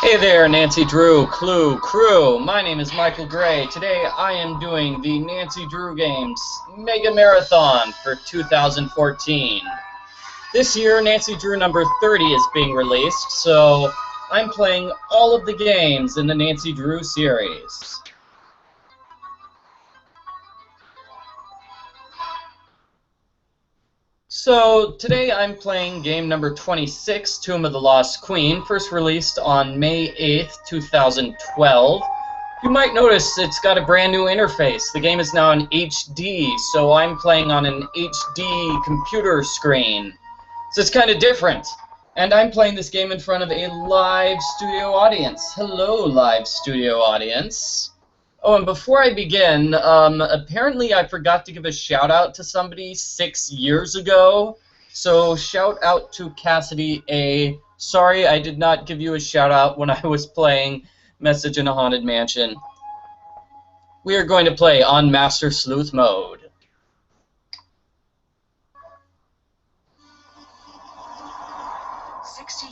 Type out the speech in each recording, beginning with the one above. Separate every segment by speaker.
Speaker 1: Hey there, Nancy Drew Clue crew. My name is Michael Gray. Today I am doing the Nancy Drew Games Mega Marathon for 2014. This year, Nancy Drew number 30 is being released, so I'm playing all of the games in the Nancy Drew series. So today I'm playing game number 26, Tomb of the Lost Queen, first released on May 8th, 2012. You might notice it's got a brand new interface. The game is now in HD, so I'm playing on an HD computer screen. So it's kind of different. And I'm playing this game in front of a live studio audience. Hello, live studio audience. Oh, and before I begin, apparently I forgot to give a shout-out to somebody 6 years ago. So shout out to Cassidy A. Sorry I did not give you a shout-out when I was playing Message in a Haunted Mansion. We are going to play on Master Sleuth mode.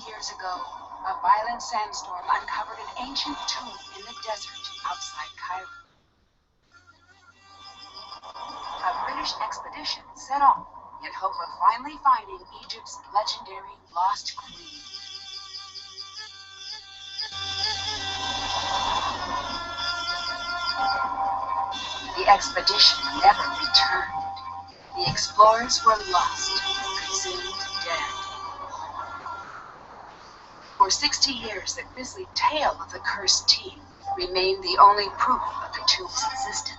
Speaker 2: Years ago, a violent sandstorm uncovered an ancient tomb in the desert outside Cairo. A British expedition set off in hope of finally finding Egypt's legendary lost queen. The expedition never returned. The explorers were lost, presumed dead. For 60 years, the grisly tale of the cursed team remained the only proof of the tomb's existence.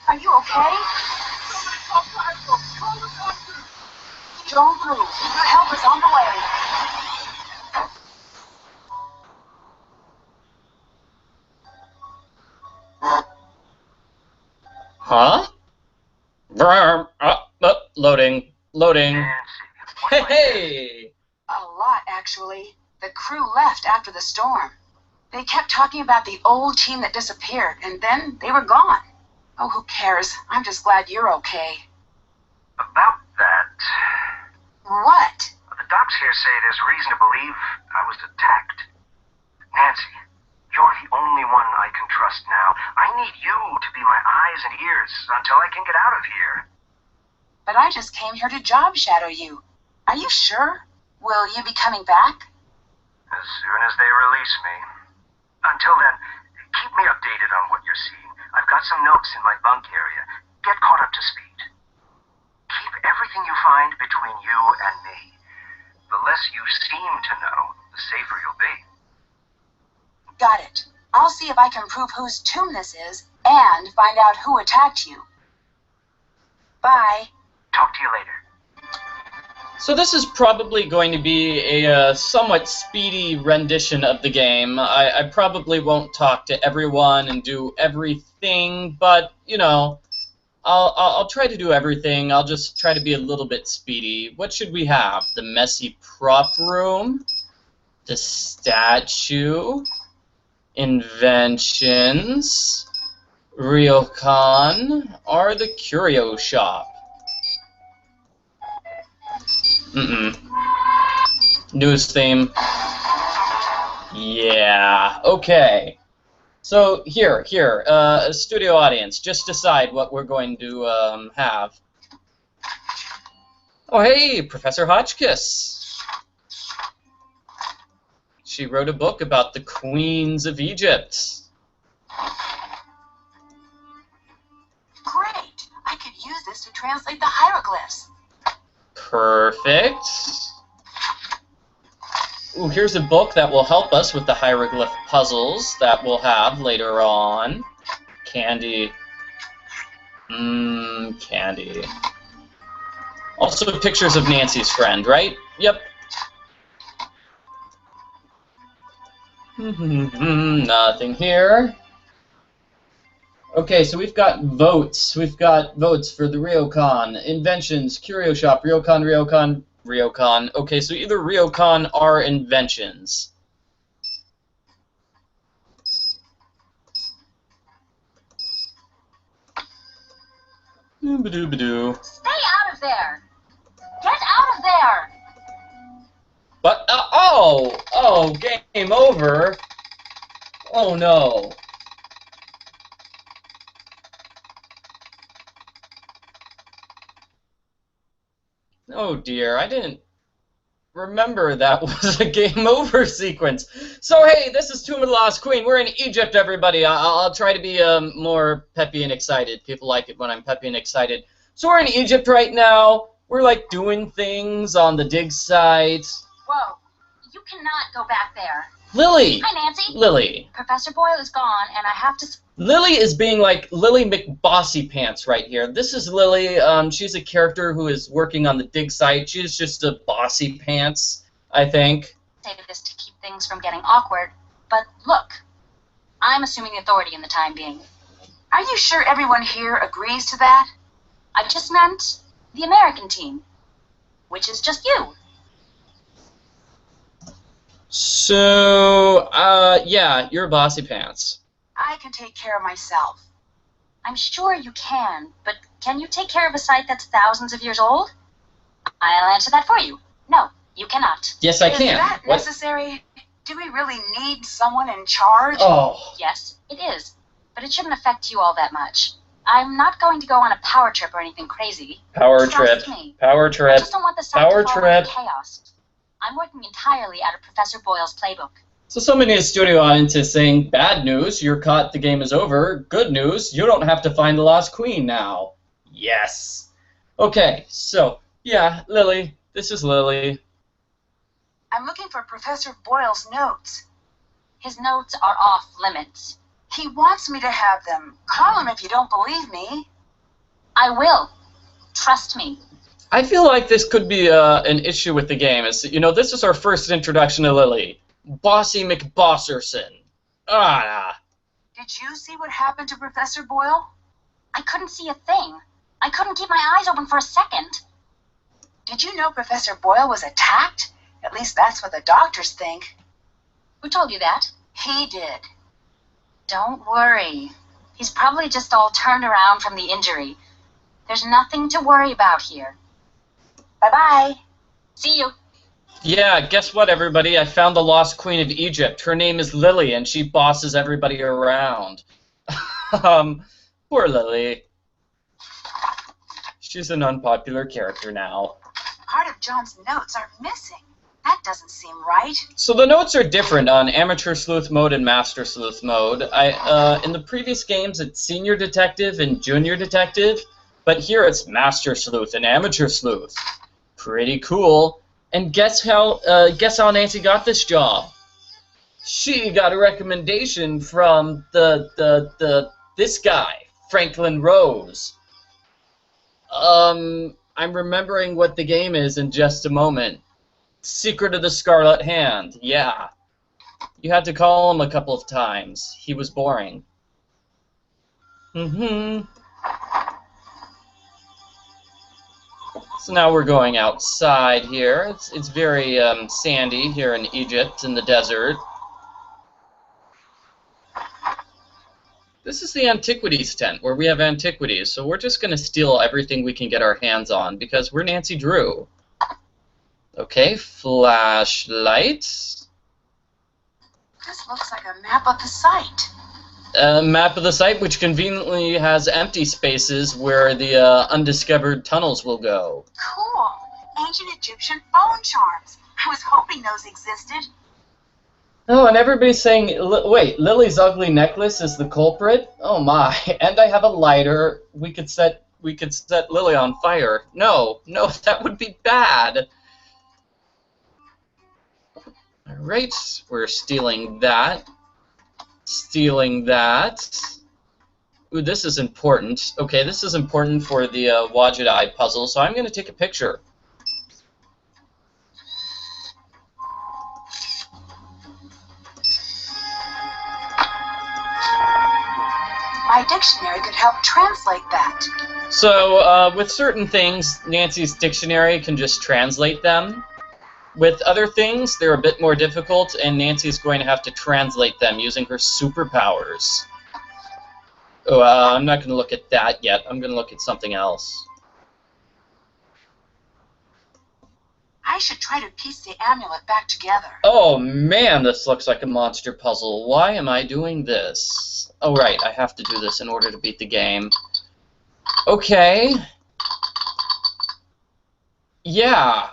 Speaker 2: Are you okay? Don't move. Help is on the way.
Speaker 1: Huh? Loading. Hey!
Speaker 2: A lot, actually. The crew left after the storm. They kept talking about the old team that disappeared, and then they were gone. Oh, who cares? I'm just glad you're okay.
Speaker 3: About that...
Speaker 2: What?
Speaker 3: The docs here say there's reason to believe I was attacked. Nancy, you're the only one I can trust now. I need you to be my eyes and ears until I can get out of here.
Speaker 2: But I just came here to job shadow you. Are you sure? Will you be coming back?
Speaker 3: As soon as they release me. Until then, keep me updated on what you're seeing. I've got some notes in my bunk area. Get caught up to speed. Keep everything you find between you and me. The less you seem to know, the safer you'll be.
Speaker 2: Got it. I'll see if I can prove whose tomb this is and find out who attacked you. Bye.
Speaker 3: Talk to you later.
Speaker 1: So this is probably going to be a somewhat speedy rendition of the game. I probably won't talk to everyone and do everything, but, you know, I'll try to do everything. I'll just try to be a little bit speedy. What should we have? The messy prop room, the statue, inventions, ryokan, or the curio shop? News theme. Yeah, okay. So here, studio audience, just decide what we're going to have. Oh, hey, Professor Hotchkiss. She wrote a book about the queens of Egypt.
Speaker 2: Great! I could use this to translate the hieroglyphs.
Speaker 1: Perfect. Ooh, here's a book that will help us with the hieroglyph puzzles that we'll have later on. Candy. Candy. Also pictures of Nancy's friend, right? Yep. Nothing here. Okay, so we've got votes. We've got votes for the Ryokan, inventions, curio shop, Ryokan. Okay, so either Ryokan or inventions. Doo-ba-doo-ba-doo.
Speaker 2: Stay out of there! Get out of there!
Speaker 1: But, oh, game over. Oh no. Oh dear, I didn't remember that was a game over sequence. So hey, this is Tomb of the Lost Queen. We're in Egypt, everybody. I'll try to be more peppy and excited. People like it when I'm peppy and excited. So we're in Egypt right now. We're like doing things on the dig site.
Speaker 2: Whoa, you cannot go back there.
Speaker 1: Lily!
Speaker 2: Hi, Nancy.
Speaker 1: Lily.
Speaker 2: Professor Boyle is gone, and I have to...
Speaker 1: Lily is being like Lily McBossy Pants right here. This is Lily. She's a character who is working on the dig site. She's just a bossy pants, I think.
Speaker 2: Say this to keep things from getting awkward, but look, I'm assuming authority in the time being. Are you sure everyone here agrees to that? I just meant the American team, which is just you.
Speaker 1: So, yeah, you're a bossy pants.
Speaker 2: I can take care of myself. I'm sure you can, but can you take care of a site that's thousands of years old? I'll answer that for you. No, you cannot.
Speaker 1: Yes, I can.
Speaker 2: Is that necessary? Do we really need someone in charge?
Speaker 1: Oh.
Speaker 2: Yes, it is. But it shouldn't affect you all that much. I'm not going to go on a power trip or anything crazy.
Speaker 1: Power
Speaker 2: Trust
Speaker 1: trip.
Speaker 2: me.
Speaker 1: Power
Speaker 2: I
Speaker 1: trip.
Speaker 2: just don't want the site
Speaker 1: Power
Speaker 2: to fall
Speaker 1: trip.
Speaker 2: into chaos. I'm working entirely out of Professor Boyle's playbook.
Speaker 1: So somebody in the studio audience is saying, bad news, you're caught, the game is over. Good news, you don't have to find the Lost Queen now. Yes. Okay, so, yeah, Lily. This is Lily.
Speaker 2: I'm looking for Professor Boyle's notes. His notes are off limits. He wants me to have them. Call him if you don't believe me. I will. Trust me.
Speaker 1: I feel like this could be an issue with the game. Is, you know, this is our first introduction to Lily. Bossy McBosserson.
Speaker 2: Did you see what happened to Professor Boyle? I couldn't see a thing. I couldn't keep my eyes open for a second. Did you know Professor Boyle was attacked? At least that's what the doctors think. Who told you that? He did. Don't worry. He's probably just all turned around from the injury. There's nothing to worry about here. Bye-bye. See you.
Speaker 1: Yeah, guess what, everybody? I found the Lost Queen of Egypt. Her name is Lily, and she bosses everybody around. Poor Lily. She's an unpopular character now.
Speaker 2: Part of John's notes are missing. That doesn't seem right.
Speaker 1: So the notes are different on Amateur Sleuth Mode and Master Sleuth Mode. In the previous games, it's Senior Detective and Junior Detective, but here it's Master Sleuth and Amateur Sleuth. Pretty cool. And guess how Nancy got this job? She got a recommendation from this guy, Franklin Rose. I'm remembering what the game is in just a moment. Secret of the Scarlet Hand. Yeah. You had to call him a couple of times. He was boring. So now we're going outside here. It's very sandy here in Egypt, in the desert. This is the Antiquities tent, where we have antiquities, so we're just going to steal everything we can get our hands on, because we're Nancy Drew. Okay, flashlight.
Speaker 2: This looks like a map of the site.
Speaker 1: A map of the site, which conveniently has empty spaces where the undiscovered tunnels will go.
Speaker 2: Cool. Ancient Egyptian bone charms. I was hoping those existed.
Speaker 1: Oh, and everybody's saying, wait, Lily's ugly necklace is the culprit? Oh my! And I have a lighter. We could set Lily on fire. No, that would be bad. All right, we're stealing that. Stealing that. Ooh, this is important. Okay, this is important for the Wajidai puzzle, so I'm going to take a picture.
Speaker 2: My dictionary could help translate that.
Speaker 1: So, with certain things, Nancy's dictionary can just translate them. With other things, they're a bit more difficult, and Nancy's going to have to translate them using her superpowers. Oh, I'm not going to look at that yet. I'm going to look at something else.
Speaker 2: I should try to piece the amulet back together.
Speaker 1: Oh man, this looks like a monster puzzle. Why am I doing this? Oh right, I have to do this in order to beat the game. Okay. Yeah,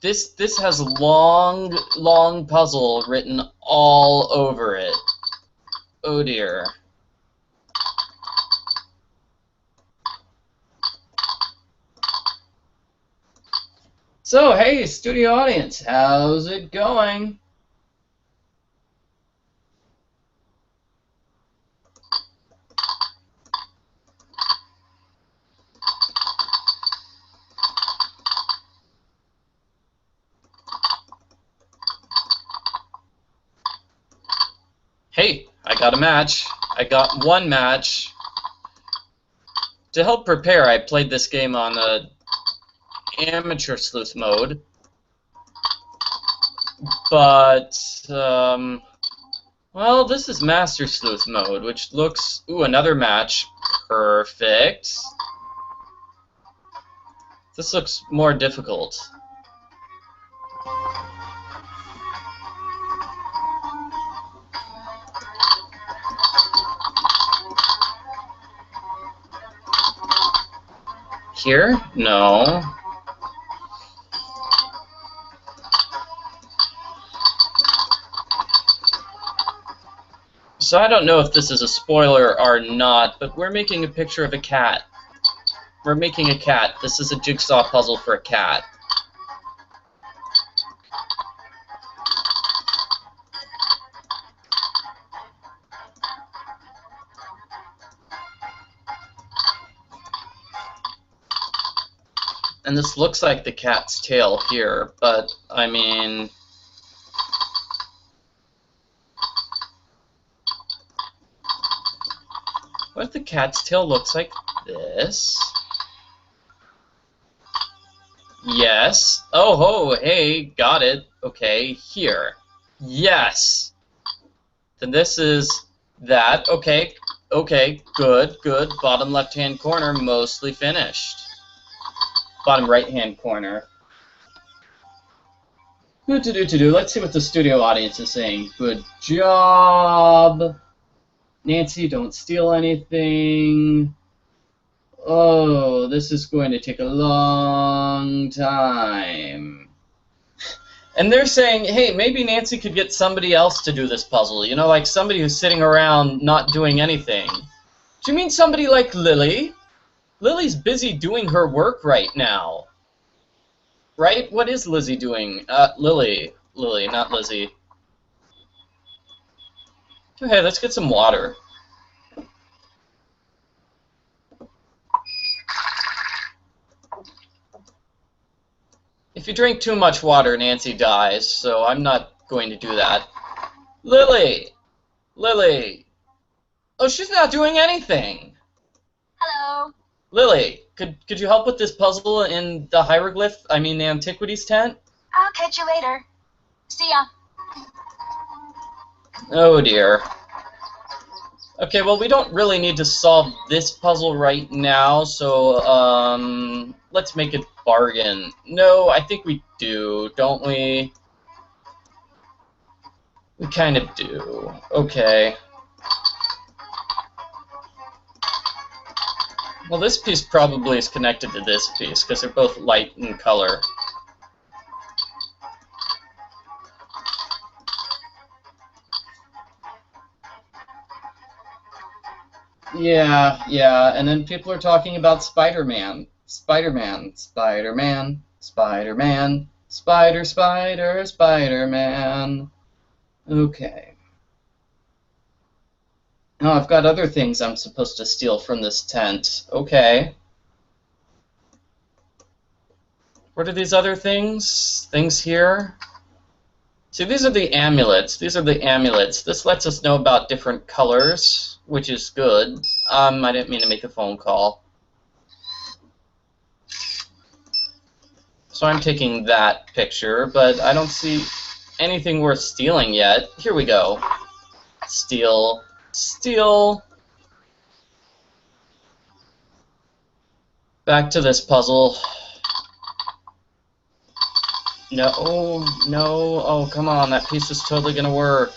Speaker 1: this has long puzzle written all over it. Oh dear. So, hey, studio audience, how's it going? Hey, I got a match. I got one match. To help prepare, I played this game on a amateur sleuth mode, but well, this is master sleuth mode, which looks, ooh, another match, perfect. This looks more difficult. Here? No. So I don't know if this is a spoiler or not, but we're making a picture of a cat. We're making a cat. This is a jigsaw puzzle for a cat. And this looks like the cat's tail here, but I mean... what if the cat's tail looks like this? Yes. Oh ho, hey, got it. Okay, here. Yes. Then this is that. Okay, okay, good, good. Bottom left-hand corner, mostly finished. Bottom right-hand corner. Good to do. Let's see what the studio audience is saying. Good job. Nancy, don't steal anything. Oh, this is going to take a long time. And they're saying, hey, maybe Nancy could get somebody else to do this puzzle. You know, like somebody who's sitting around not doing anything. Do you mean somebody like Lily? Lily's busy doing her work right now. Right? What is Lizzie doing? Lily. Lily, not Lizzie. Okay, let's get some water. If you drink too much water, Nancy dies, so I'm not going to do that. Lily! Lily! Oh, she's not doing anything!
Speaker 2: Hello.
Speaker 1: Lily, could you help with this puzzle in the hieroglyph, the Antiquities tent?
Speaker 2: I'll catch you later. See ya.
Speaker 1: Oh dear. Okay, well, we don't really need to solve this puzzle right now, so, let's make a bargain. No, I think we do, don't we? We kind of do. Okay. Well, this piece probably is connected to this piece, because they're both light in color. Yeah, and then people are talking about Spider-Man. Spider-Man, Spider-Man, Spider-Man, Spider-Man. Okay. Oh, I've got other things I'm supposed to steal from this tent. Okay. What are these other things? Things here? See, these are the amulets. These are the amulets. This lets us know about different colors, which is good. I didn't mean to make a phone call. So I'm taking that picture, but I don't see anything worth stealing yet. Here we go. Steal. Steal. Back to this puzzle. No, no, oh, come on, that piece is totally gonna work.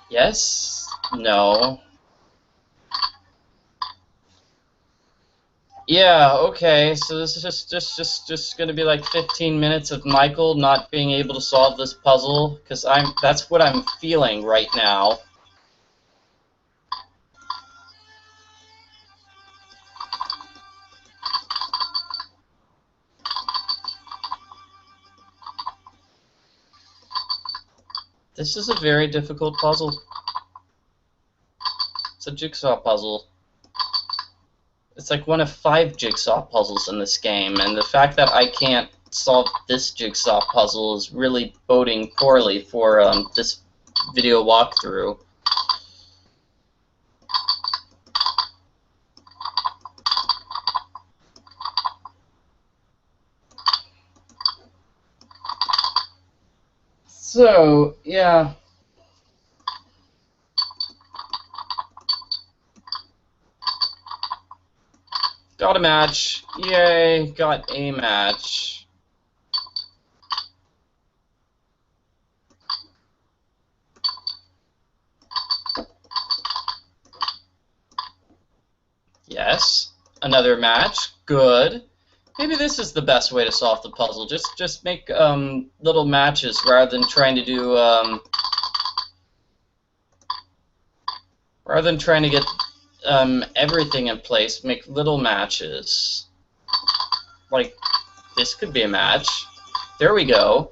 Speaker 1: Yes? No. Yeah, okay, so this is just gonna be like 15 minutes of Michael not being able to solve this puzzle, because that's what I'm feeling right now. This is a very difficult puzzle. It's a jigsaw puzzle. It's like one of 5 jigsaw puzzles in this game, and the fact that I can't solve this jigsaw puzzle is really boding poorly for this video walkthrough. So, yeah. Got a match. Yay, got a match. Yes, another match. Good. Maybe this is the best way to solve the puzzle. Just make little matches rather than trying to do rather than trying to get everything in place. Make little matches. Like this could be a match. There we go.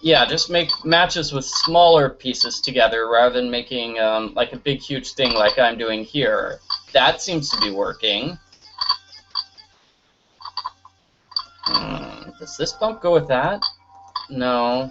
Speaker 1: Yeah, just make matches with smaller pieces together rather than making like a big huge thing like I'm doing here. That seems to be working. Does this bump go with that? No.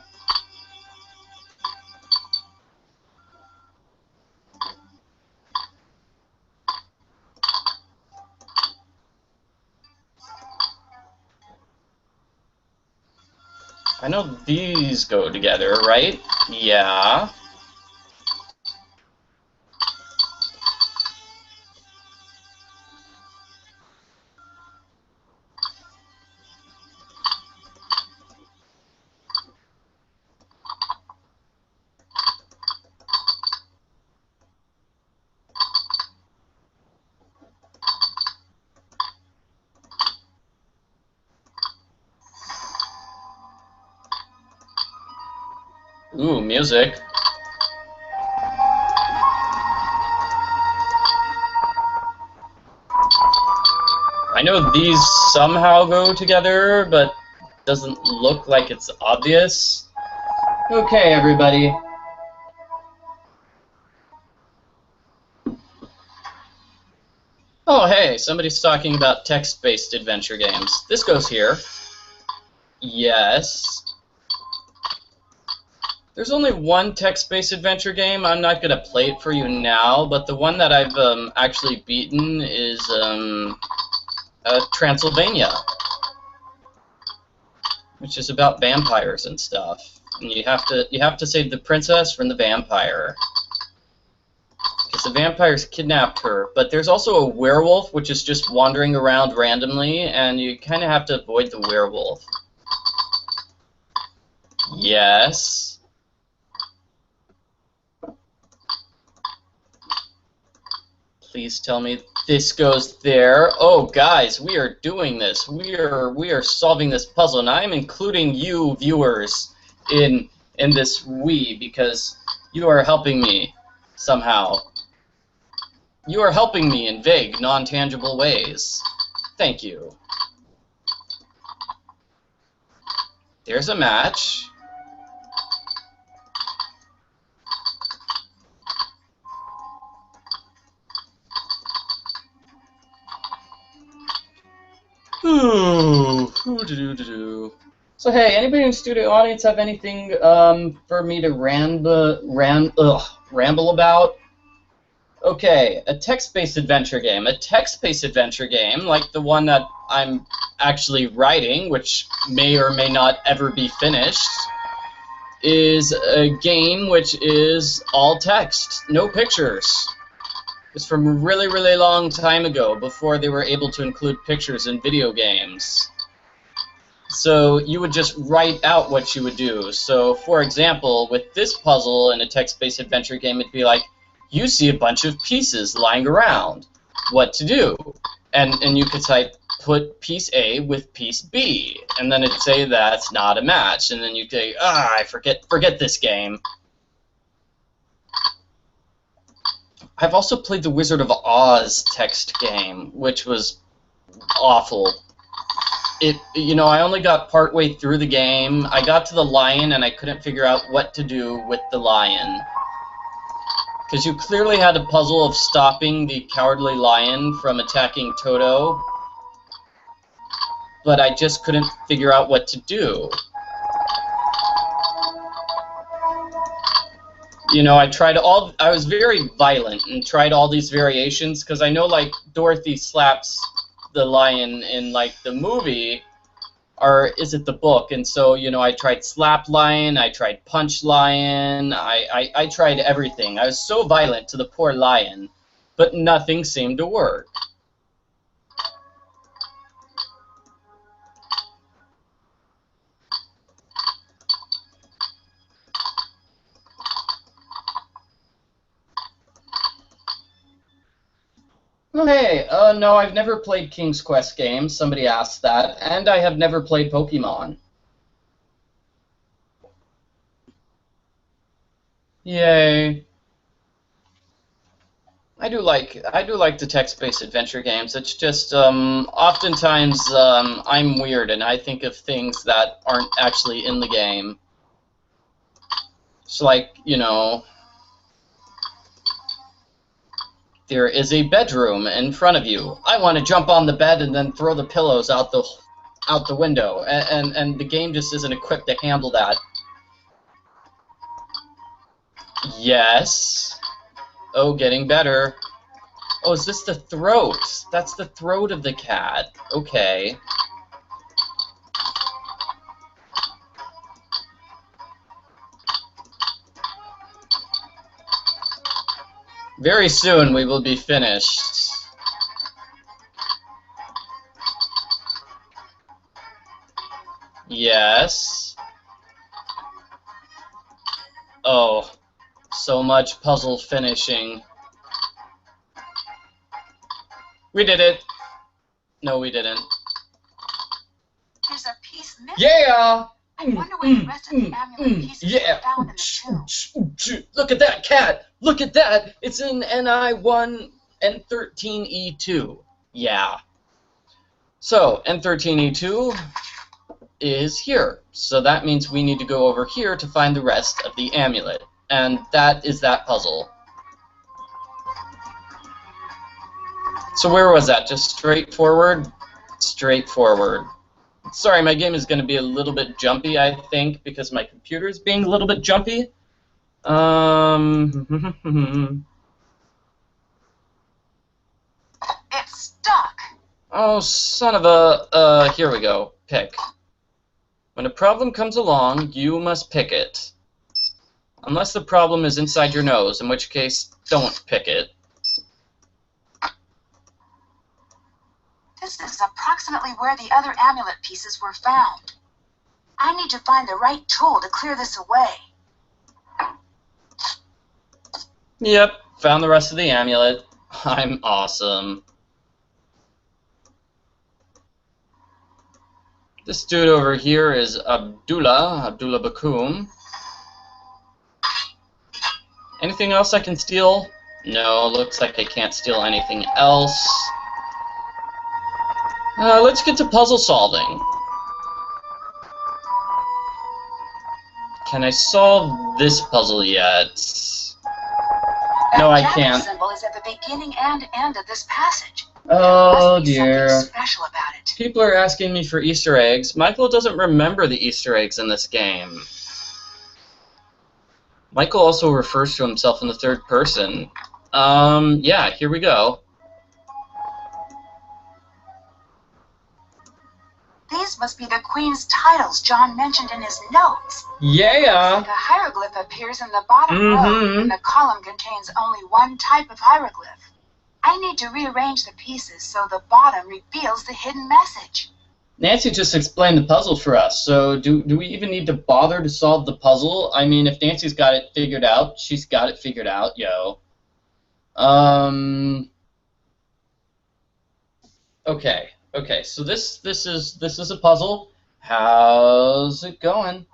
Speaker 1: I know these go together, right? Yeah. Ooh, music. I know these somehow go together, but doesn't look like it's obvious. Okay, everybody. Oh, hey, somebody's talking about text-based adventure games. This goes here. Yes. There's only one text-based adventure game. I'm not going to play it for you now, but the one that I've actually beaten is Transylvania, which is about vampires and stuff. And you have to save the princess from the vampire, because the vampires kidnapped her. But there's also a werewolf, which is just wandering around randomly, and you kind of have to avoid the werewolf. Yes. Please tell me this goes there. Oh, guys, we are doing this. We are solving this puzzle, and I'm including you viewers in this because you are helping me somehow. You are helping me in vague, non-tangible ways. Thank you. There's a match. So hey, anybody in the studio audience have anything for me to ramble about? Okay, a text-based adventure game. A text-based adventure game, like the one that I'm actually writing, which may or may not ever be finished, is a game which is all text, no pictures. It's from a really, really long time ago, before they were able to include pictures in video games. So you would just write out what you would do. So, for example, with this puzzle in a text-based adventure game, it'd be like, you see a bunch of pieces lying around. What to do? And you could type, put piece A with piece B. And then it'd say that's not a match. And then you'd say, I forget this game. I've also played the Wizard of Oz text game, which was awful. I only got partway through the game. I got to the lion and I couldn't figure out what to do with the lion. Because you clearly had a puzzle of stopping the cowardly lion from attacking Toto, but I just couldn't figure out what to do. I was very violent and tried all these variations, because I know, like, Dorothy slaps the lion in, like, the movie, or is it the book? And so, I tried slap lion, I tried punch lion, I tried everything. I was so violent to the poor lion, but nothing seemed to work. Hey, no, I've never played King's Quest games. Somebody asked that. And I have never played Pokemon. Yay. I do like the text-based adventure games. It's just, oftentimes, I'm weird and I think of things that aren't actually in the game. It's like, there is a bedroom in front of you. I want to jump on the bed and then throw the pillows out the window, and the game just isn't equipped to handle that. Yes. Oh, getting better. Oh, is this the throat? That's the throat of the cat. Okay. Very soon we will be finished. Yes. Oh, so much puzzle finishing. We did it. No, we didn't.
Speaker 2: There's a piece missing.
Speaker 1: Yeah!
Speaker 2: I wonder where the rest of the amulet pieces were found in the tomb.
Speaker 1: Look at that cat! Look at that! It's in NI1 N13E2. Yeah. So, N13E2 is here. So that means we need to go over here to find the rest of the amulet. And that is that puzzle. So where was that? Just straight forward? Straight forward. Sorry, my game is going to be a little bit jumpy, I think, because my computer is being a little bit jumpy.
Speaker 2: It's stuck.
Speaker 1: Oh, son of a... here we go. Pick. When a problem comes along, you must pick it. Unless the problem is inside your nose, in which case, don't pick it.
Speaker 2: This is approximately where the other amulet pieces were found. I need to find the right tool to clear this away.
Speaker 1: Yep, found the rest of the amulet. I'm awesome. This dude over here is Abdullah Bakum. Anything else I can steal? No, looks like I can't steal anything else. Let's get to puzzle solving. Can I solve this puzzle yet? No, I can't.
Speaker 2: The symbol is at the beginning and end of this passage.
Speaker 1: Oh
Speaker 2: There must be
Speaker 1: dear.
Speaker 2: something special about it.
Speaker 1: people are asking me for Easter eggs. Michael doesn't remember the Easter eggs in this game. Michael also refers to himself in the third person. Yeah, here we go.
Speaker 2: These must be the Queen's titles John mentioned in his notes.
Speaker 1: Yeah.
Speaker 2: Looks like a hieroglyph appears in the bottom row, and the column contains only one type of hieroglyph. I need to rearrange the pieces so the bottom reveals the hidden message.
Speaker 1: Nancy just explained the puzzle for us, so do we even need to bother to solve the puzzle? I mean, if Nancy's got it figured out, she's got it figured out, yo. Okay, so this is a puzzle. How's it going?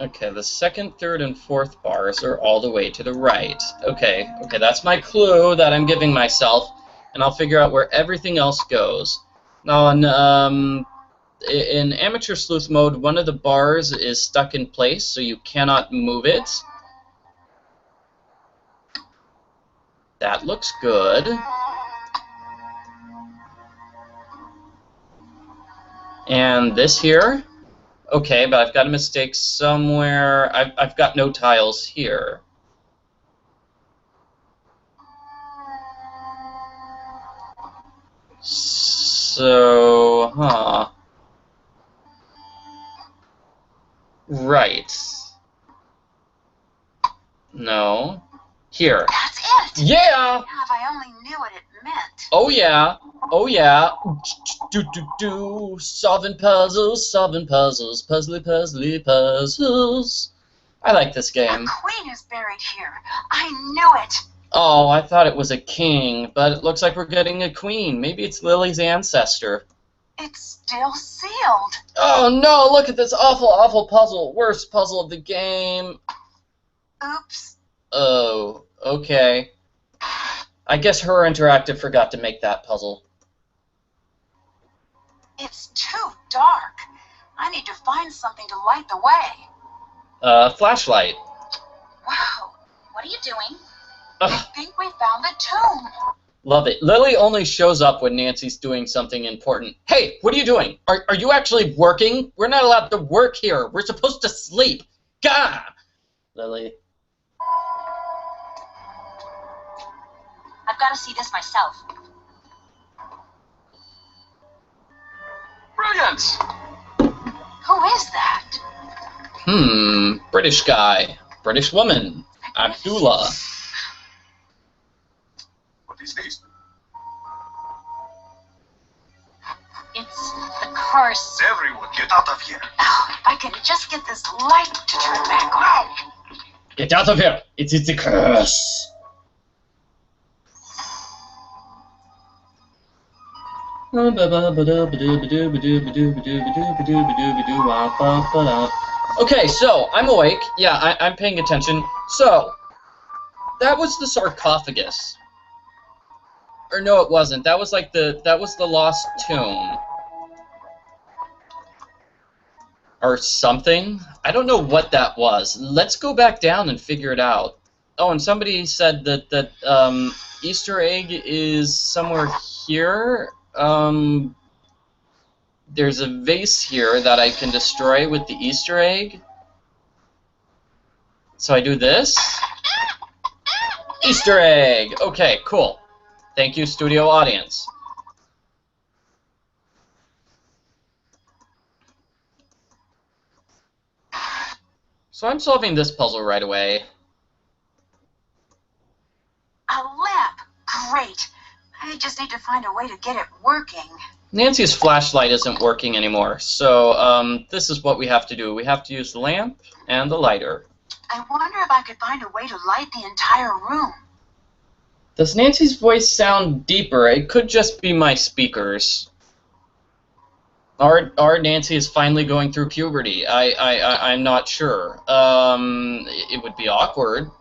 Speaker 1: Okay, the second, third, and fourth bars are all the way to the right. Okay, that's my clue that I'm giving myself, and I'll figure out where everything else goes. Now, in Amateur Sleuth mode, one of the bars is stuck in place, so you cannot move it. That looks good. And this here? Okay, but I've got a mistake somewhere. I've got no tiles here. So, Right. No. Here.
Speaker 2: That's it!
Speaker 1: Yeah!
Speaker 2: Yeah, if I only knew what it meant.
Speaker 1: Oh yeah. Solving puzzles, puzzly puzzles. I like this game.
Speaker 2: The Queen is buried here. I knew it.
Speaker 1: Oh, I thought it was a king, but it looks like we're getting a queen. Maybe it's Lily's ancestor.
Speaker 2: It's still sealed.
Speaker 1: Oh no, look at this awful puzzle. Worst puzzle of the game.
Speaker 2: Oops.
Speaker 1: Oh, okay. I guess Her Interactive forgot to make that puzzle.
Speaker 2: It's too dark. I need to find something to light the way.
Speaker 1: Flashlight.
Speaker 2: Wow. What are you doing?
Speaker 1: Ugh.
Speaker 2: I think we found the tomb.
Speaker 1: Love it. Lily only shows up when Nancy's doing something important. Hey, what are you doing? Are you actually working? We're not allowed to work here. We're supposed to sleep. Gah! Lily.
Speaker 2: I've got to see this myself.
Speaker 3: Brilliant!
Speaker 2: Who is that?
Speaker 1: British guy. British woman. Abdullah.
Speaker 3: What is this?
Speaker 2: It's the curse.
Speaker 3: Everyone get out of here.
Speaker 2: Oh, if I can just get this light to turn back on.
Speaker 1: Get out of here. It is the curse. Okay, so I'm awake. Yeah, I'm paying attention. So, that was the sarcophagus. Or no, it wasn't. That was like the lost tomb. Or something. I don't know what that was. Let's go back down and figure it out. Oh, and somebody said that Easter egg is somewhere here. There's a vase here that I can destroy with the Easter egg. So I do this. Easter egg! Okay, cool. Thank you, studio audience. So I'm solving this puzzle right away.
Speaker 2: A lamp. Great. I just need to find a way to get it working.
Speaker 1: Nancy's flashlight isn't working anymore, so this is what we have to do. We have to use the lamp and the lighter.
Speaker 2: I wonder if I could find a way to light the entire room.
Speaker 1: Does Nancy's voice sound deeper? It could just be my speakers. Or Nancy is finally going through puberty. I'm not sure. It would be awkward.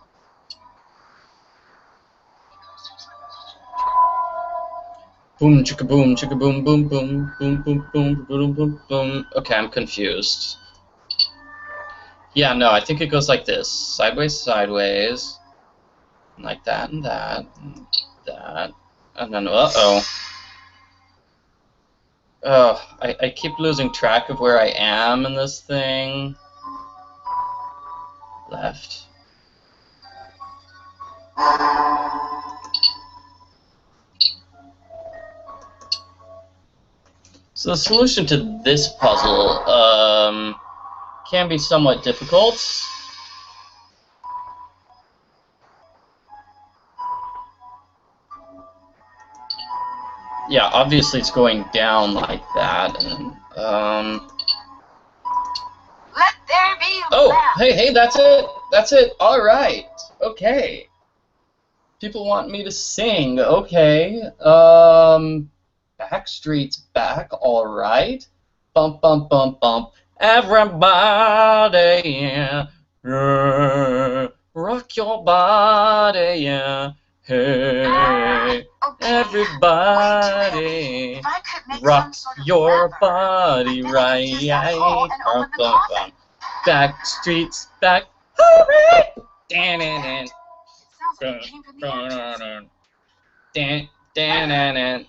Speaker 1: Boom, chicka boom, boom, boom, boom, boom, boom, boom, boom, boom. Okay, I'm confused. Yeah, no, I think it goes like this. Sideways, sideways. Like that and that. And that that. And then, uh-oh. Oh, I keep losing track of where I am in this thing. Left. So the solution to this puzzle can be somewhat difficult. Yeah, obviously it's going down like that. And,
Speaker 2: Let there be
Speaker 1: oh,
Speaker 2: lamp.
Speaker 1: hey, that's it. That's it. All right. Okay. People want me to sing. Okay. Backstreet's back. All right. Bump, bump, bump, bump. Everybody, yeah. Rock your body, yeah. Hey,
Speaker 2: Okay.
Speaker 1: everybody,
Speaker 2: If I could make
Speaker 1: rock
Speaker 2: some sort of
Speaker 1: your
Speaker 2: lever,
Speaker 1: body
Speaker 2: I bet I
Speaker 1: right.
Speaker 2: could use that hole and open the coffin.
Speaker 1: Backstreet's back. Hooray! Dan, dan, dan.
Speaker 2: It sounds like it came from the entrance.
Speaker 1: Dan, dan, dan, dan.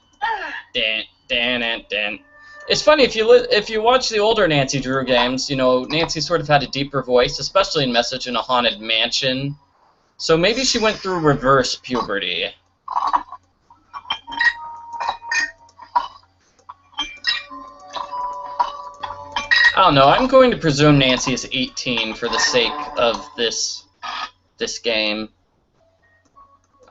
Speaker 1: Dan, dan, dan, dan. It's funny, if you watch the older Nancy Drew games, you know, Nancy sort of had a deeper voice, especially in Message in a Haunted Mansion. So maybe she went through reverse puberty. I don't know, I'm going to presume Nancy is 18 for the sake of this game.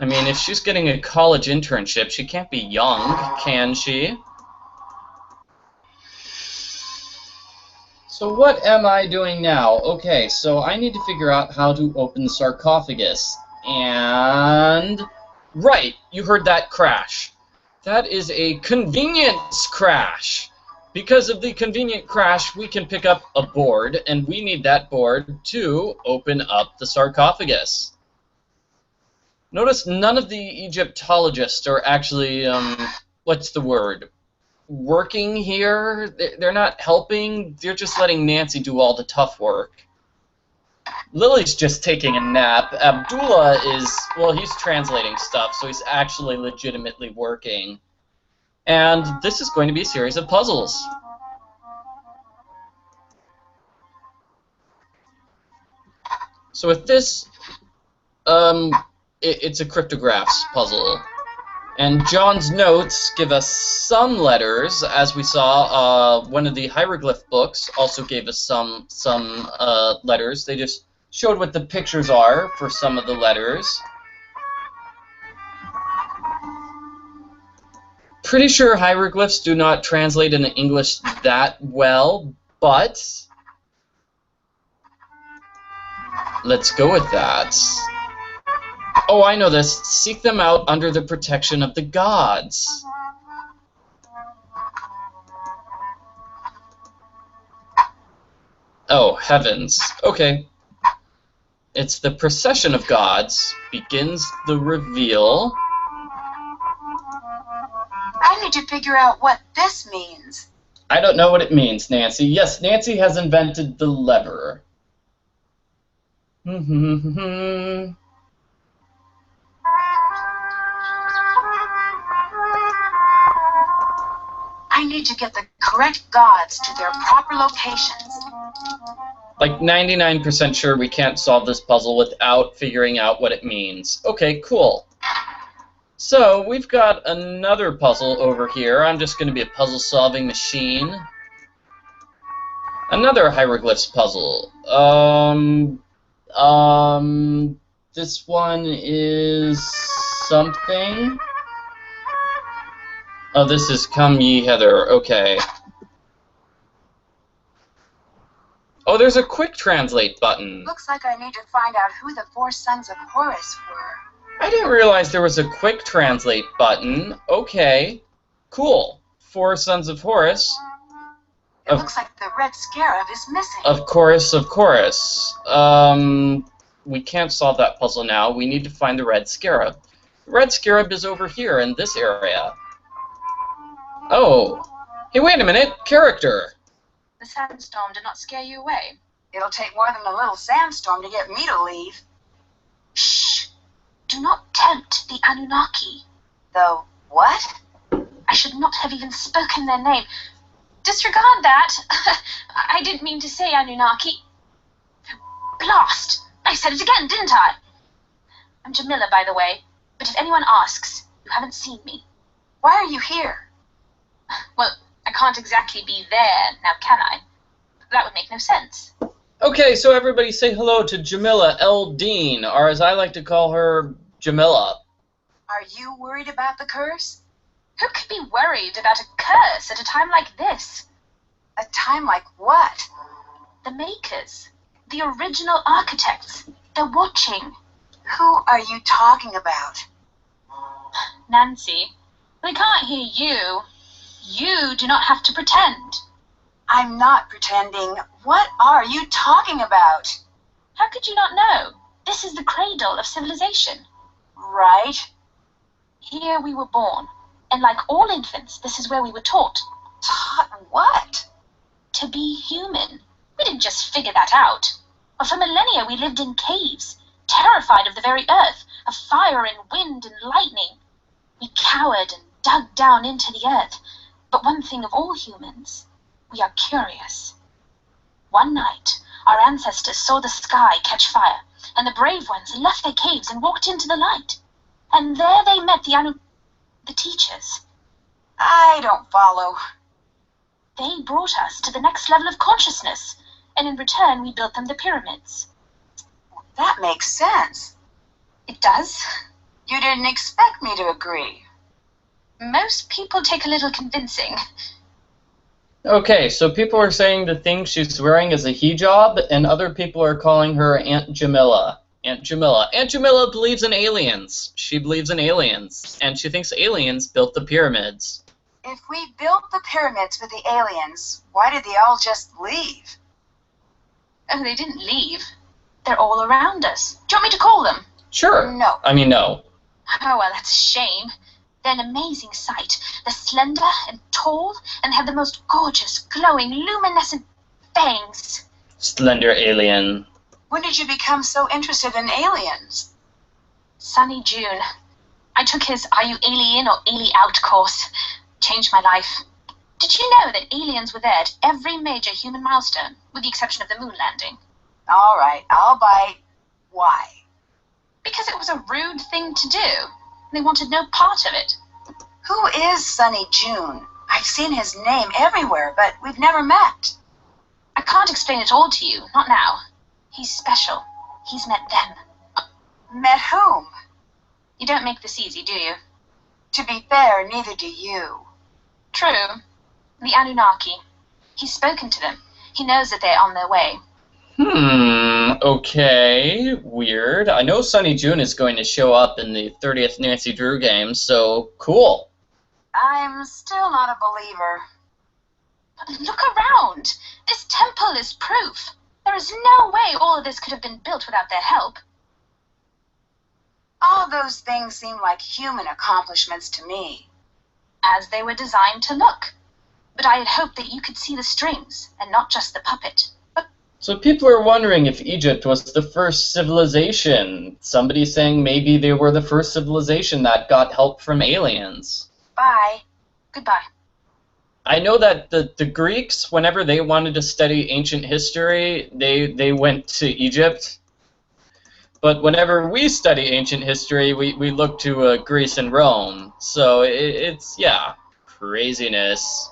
Speaker 1: I mean, if she's getting a college internship, she can't be young, can she? So what am I doing now? Okay, so I need to figure out how to open the sarcophagus. And... right, you heard that crash. That is a convenience crash. Because of the convenient crash, we can pick up a board, and we need that board to open up the sarcophagus. Notice none of the Egyptologists are actually, what's the word? Working here. They're not helping. They're just letting Nancy do all the tough work. Lily's just taking a nap. Abdullah is, well, he's translating stuff, so he's actually legitimately working. And this is going to be a series of puzzles. So with this, it's a cryptographs puzzle. And John's notes give us some letters, as we saw. One of the hieroglyph books also gave us some letters. They just showed what the pictures are for some of the letters. Pretty sure hieroglyphs do not translate into English that well, but let's go with that. Oh, I know this. Seek them out under the protection of the gods. Oh, heavens. Okay. It's the procession of gods begins the reveal.
Speaker 2: I need to figure out what this means.
Speaker 1: I don't know what it means, Nancy. Yes, Nancy has invented the lever.
Speaker 2: I need to get the correct gods to their proper locations.
Speaker 1: Like 99% sure we can't solve this puzzle without figuring out what it means. Okay, cool. So, we've got another puzzle over here. I'm just going to be a puzzle-solving machine. Another hieroglyphs puzzle. This one is something. Oh, this is Come Ye Hither. Okay. Oh, there's a quick translate button.
Speaker 2: Looks like I need to find out who the 4 sons of Horus were.
Speaker 1: I didn't realize there was a quick translate button. Okay. Cool. 4 sons of Horus.
Speaker 2: It looks like the red scarab is missing.
Speaker 1: Of course. We can't solve that puzzle now. We need to find the red scarab. The red scarab is over here in this area. Oh. Hey, wait a minute. Character.
Speaker 2: The sandstorm did not scare you away. It'll take more than a little sandstorm to get me to leave. Shh. Do not tempt the Anunnaki. The what?
Speaker 4: I should not have even spoken their name. Disregard that. I didn't mean to say Anunnaki. Blast! I said it again, didn't I? I'm Jamila, by the way. But if anyone asks, you haven't seen me.
Speaker 2: Why are you here?
Speaker 4: Well, I can't exactly be there, now can I? That would make no sense.
Speaker 1: Okay, so everybody say hello to Jamila L. Dean, or as I like to call her, Jamila.
Speaker 2: Are you worried about the curse?
Speaker 4: Who could be worried about a curse at a time like this?
Speaker 2: A time like what?
Speaker 4: The makers. The original architects. They're watching.
Speaker 2: Who are you talking about?
Speaker 4: Nancy, they can't hear you. You do not have to pretend.
Speaker 2: I'm not pretending. What are you talking about?
Speaker 4: How could you not know? This is the cradle of civilization.
Speaker 2: Right.
Speaker 4: Here we were born, and like all infants, this is where we were taught.
Speaker 2: Taught what?
Speaker 4: To be human. We didn't just figure that out. But for millennia we lived in caves, terrified of the very earth, of fire and wind and lightning. We cowered and dug down into the earth. But one thing of all humans, we are curious. One night, our ancestors saw the sky catch fire, and the brave ones left their caves and walked into the light. And there they met the teachers.
Speaker 2: I don't follow.
Speaker 4: They brought us to the next level of consciousness, and in return we built them the pyramids.
Speaker 2: That makes sense.
Speaker 4: It does?
Speaker 2: You didn't expect me to agree.
Speaker 4: Most people take a little convincing.
Speaker 1: Okay, so people are saying the thing she's wearing is a hijab, and other people are calling her Aunt Jamila. Aunt Jamila. Aunt Jamila believes in aliens. She believes in aliens, and she thinks aliens built the pyramids.
Speaker 2: If we built the pyramids with the aliens, why did they all just leave?
Speaker 4: Oh, they didn't leave. They're all around us. Do you want me to call them?
Speaker 1: Sure.
Speaker 2: No.
Speaker 1: I mean, no.
Speaker 4: Oh, well, that's a shame. They're an amazing sight. They're slender and tall, and have the most gorgeous, glowing, luminescent fangs.
Speaker 1: Slender alien.
Speaker 2: When did you become so interested in aliens?
Speaker 4: Sunny June. I took his Are You Alien or Ali Out course. Changed my life. Did you know that aliens were there at every major human milestone, with the exception of the moon landing?
Speaker 2: All right, I'll bite. Why?
Speaker 4: Because it was a rude thing to do. They wanted no part of it.
Speaker 2: Who is Sunny June? I've seen his name everywhere, but we've never met.
Speaker 4: I can't explain it all to you, not now. He's special. He's met them.
Speaker 2: Met whom?
Speaker 4: You don't make this easy, do you?
Speaker 2: To be fair, neither do you.
Speaker 4: True. The Anunnaki. He's spoken to them. He knows that they're on their way.
Speaker 1: Okay, weird. I know Sunny June is going to show up in the 30th Nancy Drew game, so cool.
Speaker 2: I'm still not a believer.
Speaker 4: But look around! This temple is proof. There is no way all of this could have been built without their help.
Speaker 2: All those things seem like human accomplishments to me.
Speaker 4: As they were designed to look. But I had hoped that you could see the strings, and not just the puppet.
Speaker 1: So people are wondering if Egypt was the first civilization. Somebody's saying maybe they were the first civilization that got help from aliens.
Speaker 2: Bye.
Speaker 4: Goodbye.
Speaker 1: I know that the Greeks, whenever they wanted to study ancient history, they went to Egypt. But whenever we study ancient history, we look to Greece and Rome. So it's, yeah, craziness.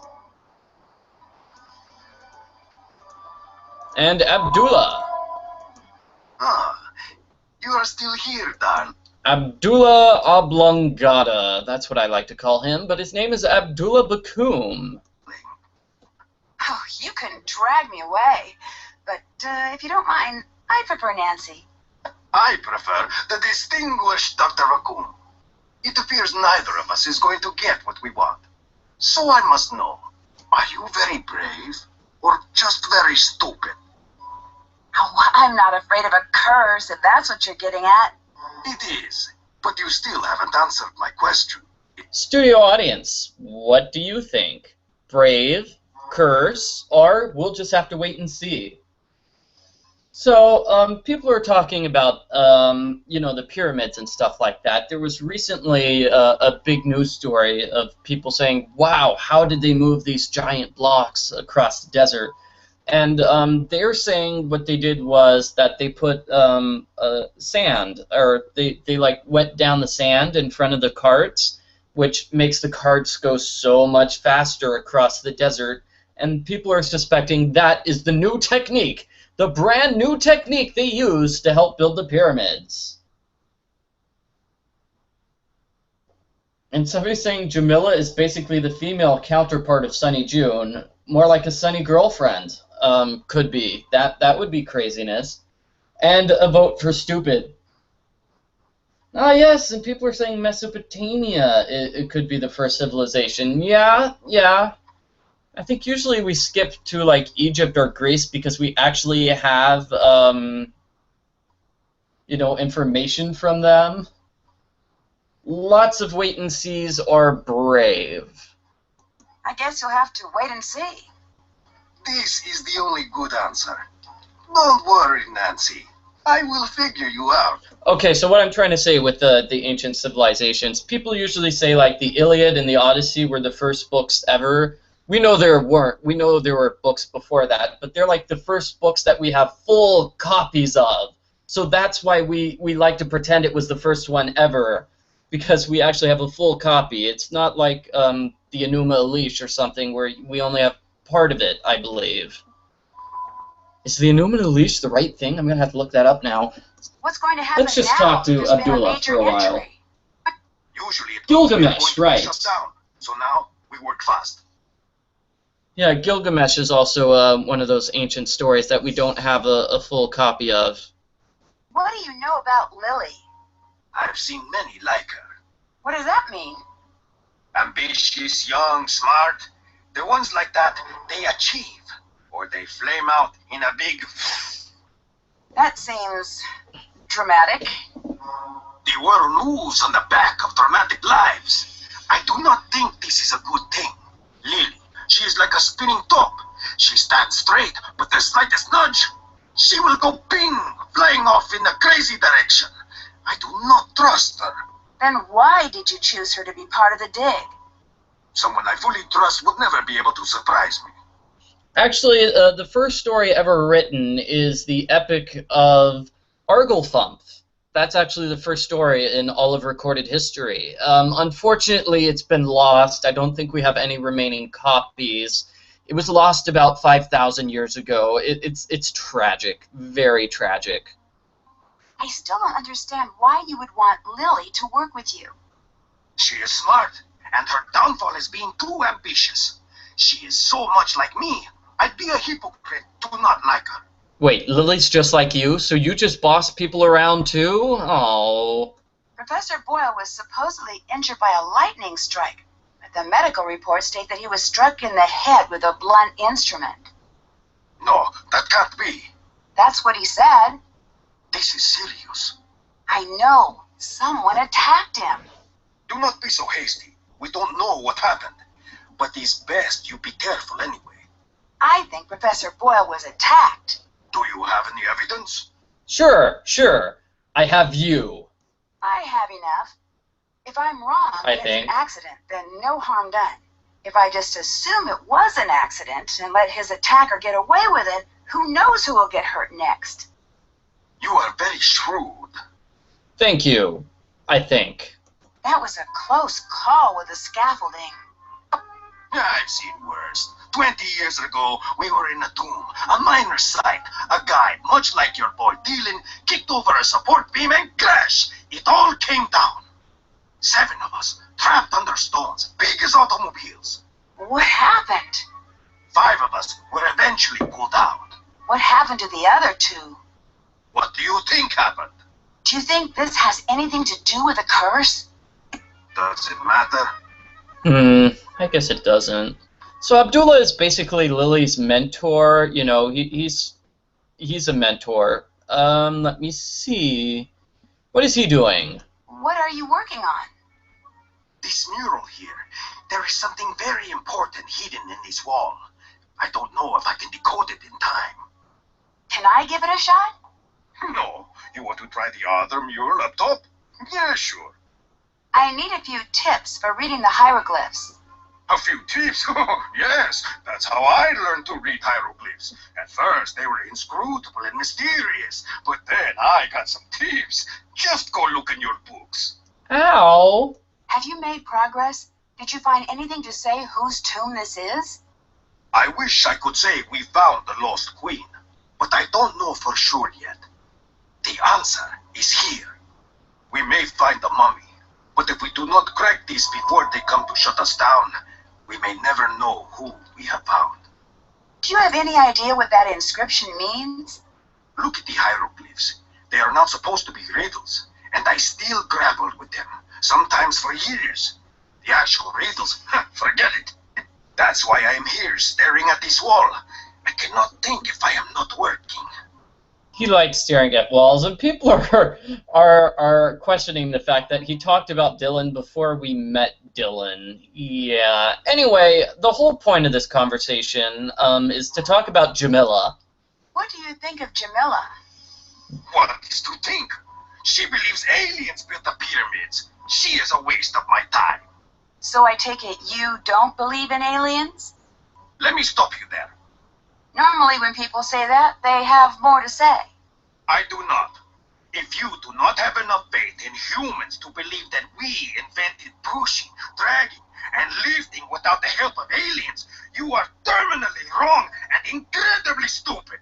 Speaker 1: And Abdullah.
Speaker 3: Ah, you are still here, darn.
Speaker 1: Abdullah Oblongata. That's what I like to call him, but his name is Abdullah Bakum.
Speaker 2: Oh, you can drag me away. But if you don't mind, I prefer Nancy.
Speaker 3: I prefer the distinguished Dr. Raccoon. It appears neither of us is going to get what we want. So I must know, are you very brave or just very stupid?
Speaker 2: Oh, I'm not afraid of a curse, if that's what you're getting at.
Speaker 3: It is, but you still haven't answered my question.
Speaker 1: Studio audience, what do you think? Brave, curse, or we'll just have to wait and see? So, people are talking about, the pyramids and stuff like that. There was recently a big news story of people saying, wow, how did they move these giant blocks across the desert? And they're saying what they did was that they put sand, or they like wet down the sand in front of the carts, which makes the carts go so much faster across the desert. And people are suspecting that is the new technique. The brand new technique they used to help build the pyramids. And somebody's saying Jamila is basically the female counterpart of Sunny June, more like a Sunny girlfriend. Could be. That would be craziness. And a vote for stupid. Ah, yes, and people are saying Mesopotamia it could be the first civilization. Yeah. I think usually we skip to like Egypt or Greece because we actually have information from them. Lots of wait and sees are brave.
Speaker 2: I guess you'll have to wait and see.
Speaker 3: This is the only good answer. Don't worry, Nancy. I will figure you out.
Speaker 1: Okay, so what I'm trying to say with the ancient civilizations, people usually say like the Iliad and the Odyssey were the first books ever. We know there weren't. We know there were books before that, but they're like the first books that we have full copies of. So that's why we like to pretend it was the first one ever, because we actually have a full copy. It's not like the Enuma Elish or something where we only have part of it, I believe. Is the Enuma Elish the right thing? I'm going to have to look that up now.
Speaker 2: What's going to happen
Speaker 1: Let's just
Speaker 2: now?
Speaker 1: talk to
Speaker 2: There's been
Speaker 1: Abdullah for a while.
Speaker 2: entry.
Speaker 3: Usually it
Speaker 1: Gilgamesh, right.
Speaker 3: shut down. So now we work fast.
Speaker 1: Yeah, Gilgamesh is also one of those ancient stories that we don't have a full copy of.
Speaker 2: What do you know about Lily?
Speaker 3: I've seen many like her.
Speaker 2: What does that mean?
Speaker 3: Ambitious, young, smart. The ones like that, they achieve. Or they flame out in a big...
Speaker 2: That seems dramatic.
Speaker 3: The world moves on the back of dramatic lives. I do not think this is a good thing. Lily, she is like a spinning top. She stands straight, but the slightest nudge, she will go ping, flying off in a crazy direction. I do not trust her.
Speaker 2: Then why did you choose her to be part of the dig?
Speaker 3: Someone I fully trust would never be able to surprise me.
Speaker 1: Actually, the first story ever written is the Epic of Arglefumph. That's actually the first story in all of recorded history. Unfortunately, it's been lost. I don't think we have any remaining copies. It was lost about 5,000 years ago. It's tragic, very tragic.
Speaker 2: I still don't understand why you would want Lily to work with you.
Speaker 3: She is smart, and her downfall is being too ambitious. She is so much like me. I'd be a hypocrite to not like her.
Speaker 1: Wait, Lily's just like you, so you just boss people around too? Oh.
Speaker 2: Professor Boyle was supposedly injured by a lightning strike, but the medical reports state that he was struck in the head with a blunt instrument.
Speaker 3: No, that can't be.
Speaker 2: That's what he said.
Speaker 3: This is serious.
Speaker 2: I know. Someone attacked him.
Speaker 3: Do not be so hasty. We don't know what happened. But it's best you be careful anyway.
Speaker 2: I think Professor Boyle was attacked.
Speaker 3: Do you have any evidence?
Speaker 1: Sure. I have you.
Speaker 2: I have enough. If I'm wrong,
Speaker 1: I think.
Speaker 2: it's an accident, then no harm done. If I just assume it was an accident and let his attacker get away with it, who knows who will get hurt next?
Speaker 3: You are very shrewd.
Speaker 1: Thank you, I think.
Speaker 2: That was a close call with the scaffolding.
Speaker 3: I've seen worse. 20 years ago, we were in a tomb, a minor site. A guy, much like your boy Dylan, kicked over a support beam and crash. It all came down. 7 of us, trapped under stones, big as automobiles.
Speaker 2: What happened?
Speaker 3: 5 of us were eventually pulled out.
Speaker 2: What happened to the other 2?
Speaker 3: What do you think happened?
Speaker 2: Do you think this has anything to do with a curse?
Speaker 3: Does it matter?
Speaker 1: I guess it doesn't. So Abdullah is basically Lily's mentor. You know, he's a mentor. Let me see. What is he doing?
Speaker 2: What are you working on?
Speaker 3: This mural here. There is something very important hidden in this wall. I don't know if I can decode it in time.
Speaker 2: Can I give it a shot?
Speaker 3: No. You want to try the other mural up top? Yeah, sure.
Speaker 2: I need a few tips for reading the hieroglyphs.
Speaker 3: A few tips? Oh, yes. That's how I learned to read hieroglyphs. At first, they were inscrutable and mysterious. But then I got some tips. Just go look in your books.
Speaker 1: Ow!
Speaker 2: Have you made progress? Did you find anything to say whose tomb this is?
Speaker 3: I wish I could say we found the lost queen, but I don't know for sure yet. The answer is here. We may find the mummy, but if we do not crack this before they come to shut us down, we may never know who we have found.
Speaker 2: Do you have any idea what that inscription means?
Speaker 3: Look at the hieroglyphs. They are not supposed to be riddles, and I still grappled with them, sometimes for years. The actual riddles, forget it. That's why I am here, staring at this wall. I cannot think if I am not working.
Speaker 1: He likes staring at walls, and people are questioning the fact that he talked about Dylan before we met Dylan. Yeah. Anyway, the whole point of this conversation is to talk about Jamila.
Speaker 2: What do you think of Jamila?
Speaker 3: What is to think? She believes aliens built the pyramids. She is a waste of my time.
Speaker 2: So I take it you don't believe in aliens?
Speaker 3: Let me stop you there.
Speaker 2: Normally when people say that, they have more to say.
Speaker 3: I do not. If you do not have enough faith in humans to believe that we invented pushing, dragging, and lifting without the help of aliens, you are terminally wrong and incredibly stupid.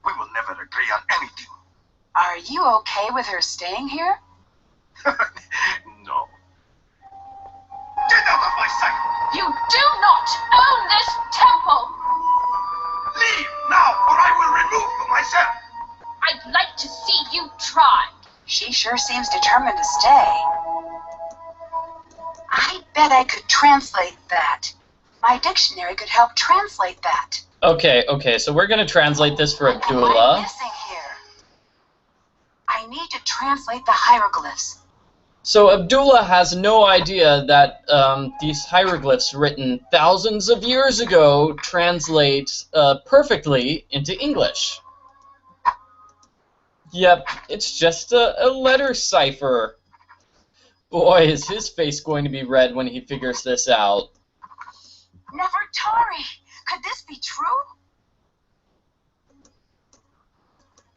Speaker 3: We will never agree on anything.
Speaker 2: Are you okay with her staying here?
Speaker 3: No. Get out of my sight!
Speaker 4: You do not own this temple!
Speaker 3: Leave now, or I will remove you myself!
Speaker 4: I'd like to see you try.
Speaker 2: She sure seems determined to stay. I bet I could translate that. My dictionary could help translate that.
Speaker 1: Okay, so we're going to translate this for
Speaker 2: What am I
Speaker 1: Abdullah.
Speaker 2: missing here? I need to translate the hieroglyphs.
Speaker 1: So Abdullah has no idea that these hieroglyphs written thousands of years ago translate perfectly into English. Yep, it's just a letter cipher. Boy, is his face going to be red when he figures this out.
Speaker 2: Nefertari! Could this be true?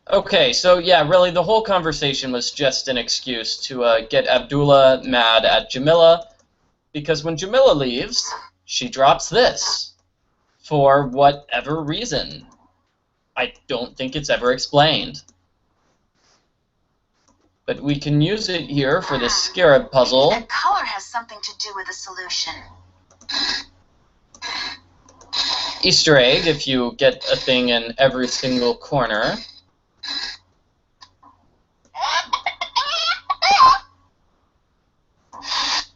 Speaker 1: Okay, so yeah, really the whole conversation was just an excuse to get Abdullah mad at Jamila, because when Jamila leaves, she drops this. For whatever reason. I don't think it's ever explained. But we can use it here for this scarab puzzle.
Speaker 2: Maybe the color has something to do with the solution.
Speaker 1: Easter egg, if you get a thing in every single corner.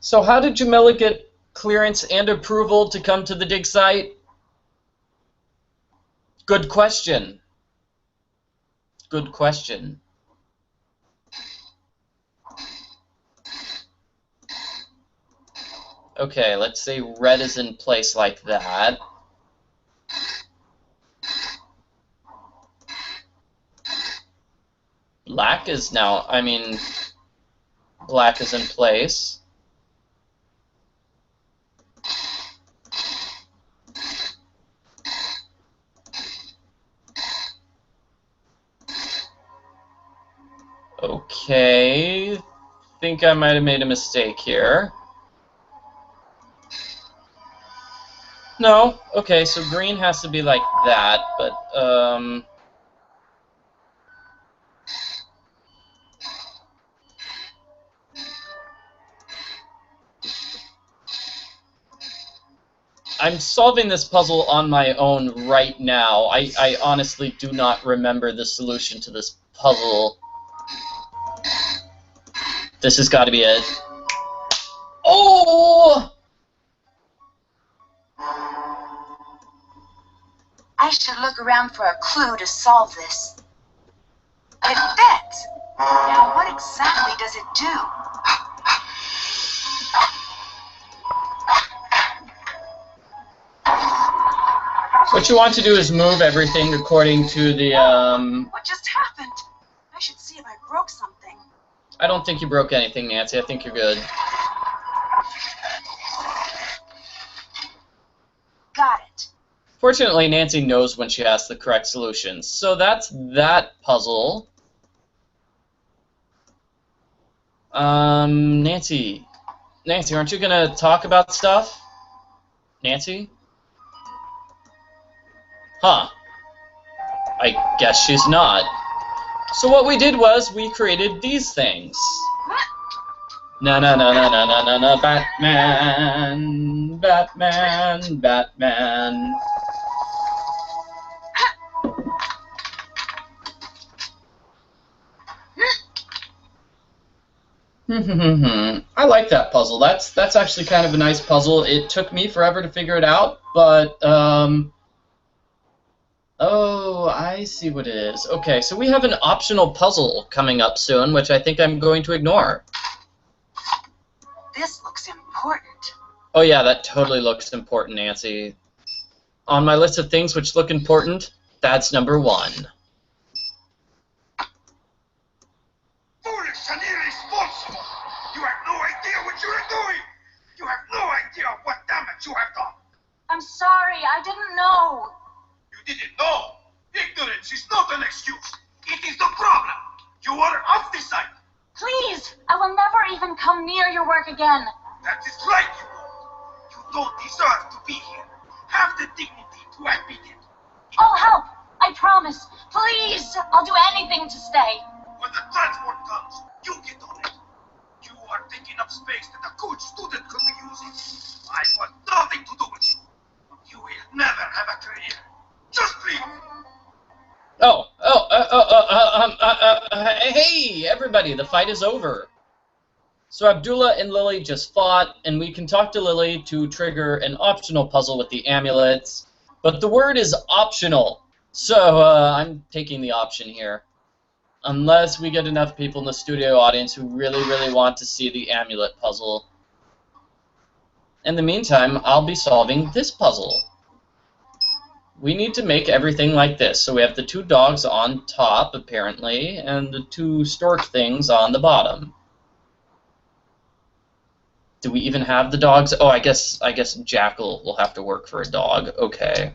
Speaker 1: So how did Jamila get clearance and approval to come to the dig site? Good question. Good question. Okay, let's say red is in place like that. Black is now, black is in place. Okay, think I might have made a mistake here. No, okay, so green has to be like that, but, I'm solving this puzzle on my own right now. I honestly do not remember the solution to this puzzle. This has got to be it. Oh!
Speaker 2: I should look around for a clue to solve this. It fits! Now what exactly does it do?
Speaker 1: What you want to do is move everything according to the,
Speaker 2: What just happened? I should see if I broke something.
Speaker 1: I don't think you broke anything, Nancy. I think you're good.
Speaker 2: Got it.
Speaker 1: Fortunately, Nancy knows when she has the correct solutions. So that's that puzzle. Nancy, aren't you gonna talk about stuff? Nancy? Huh. I guess she's not. So what we did was we created these things. Na na na na na na na na, Batman, Batman, Batman. I like that puzzle. That's actually kind of a nice puzzle. It took me forever to figure it out, but oh, I see what it is. Okay, so we have an optional puzzle coming up soon, which I think I'm going to ignore.
Speaker 2: This looks important.
Speaker 1: Oh yeah, that totally looks important, Nancy. On my list of things which look important, that's number 1.
Speaker 3: Foolish and irresponsible! You have no idea what you are doing! You have no idea what damage you have done!
Speaker 2: I'm sorry, I didn't know.
Speaker 3: You didn't know! Ignorance is not an excuse! It is the problem! You are off the site!
Speaker 2: Please, I will never even come near your work again.
Speaker 3: That is right, you won't! You don't deserve to be here! Have the dignity to admit it!
Speaker 2: I'll help. I promise. Please, I'll do anything to stay.
Speaker 3: When the transport comes, you get on it! You are taking up space that a good student could be using! I want nothing to do with you! You will never have a career! Just leave!
Speaker 1: Hey, everybody, the fight is over. So Abdullah and Lily just fought, and we can talk to Lily to trigger an optional puzzle with the amulets. But the word is optional, so I'm taking the option here. Unless we get enough people in the studio audience who really, really want to see the amulet puzzle. In the meantime, I'll be solving this puzzle. We need to make everything like this. So we have the 2 dogs on top, apparently, and the 2 stork things on the bottom. Do we even have the dogs? Oh, I guess Jackal will have to work for a dog. Okay.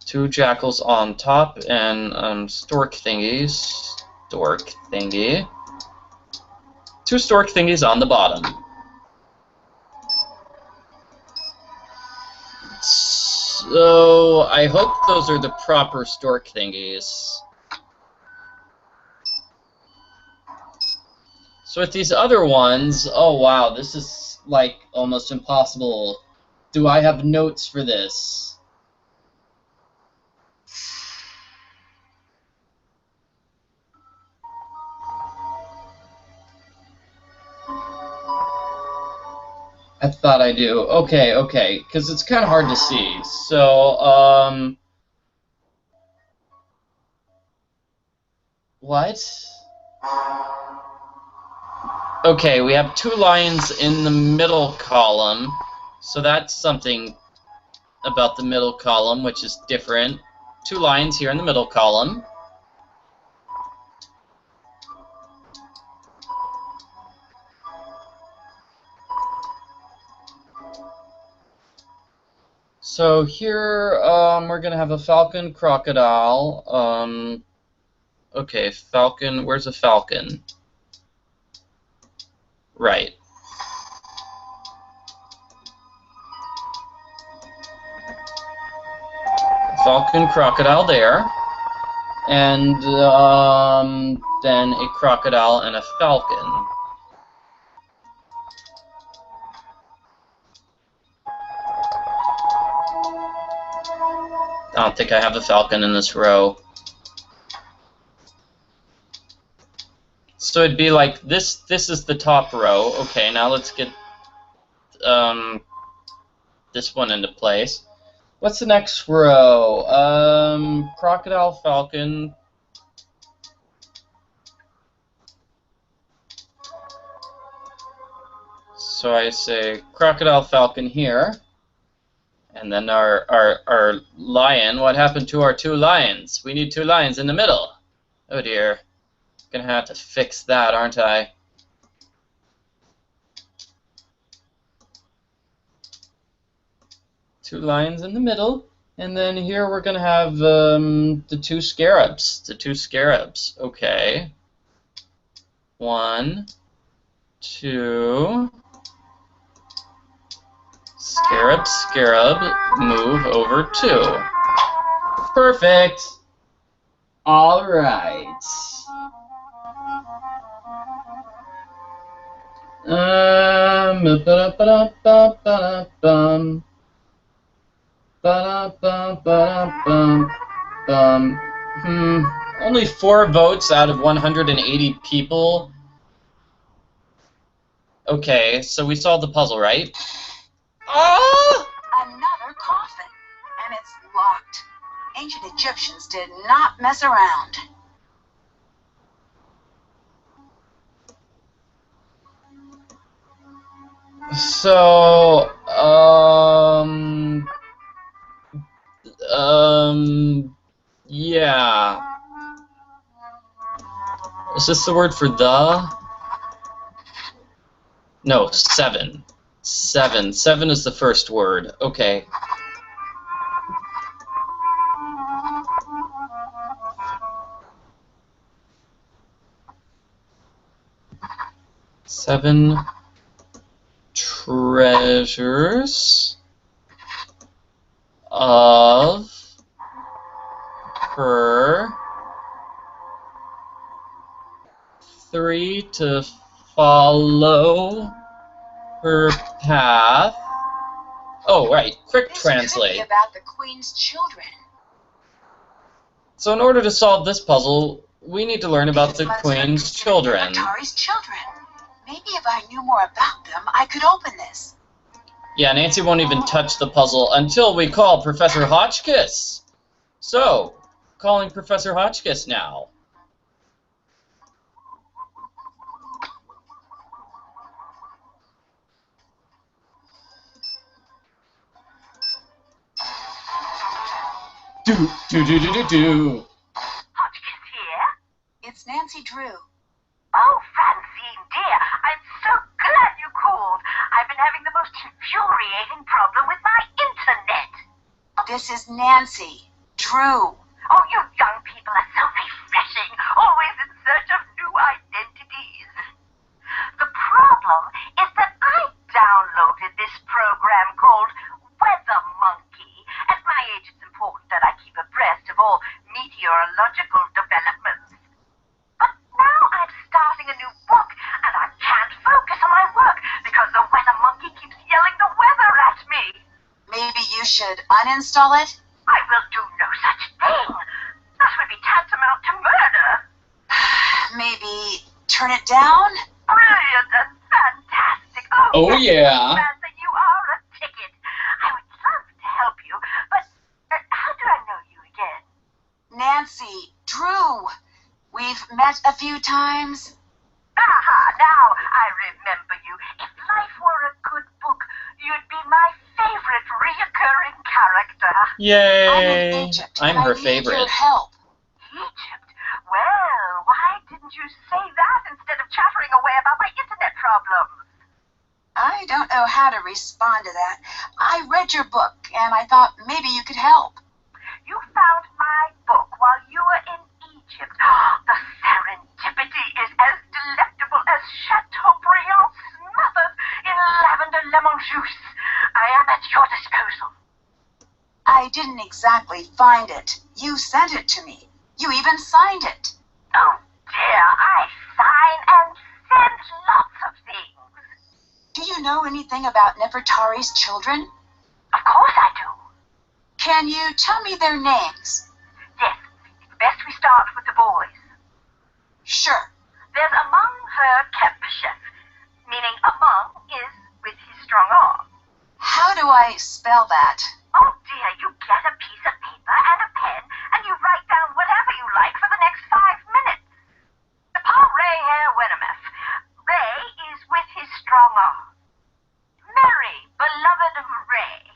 Speaker 1: 2 jackals on top and stork thingies. Stork thingy. 2 stork thingies on the bottom. So I hope those are the proper stork thingies. So with these other ones, oh wow, this is like almost impossible. Do I have notes for this? I thought I do. Okay, because it's kind of hard to see. So, what? Okay, we have 2 lines in the middle column, so that's something about the middle column, which is different. 2 lines here in the middle column. So here, we're gonna have a falcon, crocodile. Okay, falcon. Where's a falcon? Right. Falcon, crocodile there, and then a crocodile and a falcon. I don't think I have a falcon in this row. So it'd be like this. This is the top row. Okay, now let's get this one into place. What's the next row? Crocodile, falcon. So I say crocodile, falcon here. And then our lion. What happened to our 2 lions? We need 2 lions in the middle. Oh dear. Gonna have to fix that, aren't I? Two lions in the middle. And then here we're gonna have the 2 scarabs. The 2 scarabs. Okay. 1, 2. Scarab, scarab, move over 2. Perfect. All right. Only 4 votes out of 180 people. Okay, so we solved the puzzle, right? Oh!
Speaker 2: Another coffin, and it's locked. Ancient Egyptians did not mess around.
Speaker 1: So, yeah. Is this the word for the? No, 7. 7. 7 is the first word. Okay. Seven treasures of her. 3 to follow her path. Oh, right. Quick translate.
Speaker 2: This could be about the Queen's children.
Speaker 1: So in order to solve this puzzle, we need to learn about the Queen's children.
Speaker 2: Nefertari's children. Maybe if I knew more about them, I could open this.
Speaker 1: Yeah, Nancy won't even touch the puzzle until we call Professor Hotchkiss. So, calling Professor Hotchkiss now. Do.
Speaker 3: Hotchkiss here?
Speaker 2: It's Nancy Drew.
Speaker 3: Oh, Francine, dear, I'm so glad you called. I've been having the most infuriating problem with my internet.
Speaker 2: This is Nancy Drew.
Speaker 3: Oh, you young people are so refreshing, always in search of new identities. The problem is that I downloaded this program called Weather Monkey. At my age, it's important that I keep abreast of all meteorological developments. But now I'm starting a new book, and I can't focus on my work because the Weather Monkey keeps yelling the weather at me.
Speaker 2: Maybe you should uninstall it?
Speaker 3: I will do no such thing. That would be tantamount to murder.
Speaker 2: Maybe turn it down?
Speaker 3: Brilliant and fantastic.
Speaker 1: Oh, yeah.
Speaker 3: Samantha, you are a ticket. I would love to help you, but how do I know you again?
Speaker 2: Nancy Drew. We've met a few times.
Speaker 3: Aha, now I remember you. If life were a good book, you'd be my favorite reoccurring character.
Speaker 1: Yay!
Speaker 2: I'm in Egypt.
Speaker 1: I'm
Speaker 2: and
Speaker 1: her
Speaker 2: I need
Speaker 1: favorite.
Speaker 2: your help.
Speaker 3: Egypt? Well, why didn't you say that instead of chattering away about my internet problems?
Speaker 2: I don't know how to respond to that. I read your book, and I thought maybe you could help.
Speaker 3: You found my book while you were in Egypt. The serendipity is as delectable as Chateaubriand smothered in lavender lemon juice. I am at your disposal.
Speaker 2: I didn't exactly find it. You sent it to me. You even signed it.
Speaker 3: Oh dear, I sign and send lots of things.
Speaker 2: Do you know anything about Nefertari's children?
Speaker 3: Of course I do.
Speaker 2: Can you tell me their names?
Speaker 3: Yes, it's best we start with the boys.
Speaker 2: Sure.
Speaker 3: There's among her Kempchef, meaning among is with his strong arm.
Speaker 2: How do I spell that?
Speaker 3: Oh dear, you get a piece of paper and a pen and you write down whatever you like for the next 5 minutes. The Paul Ray Hair Winnemeth. Ray is with his strong arm. Mary, beloved of Ray.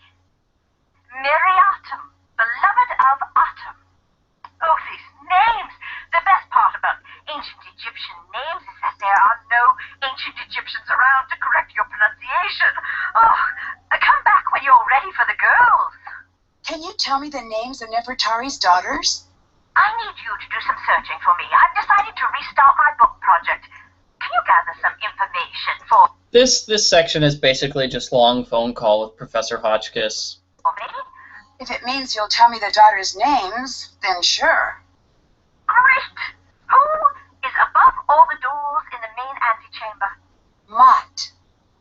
Speaker 3: assistants around to correct your pronunciation. Oh, come back when you're ready for the girls.
Speaker 2: Can you tell me the names of Nefertari's daughters?
Speaker 3: I need you to do some searching for me. I've decided to restart my book project. Can you gather some information for
Speaker 1: This section is basically just long phone call with Professor Hotchkiss.
Speaker 3: me?
Speaker 2: If it means you'll tell me the daughters' names, then sure.
Speaker 3: Great! Who is above all the doors in the main antechamber?
Speaker 2: Mott.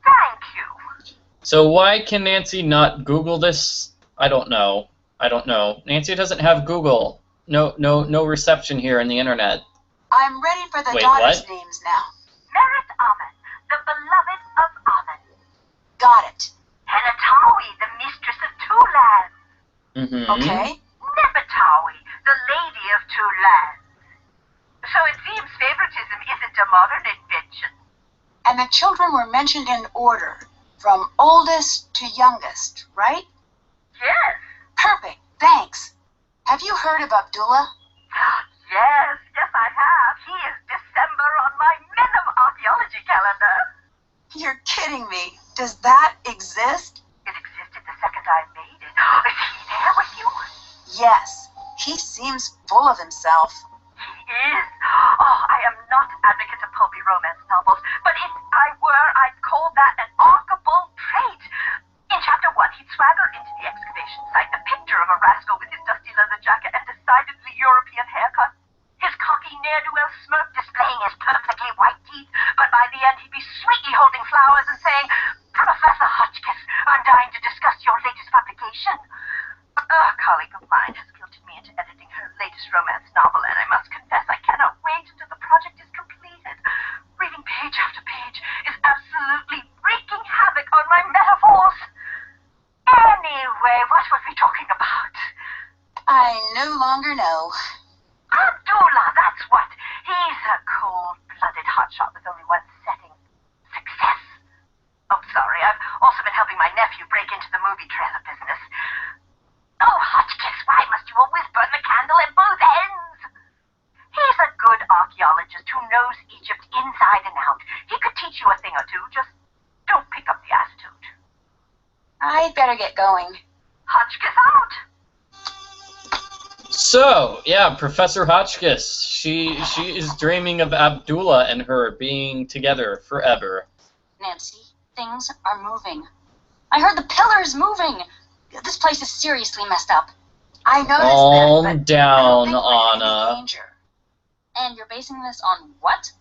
Speaker 3: Thank you.
Speaker 1: So why can Nancy not Google this? I don't know. Nancy doesn't have Google. No reception here in the internet.
Speaker 2: I'm ready for the
Speaker 1: Wait,
Speaker 2: daughters'
Speaker 1: what?
Speaker 2: names now.
Speaker 3: Merit Amen, the beloved of Amen.
Speaker 2: Got it.
Speaker 3: Henatawi, the mistress of two lands.
Speaker 1: Mm-hmm.
Speaker 2: Okay.
Speaker 3: Nebatawi, the lady of two lands. So it seems favoritism isn't a modern invention.
Speaker 2: And the children were mentioned in order, from oldest to youngest, right?
Speaker 3: Yes.
Speaker 2: Perfect. Thanks. Have you heard of Abdullah?
Speaker 3: Yes, I have. He is December on my Men of Archaeology calendar.
Speaker 2: You're kidding me. Does that exist?
Speaker 3: It existed the second I made it. Is he there with you?
Speaker 2: Yes. He seems full of himself.
Speaker 3: He is. Oh, I am not advocate of pulpy romance novels, but if I were, I'd call that an archable trait. In chapter 1, he'd swagger into the excavation site, a picture of a rascal with his dusty leather jacket and decidedly European haircut. His cocky ne'er-do-well smirk displaying his perfectly white teeth, but by the end he'd be sweetly holding flowers and saying, Professor Hotchkiss, I'm dying to discuss your latest publication. A colleague of mine has guilted me into editing her latest romance novel, and I must confess I cannot wait until the project is completed. Reading page after page is absolutely wreaking havoc on my metaphors. Anyway, what were we talking about?
Speaker 2: I no longer know.
Speaker 3: Abdullah, that's what. He's a cold-blooded hotshot with only one setting. Success. Oh, sorry, I've also been helping my nephew break into the movie trailer business. Oh, Hotchkiss, why must you always burn the candle at both ends? He's a good archaeologist who knows Egypt inside and out. He could teach you a thing or two, just don't pick up the attitude.
Speaker 2: I'd better get going.
Speaker 3: Hotchkiss out!
Speaker 1: So, yeah, Professor Hotchkiss. She is dreaming of Abdullah and her being together forever.
Speaker 4: Nancy, things are moving. I heard the pillars moving. This place is seriously messed up.
Speaker 2: I noticed
Speaker 1: Calm
Speaker 2: that, but
Speaker 1: down,
Speaker 2: I don't think we're in
Speaker 1: Anna.
Speaker 2: any danger.
Speaker 4: And you're basing this on what?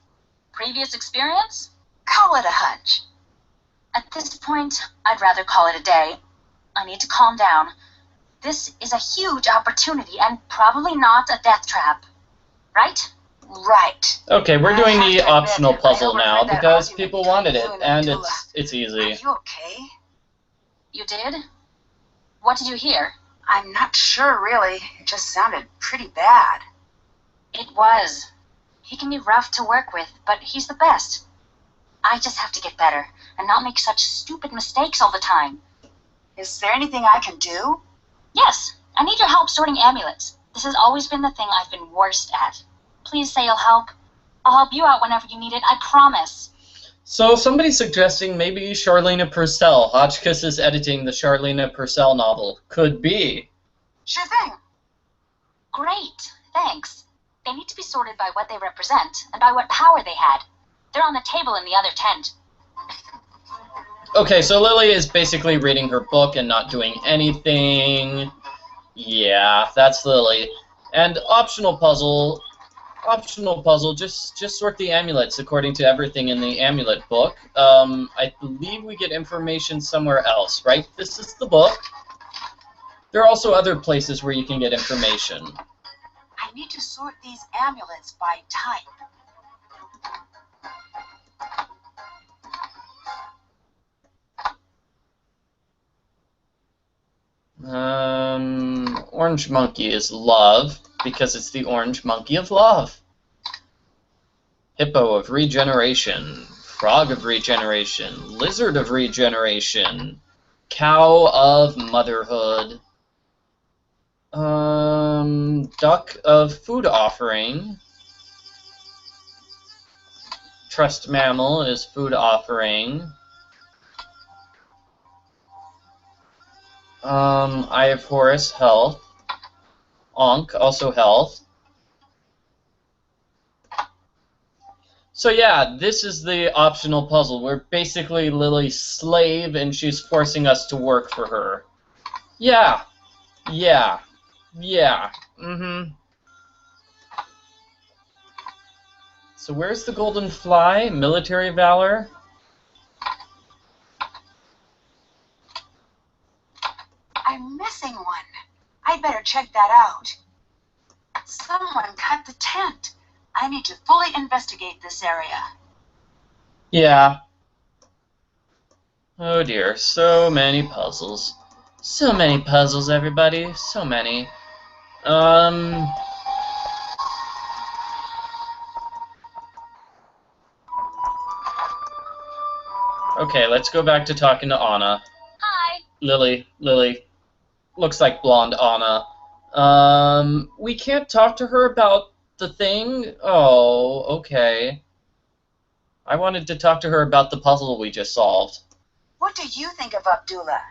Speaker 4: Previous experience?
Speaker 2: Call it a hunch.
Speaker 4: At this point, I'd rather call it a day. I need to calm down. This is a huge opportunity and probably not a death trap. Right?
Speaker 2: Right.
Speaker 1: Okay, we're
Speaker 2: I
Speaker 1: doing
Speaker 2: have
Speaker 1: the
Speaker 2: to admit,
Speaker 1: optional
Speaker 2: I
Speaker 1: puzzle now
Speaker 2: overheard that
Speaker 1: because
Speaker 2: argument
Speaker 1: people
Speaker 2: between
Speaker 1: wanted
Speaker 2: you
Speaker 1: it,
Speaker 2: and
Speaker 1: and
Speaker 2: Abdullah.
Speaker 1: it's
Speaker 2: Are
Speaker 1: easy.
Speaker 2: you okay?
Speaker 4: You did? What did you hear?
Speaker 2: I'm not sure, really. It just sounded pretty bad.
Speaker 4: It was. He can be rough to work with, but he's the best. I just have to get better and not make such stupid mistakes all the time.
Speaker 2: Is there anything I can do?
Speaker 4: Yes, I need your help sorting amulets. This has always been the thing I've been worst at. Please say you'll help. I'll help you out whenever you need it, I promise.
Speaker 1: So somebody's suggesting maybe Charlena Purcell. Hotchkiss is editing the Charlena Purcell novel. Could be.
Speaker 2: Sure thing.
Speaker 4: Great, thanks. They need to be sorted by what they represent and by what power they had. They're on the table in the other tent.
Speaker 1: Okay, so Lily is basically reading her book and not doing anything. Yeah, that's Lily. And optional puzzle, just sort the amulets according to everything in the amulet book. I believe we get information somewhere else, right? This is the book. There are also other places where you can get information.
Speaker 2: I need to sort these amulets by type.
Speaker 1: Orange monkey is love, because it's the orange monkey of love. Hippo of regeneration, frog of regeneration, lizard of regeneration, cow of motherhood, duck of food offering, Trust mammal is food offering. Eye of Horus, health. Ankh, also health. So yeah, this is the optional puzzle. We're basically Lily's slave, and she's forcing us to work for her. Yeah. Yeah. Yeah. Mm-hmm. So where's the golden fly? Military valor?
Speaker 2: I'm missing one. I'd better check that out. Someone cut the tent. I need to fully investigate this area.
Speaker 1: Yeah. Oh dear, so many puzzles. So many puzzles, everybody. So many. Okay, let's go back to talking to Anna.
Speaker 4: Hi.
Speaker 1: Lily. Looks like blonde Anna. We can't talk to her about the thing? Oh, okay. I wanted to talk to her about the puzzle we just solved.
Speaker 2: What do you think of Abdullah?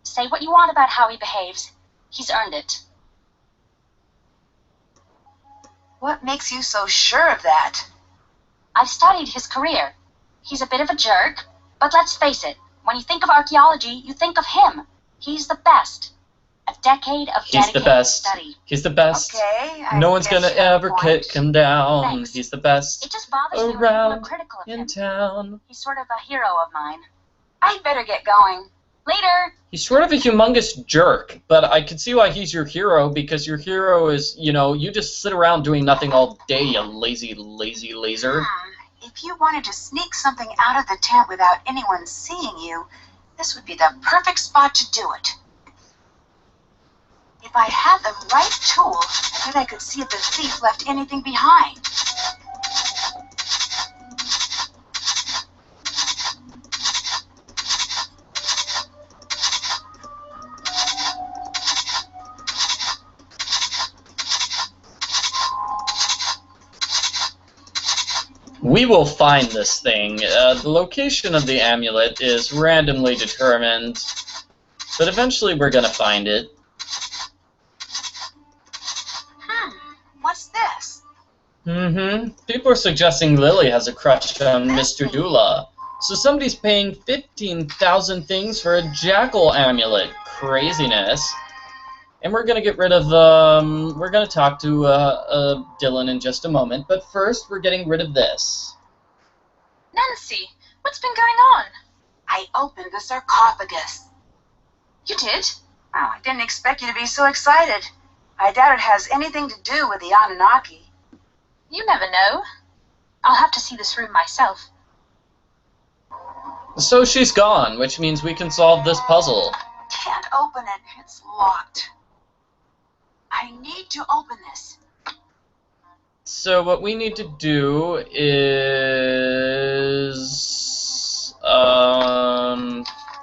Speaker 4: Say what you want about how he behaves. He's earned it.
Speaker 2: What makes you so sure of that?
Speaker 4: I've studied his career. He's a bit of a jerk, but let's face it, when you think of archaeology, you think of him. He's the best. A decade of dedicated study.
Speaker 1: He's the best.
Speaker 2: Okay,
Speaker 1: no one's gonna ever kick him down.
Speaker 4: Thanks.
Speaker 1: He's the best
Speaker 4: It just bothers me when people are critical of
Speaker 1: in
Speaker 4: him.
Speaker 1: town.
Speaker 4: He's sort of a hero of mine.
Speaker 2: I'd better get going.
Speaker 4: Later.
Speaker 1: He's sort of a humongous jerk, but I can see why he's your hero, because your hero is, you just sit around doing nothing all day, you lazy laser.
Speaker 2: If you wanted to sneak something out of the tent without anyone seeing you, this would be the perfect spot to do it. If I had the right tool, I bet I could see if the thief left anything behind.
Speaker 1: We will find this thing. The location of the amulet is randomly determined, but eventually we're gonna find it.
Speaker 2: What's this?
Speaker 1: People are suggesting Lily has a crush on Mr. Dula. So somebody's paying 15,000 things for a jackal amulet. Craziness. And we're gonna get rid of, we're gonna talk to Dylan in just a moment, but first we're getting rid of this.
Speaker 4: Nancy, what's been going on?
Speaker 2: I opened the sarcophagus.
Speaker 4: You did?
Speaker 2: Oh, I didn't expect you to be so excited. I doubt it has anything to do with the Anunnaki.
Speaker 4: You never know. I'll have to see this room myself.
Speaker 1: So she's gone, which means we can solve this puzzle.
Speaker 2: Can't open it. It's locked. I need to open this.
Speaker 1: So what we need to do is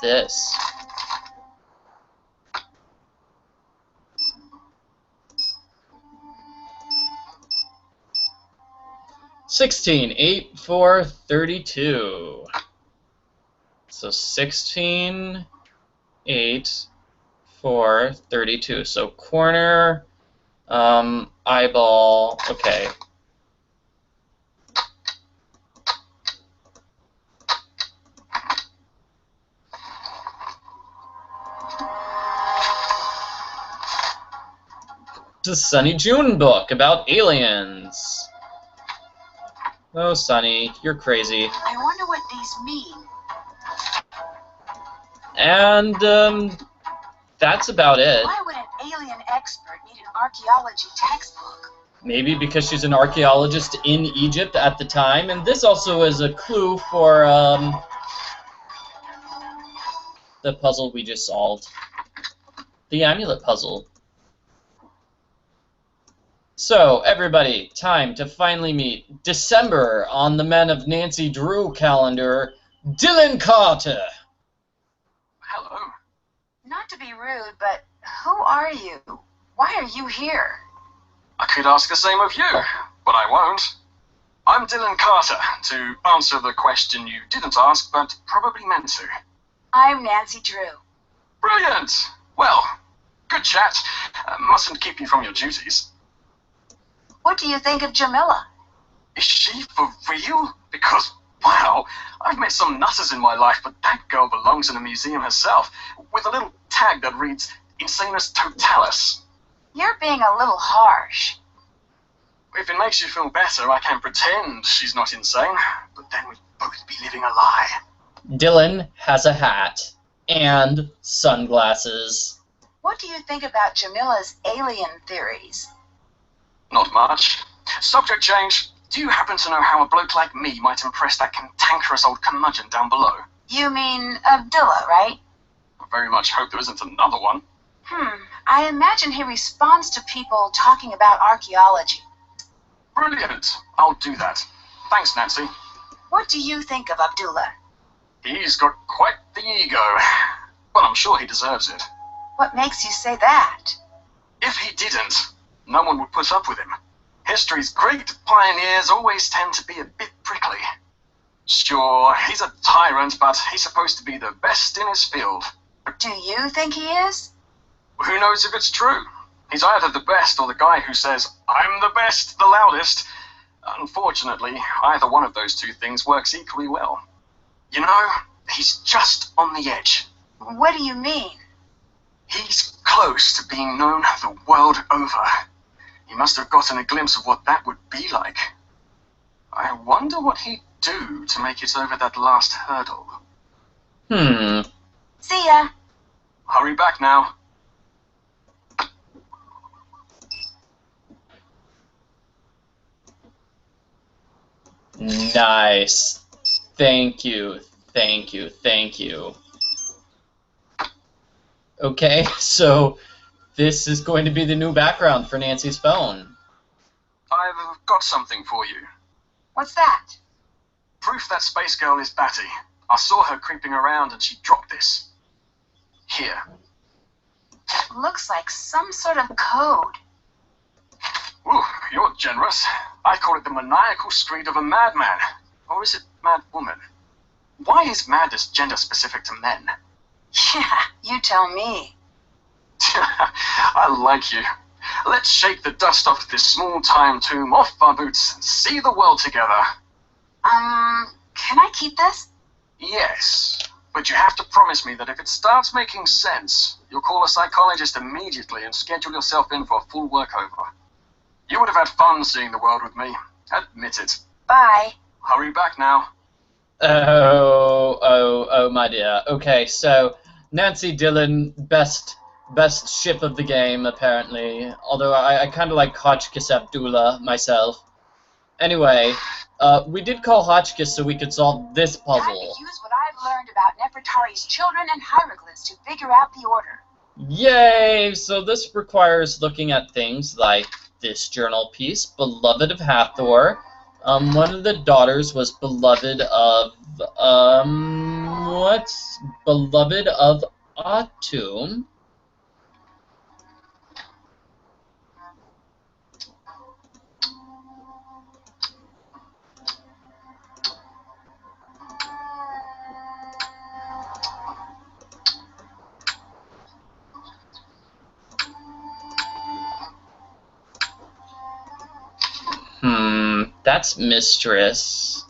Speaker 1: this. $16, 8, 4, 32. So 16, 8, 4, 32. So corner, eyeball, okay. It's a Sunny June book about aliens. Oh, Sunny, you're crazy.
Speaker 2: I wonder what these mean.
Speaker 1: And, that's about it.
Speaker 2: Why would an alien expert need an archaeology textbook?
Speaker 1: Maybe because she's an archaeologist in Egypt at the time, and this also is a clue for, the puzzle we just solved. The amulet puzzle. So, everybody, time to finally meet December on the Men of Nancy Drew calendar, Dylan Carter.
Speaker 3: Hello.
Speaker 2: Not to be rude, but who are you? Why are you here?
Speaker 3: I could ask the same of you, but I won't. I'm Dylan Carter, to answer the question you didn't ask, but probably meant to.
Speaker 2: I'm Nancy Drew.
Speaker 3: Brilliant! Well, good chat. Mustn't keep you from your duties.
Speaker 2: What do you think of Jamila?
Speaker 3: Is she for real? Because, wow, I've met some nutters in my life, but that girl belongs in a museum herself, with a little tag that reads, Insanus Totalis.
Speaker 2: You're being a little harsh.
Speaker 3: If it makes you feel better, I can pretend she's not insane, but then we'd both be living a lie.
Speaker 1: Dylan has a hat and sunglasses.
Speaker 2: What do you think about Jamila's alien theories?
Speaker 3: Not much. Subject change. Do you happen to know how a bloke like me might impress that cantankerous old curmudgeon down below?
Speaker 2: You mean Abdullah, right?
Speaker 3: I very much hope there isn't another one.
Speaker 2: I imagine he responds to people talking about archaeology.
Speaker 3: Brilliant. I'll do that. Thanks, Nancy.
Speaker 2: What do you think of Abdullah?
Speaker 3: He's got quite the ego. Well, I'm sure he deserves it.
Speaker 2: What makes you say that?
Speaker 3: If he didn't, no one would put up with him. History's great pioneers always tend to be a bit prickly. Sure, he's a tyrant, but he's supposed to be the best in his field.
Speaker 2: Do you think he is?
Speaker 3: Who knows if it's true? He's either the best or the guy who says, I'm the best, the loudest. Unfortunately, either one of those two things works equally well. You know, he's just on the edge.
Speaker 2: What do you mean?
Speaker 3: He's close to being known the world over. He must have gotten a glimpse of what that would be like. I wonder what he'd do to make it over that last hurdle.
Speaker 2: See ya.
Speaker 3: Hurry back now.
Speaker 1: Nice. Thank you, thank you, thank you. Okay, so this is going to be the new background for Nancy's phone.
Speaker 3: I've got something for you.
Speaker 2: What's that?
Speaker 3: Proof that space girl is Batty. I saw her creeping around and she dropped this. Here.
Speaker 2: Looks like some sort of code.
Speaker 3: Ooh, you're generous. I call it the maniacal screed of a madman. Or is it mad woman? Why is madness gender-specific to men?
Speaker 2: Yeah, you tell me.
Speaker 3: I like you. Let's shake the dust off this small-time tomb off our boots and see the world together.
Speaker 2: Can I keep this?
Speaker 3: Yes, but you have to promise me that if it starts making sense, you'll call a psychologist immediately and schedule yourself in for a full workover. You would have had fun seeing the world with me. Admit it.
Speaker 2: Bye.
Speaker 3: Hurry back now.
Speaker 1: Oh, my dear. Okay, so Nancy Dylan, best ship of the game, apparently. Although I kind of like Hotchkiss Abdullah myself. Anyway, we did call Hotchkiss so we could solve this
Speaker 2: Time to
Speaker 1: puzzle.
Speaker 2: use what I've learned about Nefertari's children and hieroglyphs to figure out the order.
Speaker 1: Yay! So this requires looking at things like this journal piece, beloved of Hathor. One of the daughters was beloved of, what's beloved of Atum? That's mistress.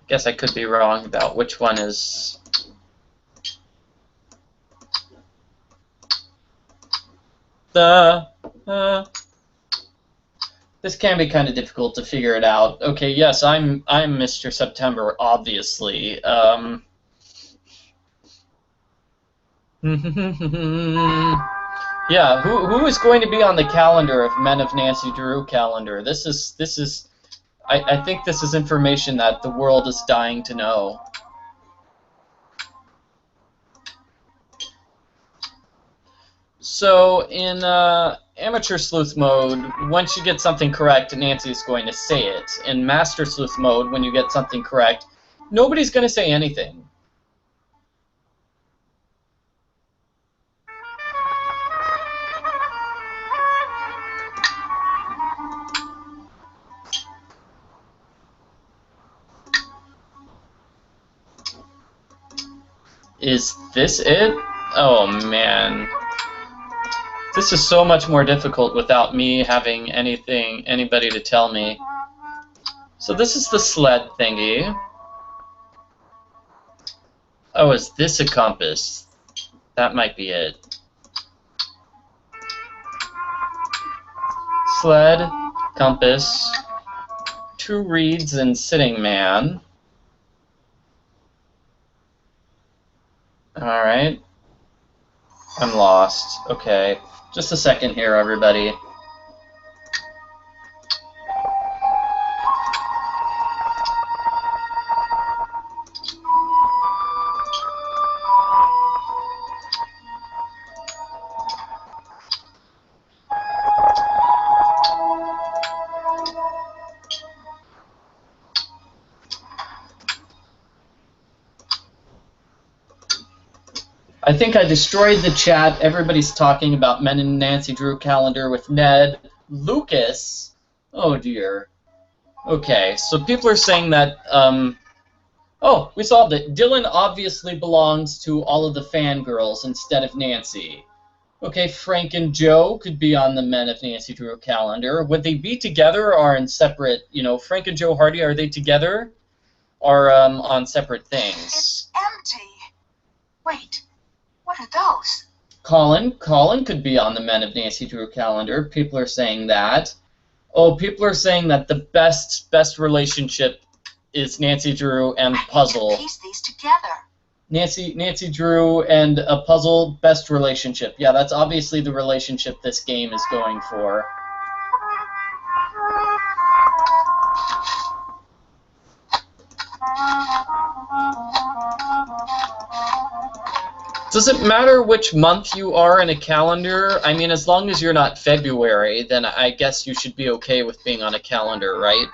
Speaker 1: Guess I could be wrong about which one is... This can be kind of difficult to figure it out. Okay, yes, I'm Mr. September, obviously. Yeah, who is going to be on the calendar of Men of Nancy Drew calendar? This is I think this is information that the world is dying to know. So in amateur sleuth mode, once you get something correct, Nancy is going to say it. In master sleuth mode, when you get something correct, nobody's going to say anything. Is this it? Oh man. This is so much more difficult without me having anybody to tell me. So this is the sled thingy. Oh, is this a compass? That might be it. Sled, compass, 2 reeds and sitting man. Alright. I'm lost. Okay. Just a second here, everybody. I think I destroyed the chat. Everybody's talking about Men and Nancy Drew calendar with Ned. Lucas? Oh dear. Okay, so people are saying that, oh, we solved it. Dylan obviously belongs to all of the fangirls instead of Nancy. Okay, Frank and Joe could be on the Men of Nancy Drew calendar. Would they be together or in separate, you know, Frank and Joe Hardy, are they together or on separate things?
Speaker 2: It's empty. Wait, what are those?
Speaker 1: Colin could be on the Men of Nancy Drew calendar. People are saying that. Oh, people are saying that the best relationship is Nancy Drew and Puzzle.
Speaker 2: I need to piece these together.
Speaker 1: Nancy Drew and a Puzzle, best relationship. Yeah, that's obviously the relationship this game is going for. Does it matter which month you are in a calendar? I mean, as long as you're not February, then I guess you should be okay with being on a calendar, right?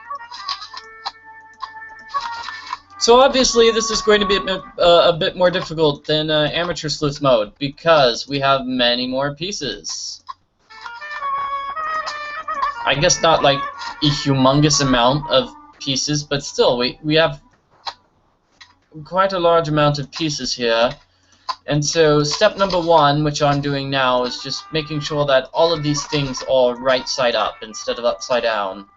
Speaker 1: So obviously this is going to be a bit more difficult than Amateur Sleuth mode because we have many more pieces. I guess not like a humongous amount of pieces, but still we have quite a large amount of pieces here. And so step number 1, which I'm doing now, is just making sure that all of these things are right side up instead of upside down.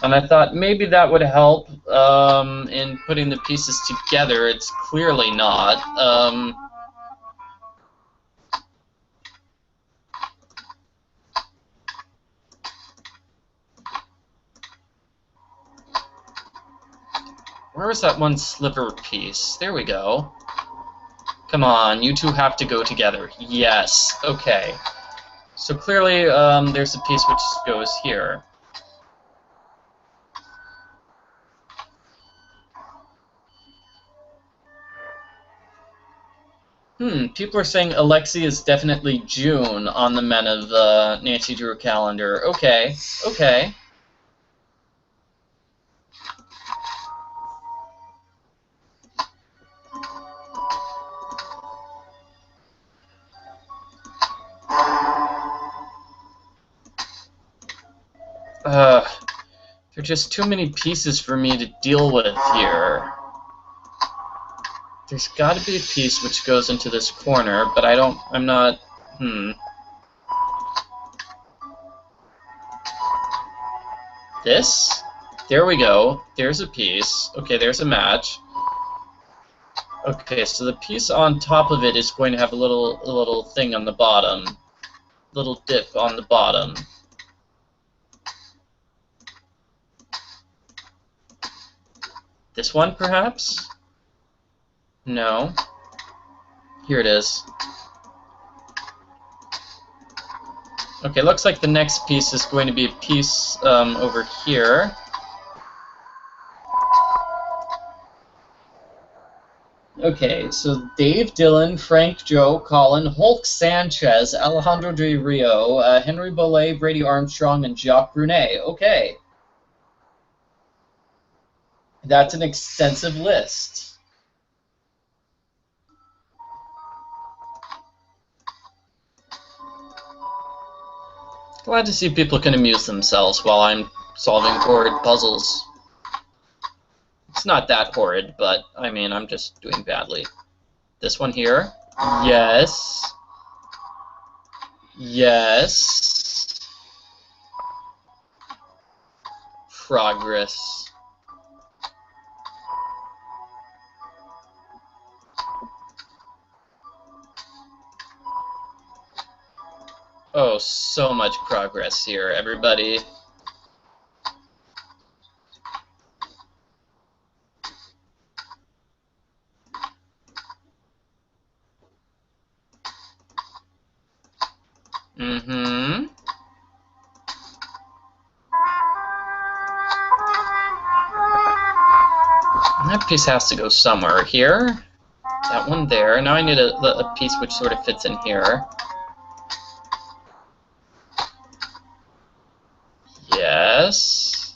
Speaker 1: And I thought maybe that would help in putting the pieces together. It's clearly not. Where was that one sliver piece? There we go. Come on, you two have to go together. Yes, okay. So clearly there's a piece which goes here. People are saying Alexi is definitely June on the Men of Nancy Drew calendar. Okay, okay. There are just too many pieces for me to deal with here. There's got to be a piece which goes into this corner, but I'm not, This? There we go. There's a piece. Okay, there's a match. Okay, so the piece on top of it is going to have a little thing on the bottom. Little dip on the bottom. This one, perhaps? No. Here it is. Okay, looks like the next piece is going to be a piece over here. Okay, so Dave, Dylan, Frank, Joe, Colin, Hulk Sanchez, Alejandro de Rio, Henry Bollet, Brady Armstrong, and Jacques Brunet. Okay. That's an extensive list. Glad to see people can amuse themselves while I'm solving horrid puzzles. It's not that horrid, but, I mean, I'm just doing badly. This one here? Yes. Yes. Progress. Oh, so much progress here, everybody. Mm-hmm. That piece has to go somewhere here. That one there. Now I need a piece which sort of fits in here. Yes.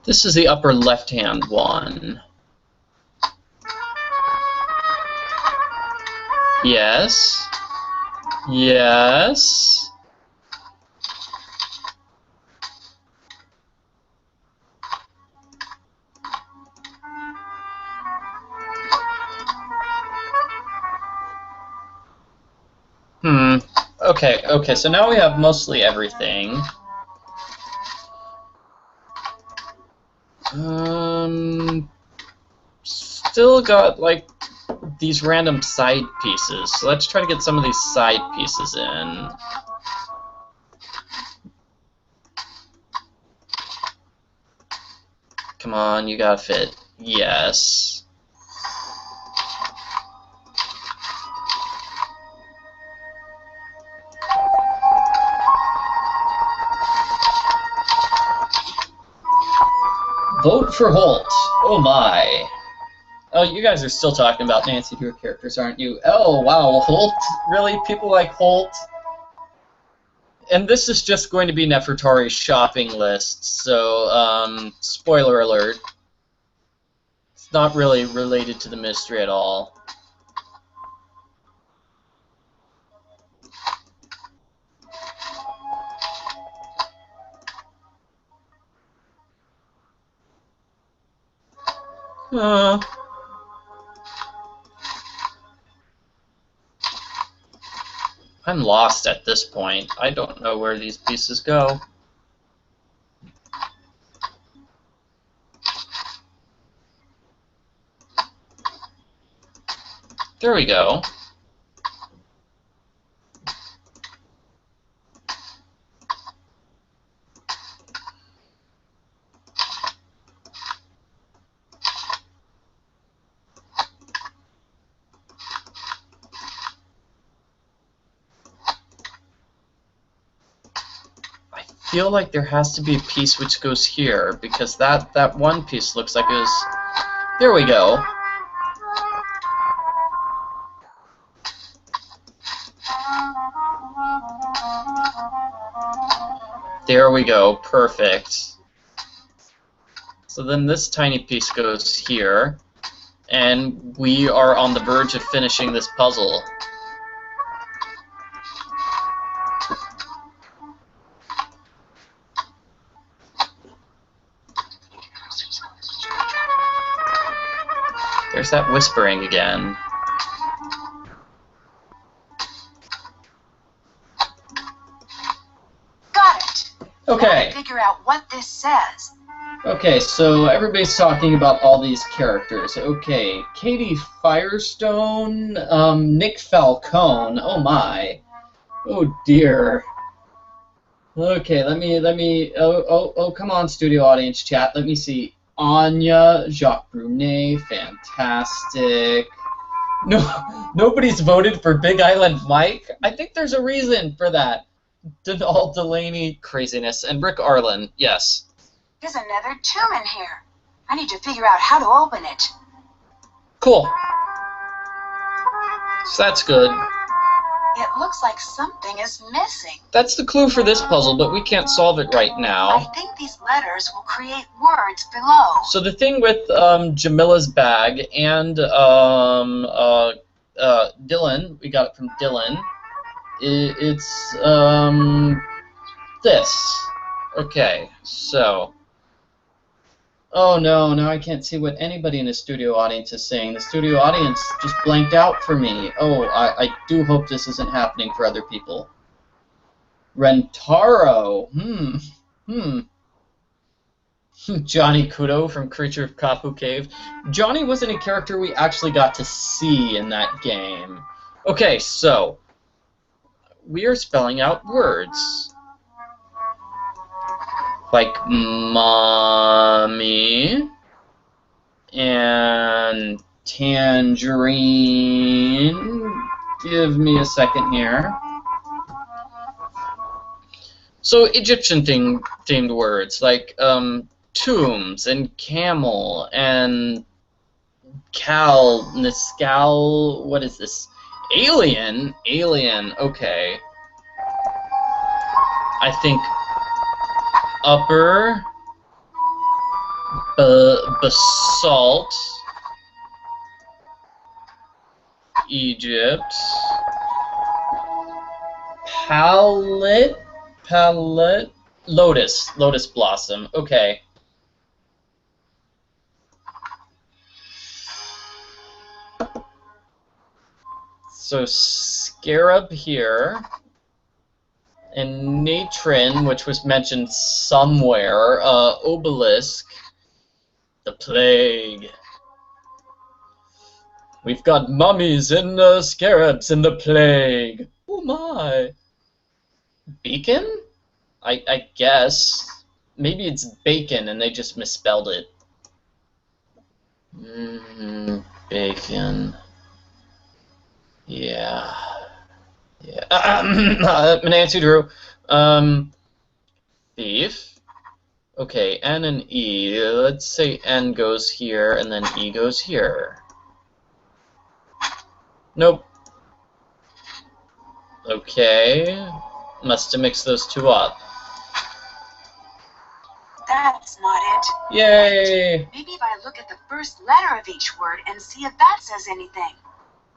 Speaker 1: This is the upper left-hand one. Yes. Yes. Okay, so now we have mostly everything. Still got, like, these random side pieces. So let's try to get some of these side pieces in. Come on, you gotta fit. Yes. Vote for Holt. Oh my. Oh, you guys are still talking about Nancy Drew characters, aren't you? Oh, wow, Holt? Really? People like Holt? And this is just going to be Nefertari's shopping list, so, spoiler alert. It's not really related to the mystery at all. I'm lost at this point. I don't know where these pieces go. There we go. I feel like there has to be a piece which goes here, because that one piece looks like it was... There we go. There we go, perfect. So then this tiny piece goes here, and we are on the verge of finishing this puzzle. There's that whispering again.
Speaker 2: Got it.
Speaker 1: Okay.
Speaker 2: Now figure out what this says.
Speaker 1: Okay, so everybody's talking about all these characters. Okay, Katie Firestone, Nick Falcone. Oh my. Oh dear. Okay, let me. Oh, come on, studio audience chat. Let me see. Anya, Jacques Brunet, fantastic. No, nobody's voted for Big Island Mike. I think there's a reason for that. Donald Delaney, craziness, and Rick Arlen, yes.
Speaker 2: There's another tomb in here. I need to figure out how to open it.
Speaker 1: Cool. So that's good.
Speaker 2: It looks like something is missing.
Speaker 1: That's the clue for this puzzle, but we can't solve it right
Speaker 2: I
Speaker 1: now.
Speaker 2: think these letters will create words below.
Speaker 1: So the thing with Jamila's bag and Dylan, we got it from Dylan, it's this. Okay, so... Oh no, now I can't see what anybody in the studio audience is saying. The studio audience just blanked out for me. Oh, I do hope this isn't happening for other people. Rentaro. Johnny Kudo from Creature of Kapu Cave. Johnny wasn't a character we actually got to see in that game. Okay, so we are spelling out words. Like mommy and tangerine. Give me a second here. So Egyptian themed words like tombs and camel and Niscal. What is this? Alien. Okay. I think. Upper basalt, Egypt, palette, lotus blossom. Okay. So scarab here. And natron, which was mentioned somewhere, obelisk, the plague. We've got mummies and scarabs in the plague. Oh my. Beacon? I guess. Maybe it's bacon and they just misspelled it. Bacon. Yeah. Yeah. Nancy Drew. Thief. Okay, N and E. Let's say N goes here and then E goes here. Nope. Okay. Must have mixed those two up.
Speaker 2: That's not it.
Speaker 1: Yay!
Speaker 2: Maybe if I look at the first letter of each word and see if that says anything.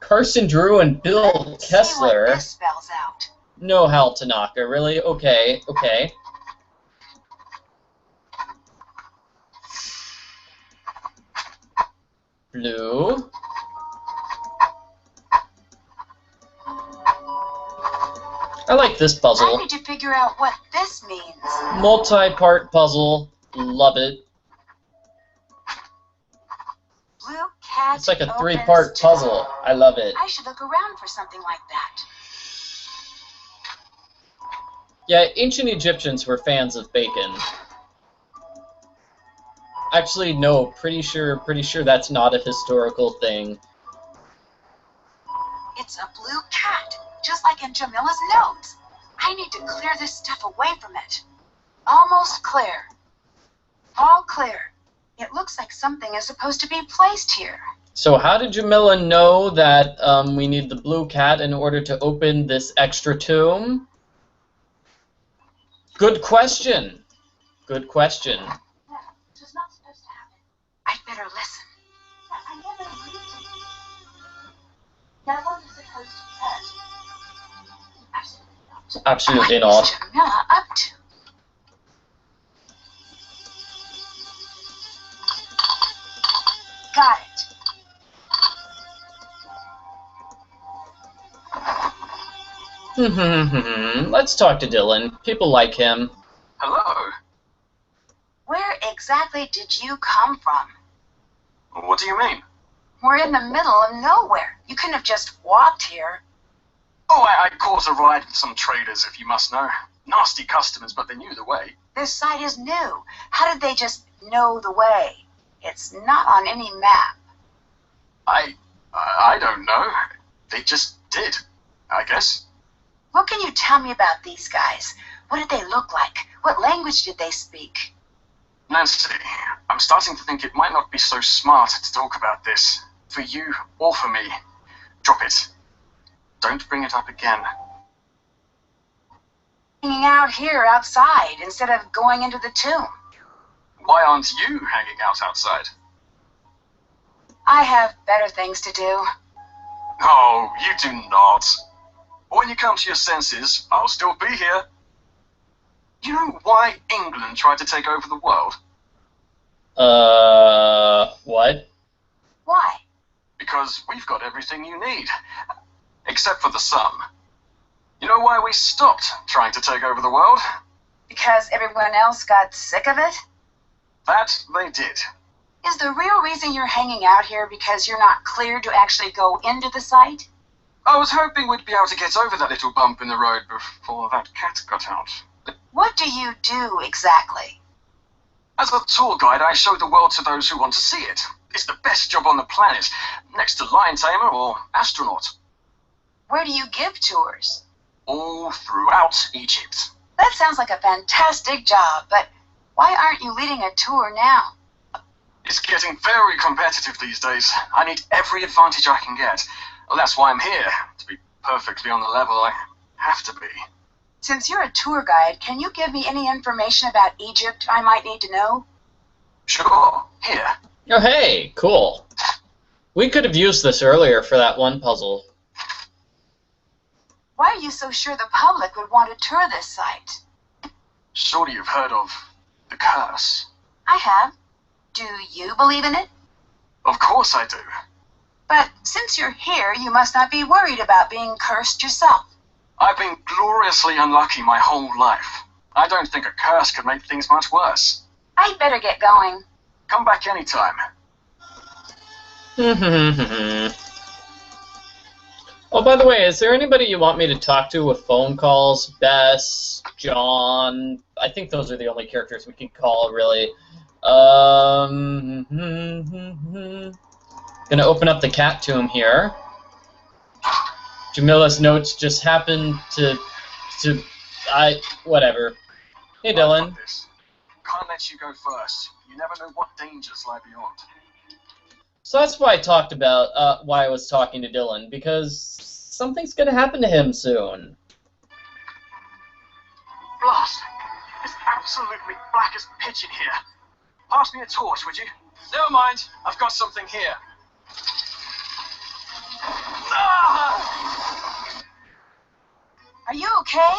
Speaker 1: Carson Drew and Bill
Speaker 2: Let's
Speaker 1: Kessler.
Speaker 2: See what this spells out.
Speaker 1: No, Hal Tanaka, really? Okay. Blue. I like this puzzle.
Speaker 2: I need to figure out what this means.
Speaker 1: Multi-part puzzle. Love it.
Speaker 2: Blue cat.
Speaker 1: It's like a three-part puzzle. I love it.
Speaker 2: I should look around for something like that.
Speaker 1: Yeah, ancient Egyptians were fans of bacon. Actually, no, pretty sure that's not a historical thing.
Speaker 2: It's a blue cat, just like in Jamila's notes. I need to clear this stuff away from it. Almost clear. All clear. It looks like something is supposed to be placed here.
Speaker 1: So how did Jamila know that we need the blue cat in order to open this extra tomb? Good question. Good question.
Speaker 4: No, it was not supposed to happen.
Speaker 2: I'd better listen.
Speaker 4: I never agreed to. No one is supposed to be hurt. Absolutely not.
Speaker 1: Absolutely
Speaker 2: What
Speaker 1: not.
Speaker 2: is Jamila up to? Got it.
Speaker 1: Let's talk to Dylan. People like him.
Speaker 3: Hello.
Speaker 2: Where exactly did you come from?
Speaker 3: What do you mean?
Speaker 2: We're in the middle of nowhere. You couldn't have just walked here.
Speaker 3: Oh, I caught a ride with some traders, if you must know. Nasty customers, but they knew the way.
Speaker 2: This site is new. How did they just know the way? It's not on any map.
Speaker 3: I don't know. They just did, I guess.
Speaker 2: What can you tell me about these guys? What did they look like? What language did they speak?
Speaker 3: Nancy, I'm starting to think it might not be so smart to talk about this. For you or for me. Drop it.
Speaker 5: Don't bring it up again.
Speaker 2: Hanging out here outside instead of going into the tomb.
Speaker 5: Why aren't you hanging out outside?
Speaker 2: I have better things to do.
Speaker 5: Oh, you do not. When you come to your senses, I'll still be here. You know why England tried to take over the world?
Speaker 1: What?
Speaker 2: Why?
Speaker 5: Because we've got everything you need. Except for the sun. You know why we stopped trying to take over the world?
Speaker 2: Because everyone else got sick of it?
Speaker 5: That they did.
Speaker 2: Is the real reason you're hanging out here because you're not cleared to actually go into the site?
Speaker 5: I was hoping we'd be able to get over that little bump in the road before that cat got out.
Speaker 2: What do you do exactly?
Speaker 5: As a tour guide, I show the world to those who want to see it. It's the best job on the planet, next to lion tamer or astronaut.
Speaker 2: Where do you give tours?
Speaker 5: All throughout Egypt.
Speaker 2: That sounds like a fantastic job, but why aren't you leading a tour now?
Speaker 5: It's getting very competitive these days. I need every advantage I can get. Well, that's why I'm here. To be perfectly on the level, I have to be.
Speaker 2: Since you're a tour guide, can you give me any information about Egypt I might need to know?
Speaker 5: Sure. Here.
Speaker 1: Oh, hey, cool. We could have used this earlier for that one puzzle.
Speaker 2: Why are you so sure the public would want to tour this site?
Speaker 5: Surely you've heard of the curse.
Speaker 2: I have. Do you believe in it?
Speaker 5: Of course I do.
Speaker 2: But since you're here, you must not be worried about being cursed yourself.
Speaker 5: I've been gloriously unlucky my whole life. I don't think a curse could make things much worse.
Speaker 2: I'd better get going.
Speaker 5: Come back anytime.
Speaker 1: Oh, by the way, is there anybody you want me to talk to with phone calls? Bess, John, I think those are the only characters we can call, really. Gonna open up the cat tomb here. Jamila's notes just happened to whatever. Hey, Dylan.
Speaker 5: Can't let you go first. You never know what dangers lie beyond.
Speaker 1: So that's why I talked about why I was talking to Dylan, because something's gonna happen to him soon.
Speaker 5: Blast! It's absolutely black as pitch in here. Pass me a torch, would you? Never mind. I've got something here. Ah!
Speaker 2: Are you okay?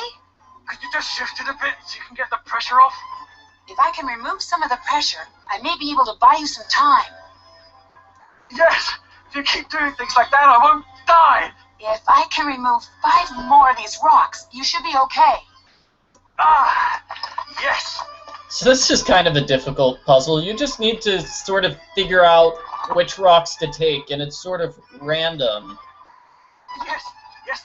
Speaker 5: Could you just shift it a bit so you can get the pressure off?
Speaker 2: If I can remove some of the pressure, I may be able to buy you some time.
Speaker 5: Yes! If you keep doing things like that, I won't die!
Speaker 2: If I can remove 5 more of these rocks, you should be okay.
Speaker 5: Ah! Yes!
Speaker 1: So this is kind of a difficult puzzle. You just need to sort of figure out which rocks to take, and it's sort of random.
Speaker 5: Yes! Yes,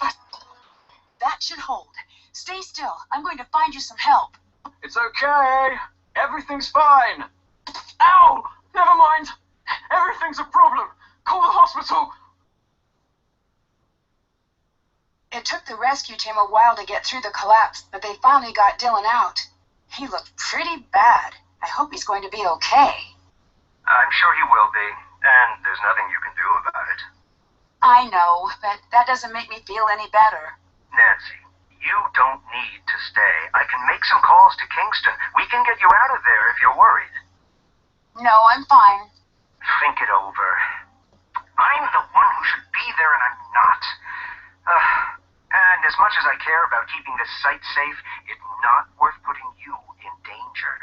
Speaker 2: That should hold. Stay still. I'm going to find you some help.
Speaker 5: It's okay. Everything's fine. Ow! Never mind. Everything's a problem. Call the hospital.
Speaker 2: It took the rescue team a while to get through the collapse, but they finally got Dylan out. He looked pretty bad. I hope he's going to be okay.
Speaker 3: I'm sure he will be, and there's nothing you can do about it.
Speaker 2: I know, but that doesn't make me feel any better.
Speaker 3: Nancy, you don't need to stay. I can make some calls to Kingston. We can get you out of there if you're worried.
Speaker 2: No, I'm fine.
Speaker 3: Think it over. I'm the one who should be there, and I'm not. And as much as I care about keeping this site safe, it's not worth putting you in danger.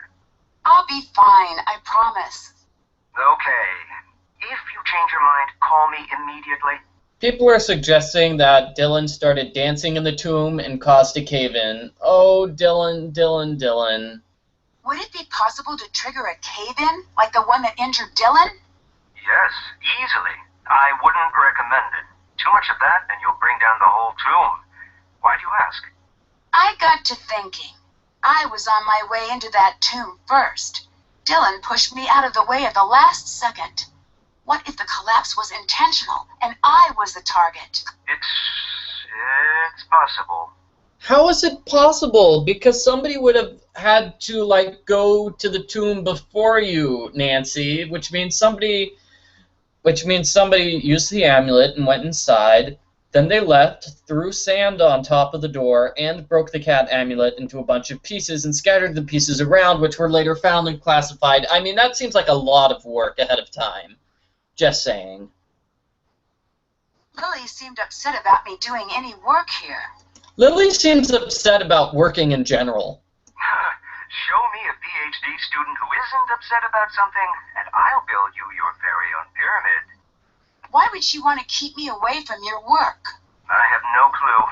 Speaker 2: I'll be fine, I promise.
Speaker 3: Okay. If you change your mind, call me immediately.
Speaker 1: People are suggesting that Dylan started dancing in the tomb and caused a cave-in. Oh, Dylan, Dylan, Dylan.
Speaker 2: Would it be possible to trigger a cave-in, like the one that injured Dylan?
Speaker 3: Yes, easily. I wouldn't recommend it. Too much of that, and you'll bring down the whole tomb. Why do you ask?
Speaker 2: I got to thinking. I was on my way into that tomb first. Dylan pushed me out of the way at the last second. What if the collapse was intentional, and I was the target?
Speaker 3: It's possible.
Speaker 1: How is it possible? Because somebody would have had to, like, go to the tomb before you, Nancy, which means somebody used the amulet and went inside. Then they left, threw sand on top of the door, and broke the cat amulet into a bunch of pieces and scattered the pieces around, which were later found and classified. I mean, that seems like a lot of work ahead of time. Just saying.
Speaker 2: Lily seemed upset about me doing any work here.
Speaker 1: Lily seems upset about working in general.
Speaker 3: Show me a PhD student who isn't upset about something, and I'll build you your very own pyramid.
Speaker 2: Why would she want to keep me away from your work?
Speaker 3: I have no clue.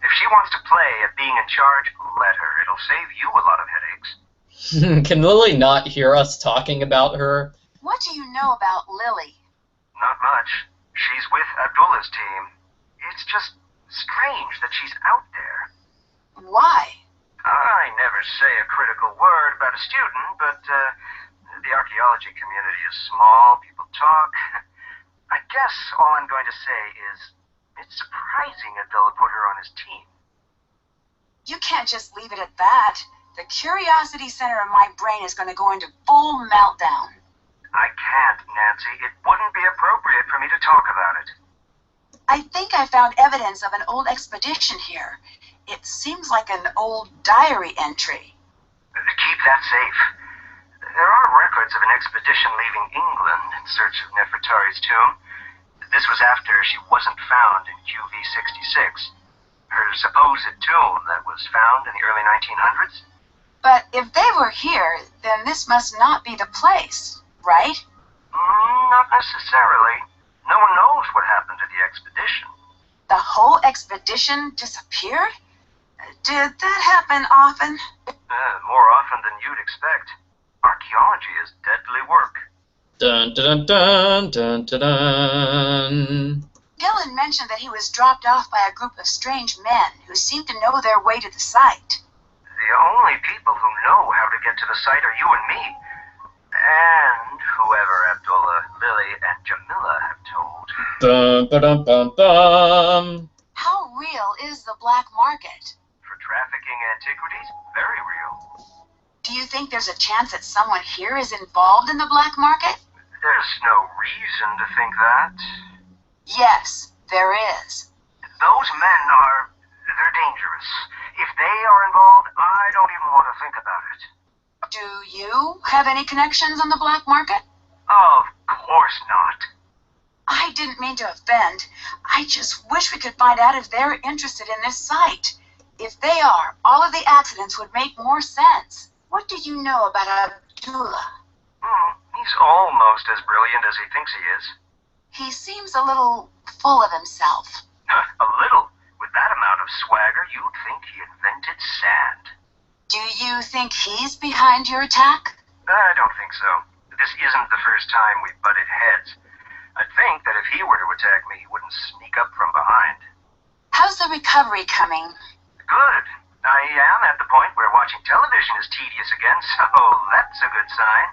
Speaker 3: If she wants to play at being in charge, let her. It'll save you a lot of headaches.
Speaker 1: Can Lily not hear us talking about her?
Speaker 2: What do you know about Lily?
Speaker 3: Not much. She's with Abdullah's team. It's just strange that she's out there.
Speaker 2: Why?
Speaker 3: I never say a critical word about a student, but the archaeology community is small, people talk. I guess all I'm going to say is it's surprising Abdullah put her on his team.
Speaker 2: You can't just leave it at that. The curiosity center of my brain is going to go into full meltdown.
Speaker 3: I can't, Nancy. It wouldn't be appropriate for me to talk about it.
Speaker 2: I think I found evidence of an old expedition here. It seems like an old diary entry.
Speaker 3: Keep that safe. There are records of an expedition leaving England in search of Nefertari's tomb. This was after she wasn't found in QV-66, her supposed tomb that was found in the early 1900s.
Speaker 2: But if they were here, then this must not be the place, right?
Speaker 3: Not necessarily. No one knows what happened to the expedition.
Speaker 2: The whole expedition disappeared? Did that happen often?
Speaker 3: More often than you'd expect. Archaeology is deadly work.
Speaker 1: Dun dun dun dun dun dun.
Speaker 2: Dylan mentioned that he was dropped off by a group of strange men who seemed to know their way to the site.
Speaker 3: The only people who know how to get to the site are you and me. And whoever Abdullah, Lily, and Jamila have told.
Speaker 1: Dun dun dun dun dun.
Speaker 2: How real is the black market?
Speaker 3: For trafficking antiquities, very real.
Speaker 2: Do you think there's a chance that someone here is involved in the black market?
Speaker 3: There's no reason to think that.
Speaker 2: Yes, there is.
Speaker 3: Those men they're dangerous. If they are involved, I don't even want to think about it.
Speaker 2: Do you have any connections on the black market?
Speaker 3: Of course not.
Speaker 2: I didn't mean to offend. I just wish we could find out if they're interested in this site. If they are, all of the accidents would make more sense. What do you know about Abdullah?
Speaker 3: He's almost as brilliant as he thinks he is.
Speaker 2: He seems a little full of himself.
Speaker 3: A little. With that amount of swagger, you'd think he invented sand.
Speaker 2: Do you think he's behind your attack?
Speaker 3: I don't think so. This isn't the first time we've butted heads. I'd think that if he were to attack me, he wouldn't sneak up from behind.
Speaker 2: How's the recovery coming?
Speaker 3: Good. I am at the point where watching television is tedious again, so that's a good sign.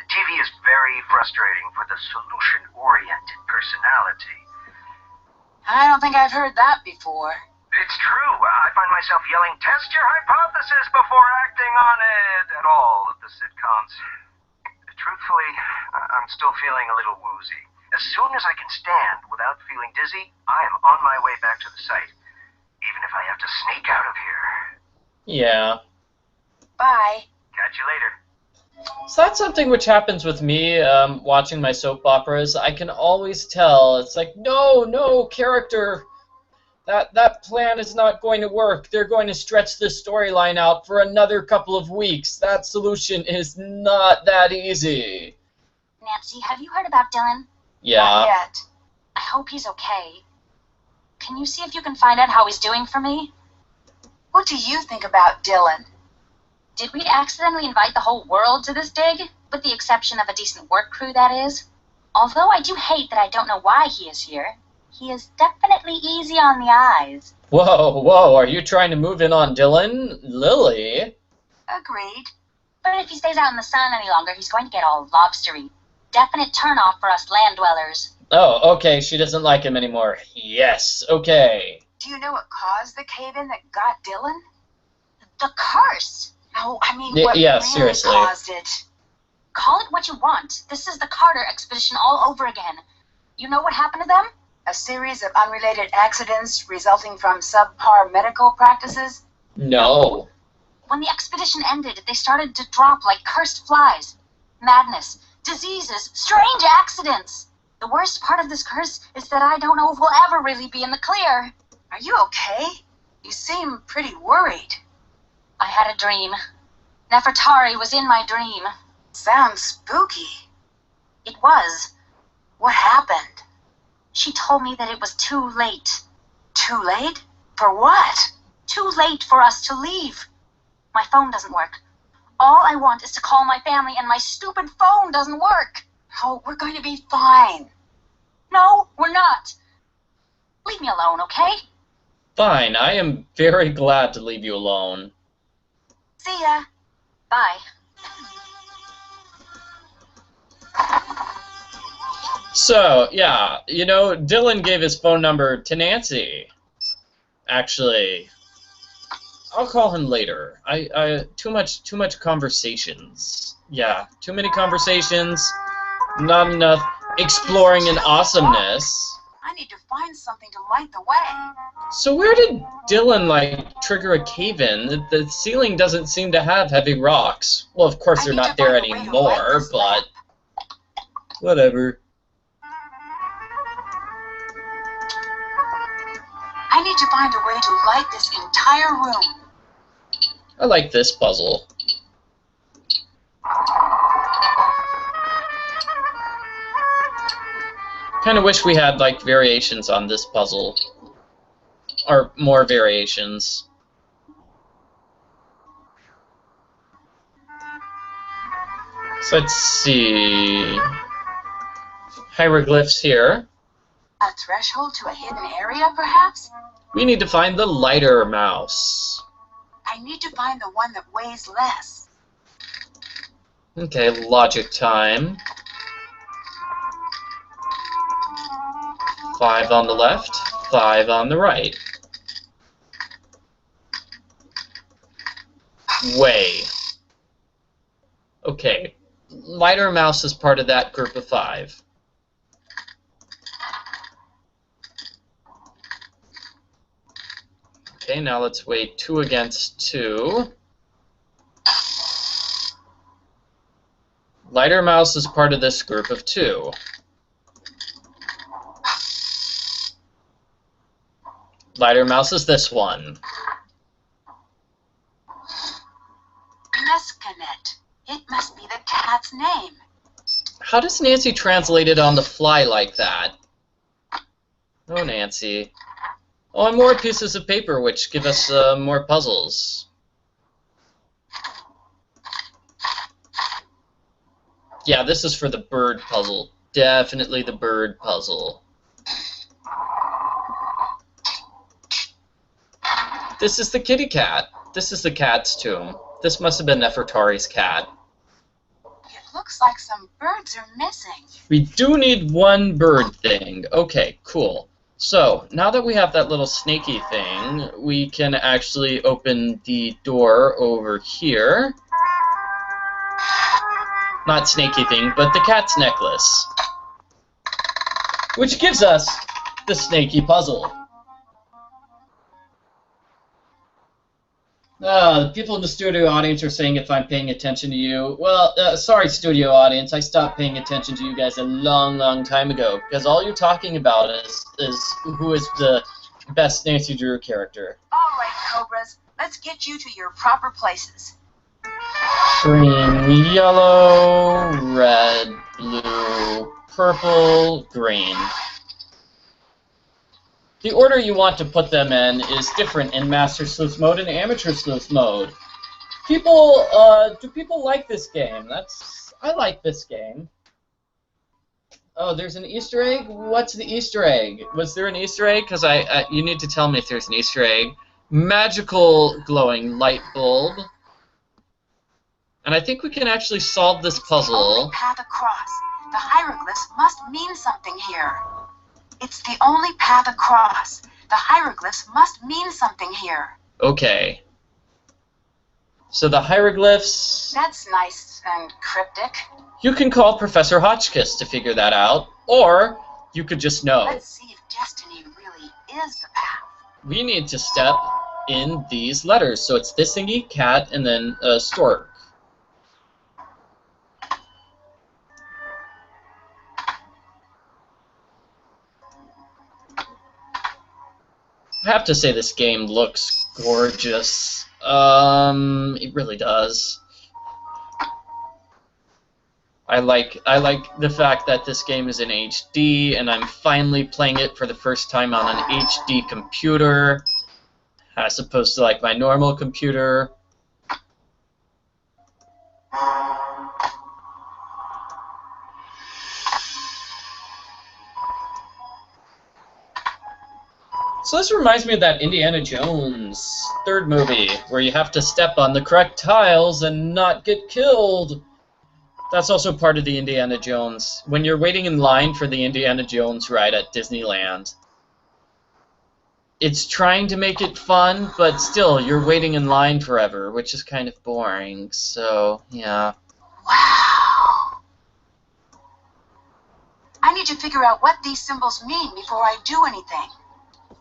Speaker 3: TV is very frustrating for the solution-oriented personality.
Speaker 2: I don't think I've heard that before.
Speaker 3: It's true. I find myself yelling, "Test your hypothesis before acting on it," at all of the sitcoms. Truthfully, I'm still feeling a little woozy. As soon as I can stand without feeling dizzy, I am on my way back to the site, even if I have to sneak out of here.
Speaker 1: Yeah.
Speaker 2: Bye.
Speaker 3: Catch you later.
Speaker 1: So that's something which happens with me watching my soap operas. I can always tell. It's like, no, character. That plan is not going to work. They're going to stretch this storyline out for another couple of weeks. That solution is not that easy.
Speaker 4: Nancy, have you heard about Dylan?
Speaker 1: Yeah.
Speaker 2: Not yet.
Speaker 4: I hope he's okay. Can you see if you can find out how he's doing for me?
Speaker 2: What do you think about Dylan?
Speaker 4: Did we accidentally invite the whole world to this dig? With the exception of a decent work crew, that is. Although I do hate that I don't know why he is here. He is definitely easy on the eyes.
Speaker 1: Whoa, are you trying to move in on Dylan? Lily?
Speaker 2: Agreed.
Speaker 4: But if he stays out in the sun any longer, he's going to get all lobstery. Definite turnoff for us land dwellers.
Speaker 1: Oh, okay, she doesn't like him anymore. Yes, okay.
Speaker 2: Do you know what caused the cave-in that got Dylan?
Speaker 4: The curse!
Speaker 2: No, I mean
Speaker 1: Yeah,
Speaker 2: what
Speaker 1: yeah,
Speaker 2: really
Speaker 1: seriously.
Speaker 2: caused it.
Speaker 4: Call it what you want. This is the Carter expedition all over again. You know what happened to them?
Speaker 2: A series of unrelated accidents resulting from subpar medical practices?
Speaker 1: No.
Speaker 4: When the expedition ended, they started to drop like cursed flies. Madness, diseases, strange accidents. The worst part of this curse is that I don't know if we'll ever really be in the clear.
Speaker 2: Are you okay? You seem pretty worried.
Speaker 4: I had a dream. Nefertari was in my dream.
Speaker 2: Sounds spooky.
Speaker 4: It was.
Speaker 2: What happened?
Speaker 4: She told me that it was too late.
Speaker 2: Too late? For what?
Speaker 4: Too late for us to leave. My phone doesn't work. All I want is to call my family, and my stupid phone doesn't work.
Speaker 2: Oh, we're going to be fine.
Speaker 4: No, we're not. Leave me alone, okay?
Speaker 1: Fine, I am very glad to leave you alone.
Speaker 2: See ya.
Speaker 4: Bye.
Speaker 1: So, yeah, you know, Dylan gave his phone number to Nancy. Actually, I'll call him later. Too much conversations. Yeah, too many conversations, not enough exploring and awesomeness.
Speaker 2: I need to find something to light the way.
Speaker 1: So where did Dylan, like, trigger a cave-in? The ceiling doesn't seem to have heavy rocks. Well, of course they're not there anymore, but whatever.
Speaker 2: I need to find a way to light this entire room.
Speaker 1: I like this puzzle. Kind of wish we had, like, variations on this puzzle. Or more variations. So let's see. Hieroglyphs here.
Speaker 2: A threshold to a hidden area, perhaps?
Speaker 1: We need to find the lighter mouse.
Speaker 2: I need to find the one that weighs less.
Speaker 1: Okay, logic time. 5 on the left, 5 on the right. Weigh. Okay, lighter mouse is part of that group of 5. Okay, now let's weigh 2 against 2. Lighter mouse is part of this group of 2. Lighter mouse is this one.
Speaker 2: Mescanet. It must be the cat's name.
Speaker 1: How does Nancy translate it on the fly like that? Oh, Nancy. Oh, and more pieces of paper, which give us more puzzles. Yeah, this is for the bird puzzle. Definitely the bird puzzle. This is the kitty cat. This is the cat's tomb. This must have been Nefertari's cat.
Speaker 2: It looks like some birds are missing.
Speaker 1: We do need one bird thing. Okay, cool. So, now that we have that little snaky thing, we can actually open the door over here. Not snaky thing, but the cat's necklace. Which gives us the snaky puzzle. The people in the studio audience are saying if I'm paying attention to you. Well, sorry, studio audience. I stopped paying attention to you guys a long, long time ago because all you're talking about is who is the best Nancy Drew character.
Speaker 2: All right, Cobras. Let's get you to your proper places.
Speaker 1: Green, yellow, red, blue, purple, green. The order you want to put them in is different in Master Sleuth mode and Amateur Sleuth mode. People, do people like this game? I like this game. Oh, there's an Easter egg? What's the Easter egg? Was there an Easter egg? Because you need to tell me if there's an Easter egg. Magical glowing light bulb. And I think we can actually solve this puzzle.
Speaker 2: It's the only path across. The hieroglyphs must mean something here. It's the only path across. The hieroglyphs must mean something here.
Speaker 1: Okay. So the hieroglyphs...
Speaker 2: That's nice and cryptic.
Speaker 1: You can call Professor Hotchkiss to figure that out, or you could just know.
Speaker 2: Let's see if destiny really is the path.
Speaker 1: We need to step in these letters. So it's this thingy, cat, and then stork. I have to say this game looks gorgeous. It really does. I like the fact that this game is in HD, and I'm finally playing it for the first time on an HD computer, as opposed to like my normal computer. So this reminds me of that Indiana Jones third movie, where you have to step on the correct tiles and not get killed. That's also part of the Indiana Jones. When you're waiting in line for the Indiana Jones ride at Disneyland, it's trying to make it fun, but still, you're waiting in line forever, which is kind of boring. So, yeah.
Speaker 2: Wow. I need to figure out what these symbols mean before I do anything.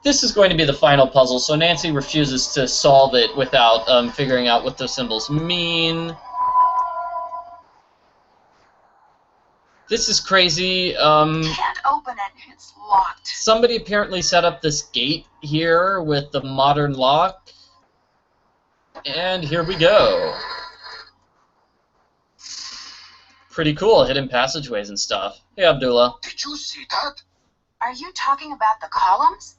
Speaker 1: This is going to be the final puzzle, so Nancy refuses to solve it without figuring out what the symbols mean. This is crazy.
Speaker 2: Can't open it. It's locked.
Speaker 1: Somebody apparently set up this gate here with the modern lock. And here we go. Pretty cool, hidden passageways and stuff. Hey, Abdullah.
Speaker 3: Did you see that?
Speaker 2: Are you talking about the columns?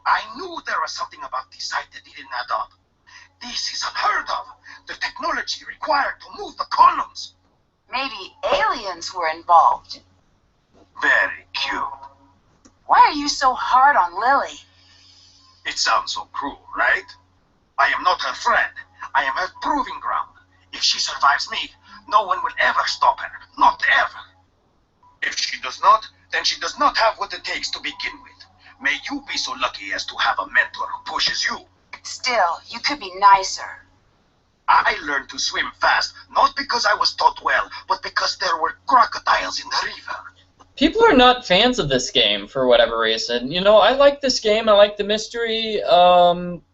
Speaker 3: I knew there was something about this site that didn't add up. This is unheard of. The technology required to move the columns.
Speaker 2: Maybe aliens were involved.
Speaker 3: Very cute.
Speaker 2: Why are you so hard on Lily?
Speaker 3: It sounds so cruel, right? I am not her friend. I am her proving ground. If she survives me, no one will ever stop her. Not ever. If she does not, then she does not have what it takes to begin with. May you be so lucky as to have a mentor who pushes you.
Speaker 2: Still, you could be nicer.
Speaker 3: I learned to swim fast, not because I was taught well, but because there were crocodiles in the river.
Speaker 1: People are not fans of this game for whatever reason. You know, I like this game. I like the mystery.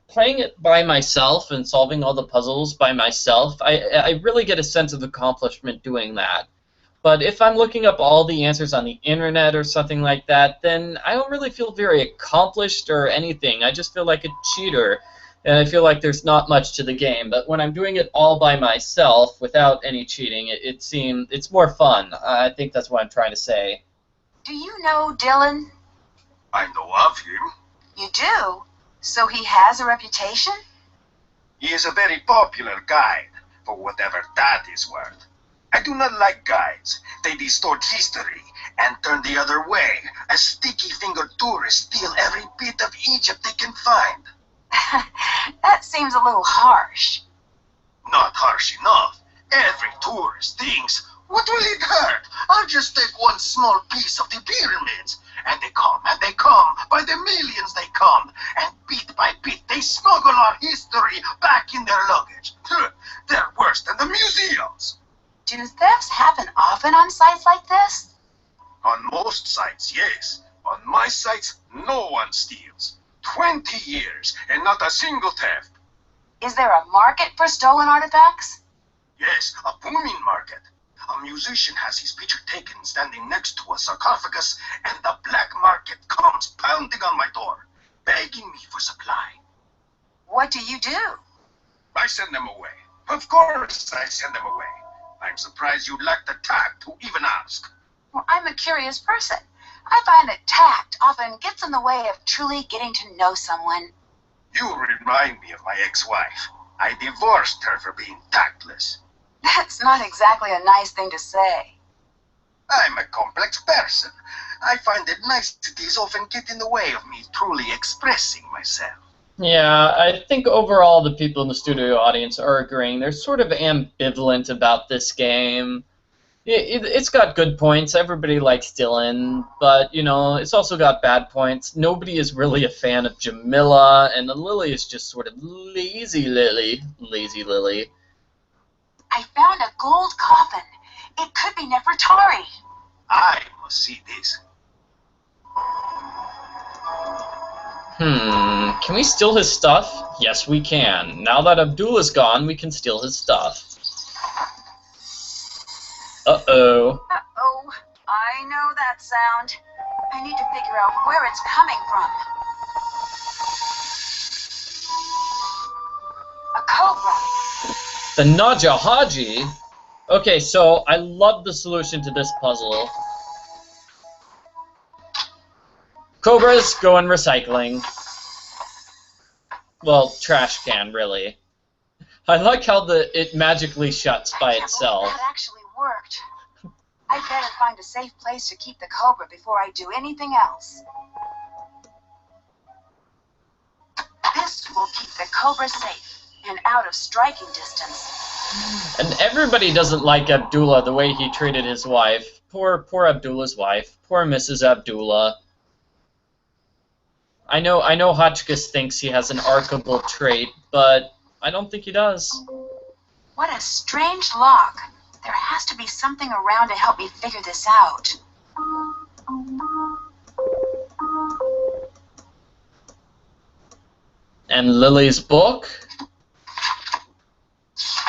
Speaker 1: Playing it by myself and solving all the puzzles by myself, I really get a sense of accomplishment doing that. But if I'm looking up all the answers on the internet or something like that, then I don't really feel very accomplished or anything. I just feel like a cheater, and I feel like there's not much to the game. But when I'm doing it all by myself without any cheating, it's more fun. I think that's what I'm trying to say.
Speaker 2: Do you know Dylan?
Speaker 3: I know of him.
Speaker 2: You do? So he has a reputation?
Speaker 3: He is a very popular guide, for whatever that is worth. I do not like guides. They distort history and turn the other way, as sticky-fingered tourists steal every bit of Egypt they can find.
Speaker 2: That seems a little harsh.
Speaker 3: Not harsh enough. Every tourist thinks, what will it hurt? I'll just take one small piece of the pyramids. And they come, by the millions they come, and bit by bit they smuggle our history back in their luggage. They're worse than the museums.
Speaker 2: Do thefts happen often on sites like this?
Speaker 3: On most sites, yes. On my sites, no one steals. 20 years, and not a single theft.
Speaker 2: Is there a market for stolen artifacts?
Speaker 3: Yes, a booming market. A musician has his picture taken standing next to a sarcophagus, and the black market comes pounding on my door, begging me for supply.
Speaker 2: What do you do?
Speaker 3: I send them away. Of course I send them away. I'm surprised you lack the tact to even ask.
Speaker 2: Well, I'm a curious person. I find that tact often gets in the way of truly getting to know someone.
Speaker 3: You remind me of my ex-wife. I divorced her for being tactless.
Speaker 2: That's not exactly a nice thing to say.
Speaker 3: I'm a complex person. I find that niceties often get in the way of me truly expressing myself.
Speaker 1: Yeah, I think overall the people in the studio audience are agreeing. They're sort of ambivalent about this game. It's got good points. Everybody likes Dylan, but, you know, it's also got bad points. Nobody is really a fan of Jamila, and Lily is just sort of lazy Lily. Lazy Lily.
Speaker 2: I found a gold coffin. It could be Nefertari.
Speaker 3: I must see this.
Speaker 1: Can we steal his stuff? Yes, we can. Now that Abdullah's gone, we can steal his stuff. Uh-oh.
Speaker 2: Uh-oh. I know that sound. I need to figure out where it's coming from. A cobra.
Speaker 1: The Naja Haji? Okay, so I love the solution to this puzzle. Cobras go in recycling. Well, trash can, really. I like how it magically shuts by itself.
Speaker 2: That actually worked. I'd better find a safe place to keep the cobra before I do anything else. This will keep the cobra safe and out of striking distance.
Speaker 1: And everybody doesn't like Abdullah the way he treated his wife. Poor Abdullah's wife. Poor Mrs. Abdullah. I know Hotchkiss thinks he has an arkable trait, but I don't think he does.
Speaker 2: What a strange lock. There has to be something around to help me figure this out.
Speaker 1: And Lily's book?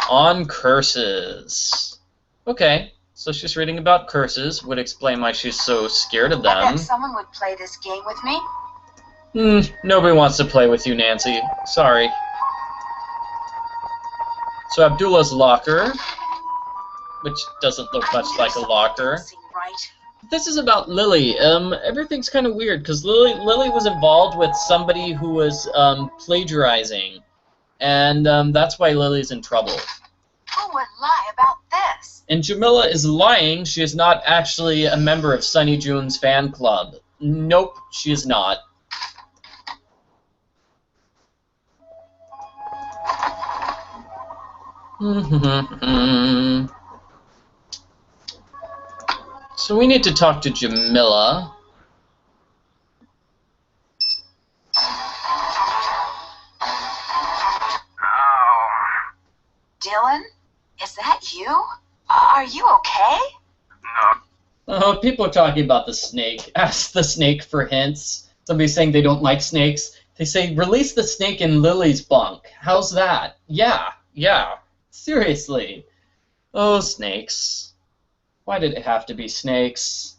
Speaker 1: On curses. Okay, so she's reading about curses. Would explain why she's so scared of
Speaker 2: I
Speaker 1: them.
Speaker 2: bet someone would play this game with me.
Speaker 1: Nobody wants to play with you, Nancy. Sorry. So Abdullah's locker, which doesn't look much like a locker. This is about Lily. Everything's kind of weird because Lily was involved with somebody who was plagiarizing, and that's why Lily's in trouble.
Speaker 2: Who would lie about this?
Speaker 1: And Jamila is lying. She is not actually a member of Sunny June's fan club. Nope, she is not. So we need to talk to Jamila.
Speaker 2: Dylan? Is that you? Are you okay?
Speaker 3: No.
Speaker 1: Oh, people are talking about the snake. Ask the snake for hints. Somebody's saying they don't like snakes. They say, release the snake in Lily's bunk. How's that? Yeah. Seriously. Oh, snakes. Why did it have to be snakes?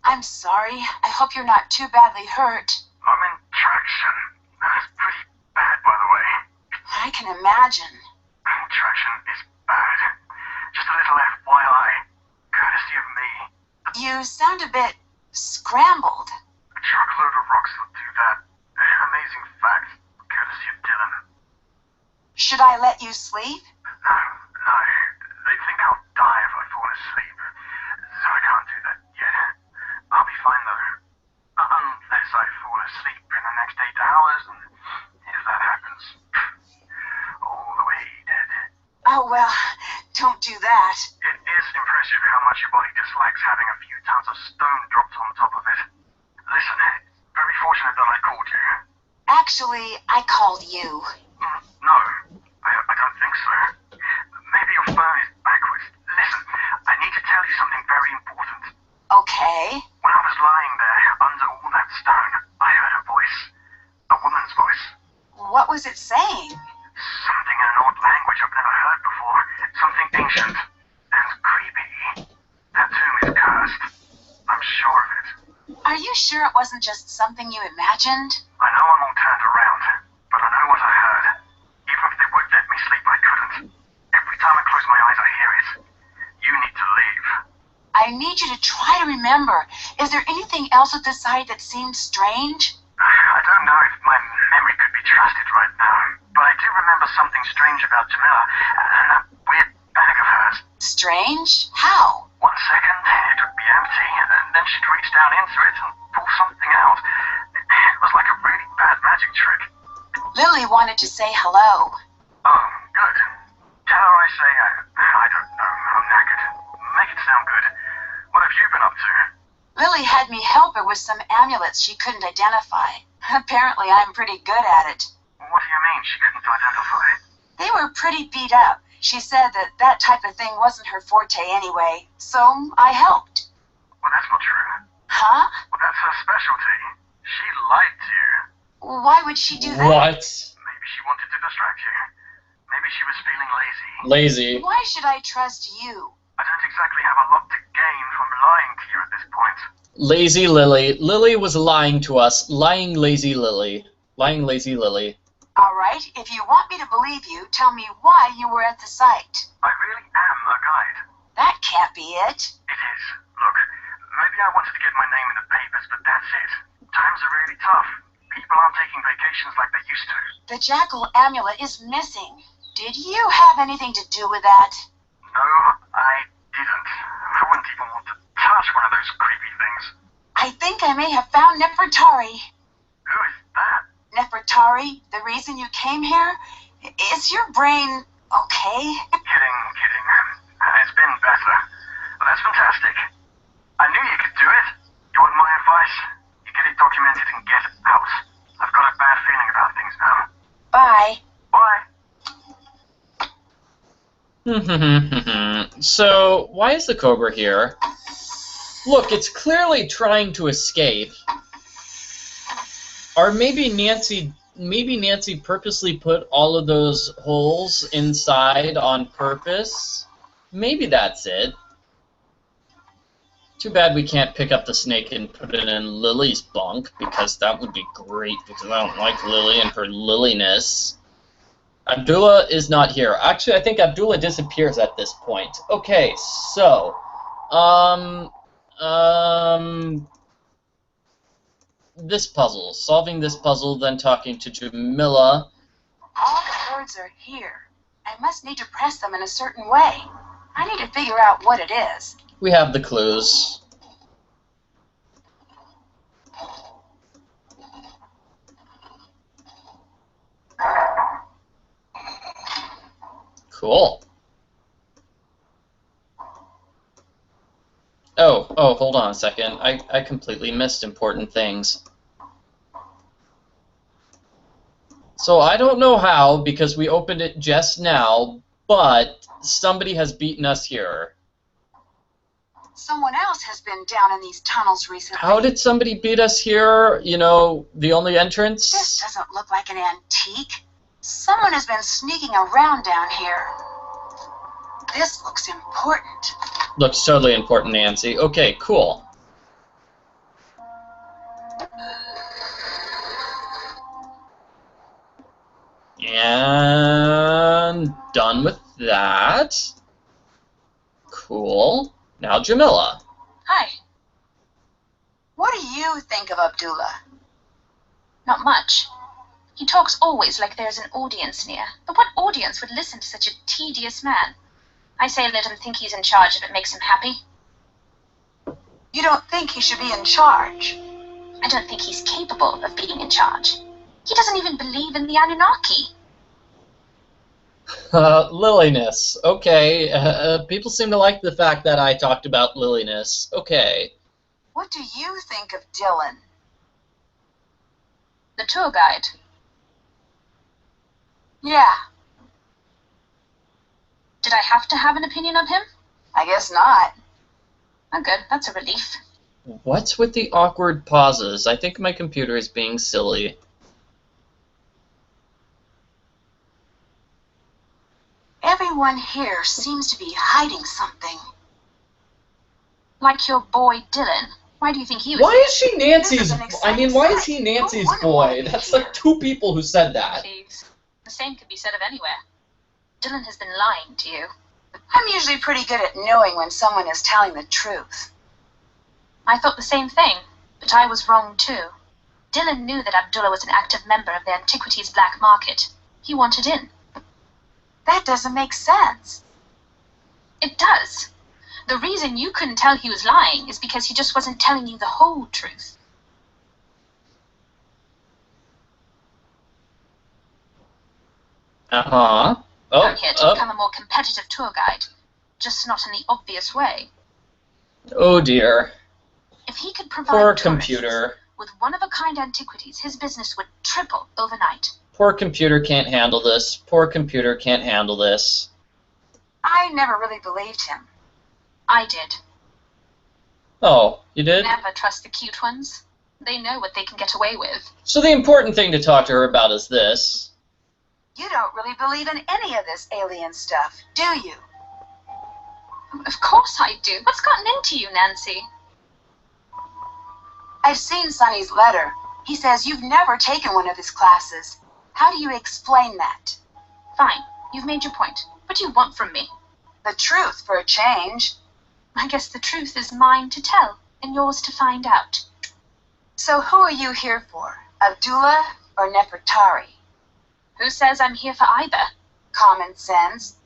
Speaker 2: I'm sorry. I hope you're not too badly hurt.
Speaker 3: I'm in traction. That's pretty bad, by the way.
Speaker 2: I can imagine.
Speaker 3: Traction is bad. Just a little FYI. Courtesy of me.
Speaker 2: You sound a bit scrambled.
Speaker 3: A truckload of rocks will do that. Amazing fact. Courtesy of Dylan.
Speaker 2: Should I let you sleep?
Speaker 3: No. They think I'll die if I fall asleep. So I can't do that yet. I'll be fine though. Unless I fall asleep in the next 8 hours, and if that happens, all the way dead.
Speaker 2: Oh, well, don't do that.
Speaker 3: It is impressive how much your body dislikes having a few tons of stone dropped on top of it. Listen, very fortunate that I called you.
Speaker 2: Actually, I called you.
Speaker 3: No, I don't think so. Maybe your phone is backwards. Listen, I need to tell you something very important.
Speaker 2: Okay.
Speaker 3: When I was lying there under all that stone, I heard a voice. A woman's voice.
Speaker 2: What was it saying?
Speaker 3: Something in an old language I've never heard before. Something ancient and creepy. That tomb is cursed. I'm sure of it.
Speaker 2: Are you sure it wasn't just something you imagined?
Speaker 3: I know I'm all turned around, but I know what I heard. Even if they would let me sleep, I couldn't. Every time I close my eyes, I hear it. You need to leave.
Speaker 2: I need you to try to remember. Is there anything else at the site that seems strange?
Speaker 3: I don't know if my memory could be trusted right now, but I do remember something strange about Jamila and that weird bag of hers.
Speaker 2: Strange? How?
Speaker 3: 1 second, it would be empty, and then she'd reach down into it and pull something out. It was like a really bad magic trick.
Speaker 2: Lily wanted to say hello.
Speaker 3: Oh, good. Tell her I say, I don't know, I'm knackered. Make it sound good. What have you been up to?
Speaker 2: Lily had me help her with some amulets she couldn't identify. Apparently, I'm pretty good at it.
Speaker 3: What do you mean she couldn't identify?
Speaker 2: They were pretty beat up. She said that type of thing wasn't her forte anyway, so I helped.
Speaker 3: Well, that's not true.
Speaker 2: Huh?
Speaker 3: Well, that's her specialty. She lied to you.
Speaker 2: Why would she do that?
Speaker 1: What?
Speaker 3: Maybe she wanted to distract you. Maybe she was feeling lazy.
Speaker 1: Lazy.
Speaker 2: Why should I trust you?
Speaker 3: I don't exactly have a lot to gain from lying to you at this point.
Speaker 1: Lazy Lily. Lily was lying to us. Lying lazy Lily. Lying lazy Lily.
Speaker 2: All right, if you want me to believe you, tell me why you were at the site.
Speaker 3: I really am a guide.
Speaker 2: That can't be it.
Speaker 3: It is. Look, maybe I wanted to get my name in the papers, but that's it. Times are really tough. People aren't taking vacations like they used to.
Speaker 2: The jackal amulet is missing. Did you have anything to do with that?
Speaker 3: No, I didn't. I wouldn't even want to touch one of those creepy things.
Speaker 2: I think I may have found Nefertari.
Speaker 3: Who is that?
Speaker 2: Nefertari, the reason you came here? Is your brain okay?
Speaker 3: Kidding. It's been better. Well, that's fantastic. I knew you could do it. You want my advice? You get it documented and get out. I've got a bad feeling about things now.
Speaker 2: Bye.
Speaker 3: Bye.
Speaker 1: So, why is the Cobra here? Look, it's clearly trying to escape. Or maybe Nancy purposely put all of those holes inside on purpose. Maybe that's it. Too bad we can't pick up the snake and put it in Lily's bunk, because that would be great, because I don't like Lily and her liliness. Abdullah is not here. Actually, I think Abdullah disappears at this point. Okay, so, this puzzle. Solving this puzzle, then talking to Jamila.
Speaker 2: All the words are here. I must need to press them in a certain way. I need to figure out what it is.
Speaker 1: We have the clues. Cool. Oh, hold on a second. I completely missed important things. So I don't know how, because we opened it just now, but somebody has beaten us here.
Speaker 2: Someone else has been down in these tunnels recently.
Speaker 1: How did somebody beat us here? You know, the only entrance?
Speaker 2: This doesn't look like an antique. Someone has been sneaking around down here. This looks important.
Speaker 1: Looks totally important, Nancy. Okay, cool. And done with that. Cool. Now Jamila.
Speaker 4: Hi.
Speaker 2: What do you think of Abdullah?
Speaker 4: Not much. He talks always like there's an audience near. But what audience would listen to such a tedious man? I say let him think he's in charge if it makes him happy.
Speaker 2: You don't think he should be in charge?
Speaker 4: I don't think he's capable of being in charge. He doesn't even believe in the Anunnaki.
Speaker 1: Liliness. Okay. People seem to like the fact that I talked about liliness. Okay.
Speaker 2: What do you think of Dylan?
Speaker 4: The tour guide.
Speaker 2: Yeah,
Speaker 4: Did I have to have an opinion of him?
Speaker 2: I guess not.
Speaker 4: Oh, good. That's a relief.
Speaker 1: What's with the awkward pauses? I think my computer is being silly.
Speaker 2: Everyone here seems to be hiding something.
Speaker 4: Like your boy Dylan. Why do you think he was?
Speaker 1: Why is she Nancy's?
Speaker 2: This is an
Speaker 1: I mean,
Speaker 2: exciting
Speaker 1: why is
Speaker 2: sight.
Speaker 1: he Nancy's
Speaker 2: Who wouldn't want
Speaker 1: boy?
Speaker 2: to be
Speaker 1: That's
Speaker 2: here?
Speaker 1: like two people who said that.
Speaker 4: Please. The same could be said of anywhere. Dylan has been lying to you.
Speaker 2: I'm usually pretty good at knowing when someone is telling the truth.
Speaker 4: I thought the same thing, but I was wrong too. Dylan knew that Abdullah was an active member of the Antiquities black market. He wanted in.
Speaker 2: That doesn't make sense.
Speaker 4: It does. The reason you couldn't tell he was lying is because he just wasn't telling you the whole truth.
Speaker 1: Uh-huh.
Speaker 4: I'm here to become a more competitive tour guide, just not in the obvious way.
Speaker 1: Oh dear.
Speaker 4: If he could provide
Speaker 1: Poor
Speaker 4: tourists
Speaker 1: computer.
Speaker 4: with one-of-a-kind antiquities, his business would triple overnight.
Speaker 1: Poor computer can't handle this. Poor computer can't handle this.
Speaker 2: I never really believed him.
Speaker 4: I did.
Speaker 1: Oh, you did?
Speaker 4: Never trust the cute ones. They know what they can get away with.
Speaker 1: So the important thing to talk to her about is this.
Speaker 2: You don't really believe in any of this alien stuff, do you?
Speaker 4: Of course I do. What's gotten into you, Nancy?
Speaker 2: I've seen Sonny's letter. He says you've never taken one of his classes. How do you explain that?
Speaker 4: Fine. You've made your point. What do you want from me?
Speaker 2: The truth, for a change.
Speaker 4: I guess the truth is mine to tell, and yours to find out.
Speaker 2: So who are you here for? Abdullah or Nefertari?
Speaker 4: Who says I'm here for either?
Speaker 2: Common sense.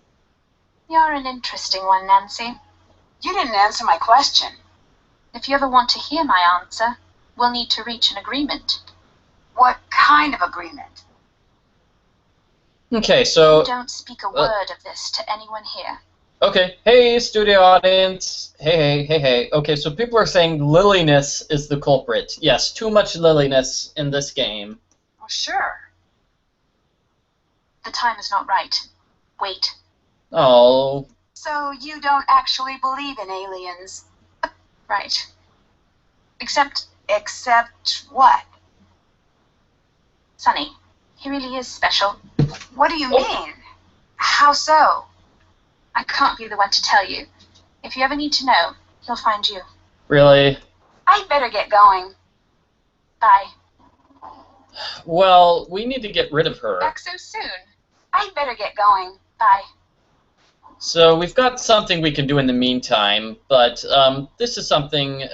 Speaker 4: You're an interesting one, Nancy.
Speaker 2: You didn't answer my question.
Speaker 4: If you ever want to hear my answer, we'll need to reach an agreement.
Speaker 2: What kind of agreement?
Speaker 1: Okay, so...
Speaker 4: Don't speak a word of this to anyone here.
Speaker 1: Okay, hey, studio audience. Hey. Okay, so people are saying liliness is the culprit. Yes, too much liliness in this game.
Speaker 2: Well, sure.
Speaker 4: The time is not right. Wait.
Speaker 1: Oh.
Speaker 2: So you don't actually believe in aliens?
Speaker 4: Right. Except
Speaker 2: what?
Speaker 4: Sonny. He really is special.
Speaker 2: What do you mean? How so?
Speaker 4: I can't be the one to tell you. If you ever need to know, he'll find you.
Speaker 1: Really?
Speaker 2: I'd better get going.
Speaker 4: Bye.
Speaker 1: Well, we need to get rid of her.
Speaker 4: Back so soon.
Speaker 2: I'd better get going.
Speaker 4: Bye.
Speaker 1: So we've got something we can do in the meantime, but this is something,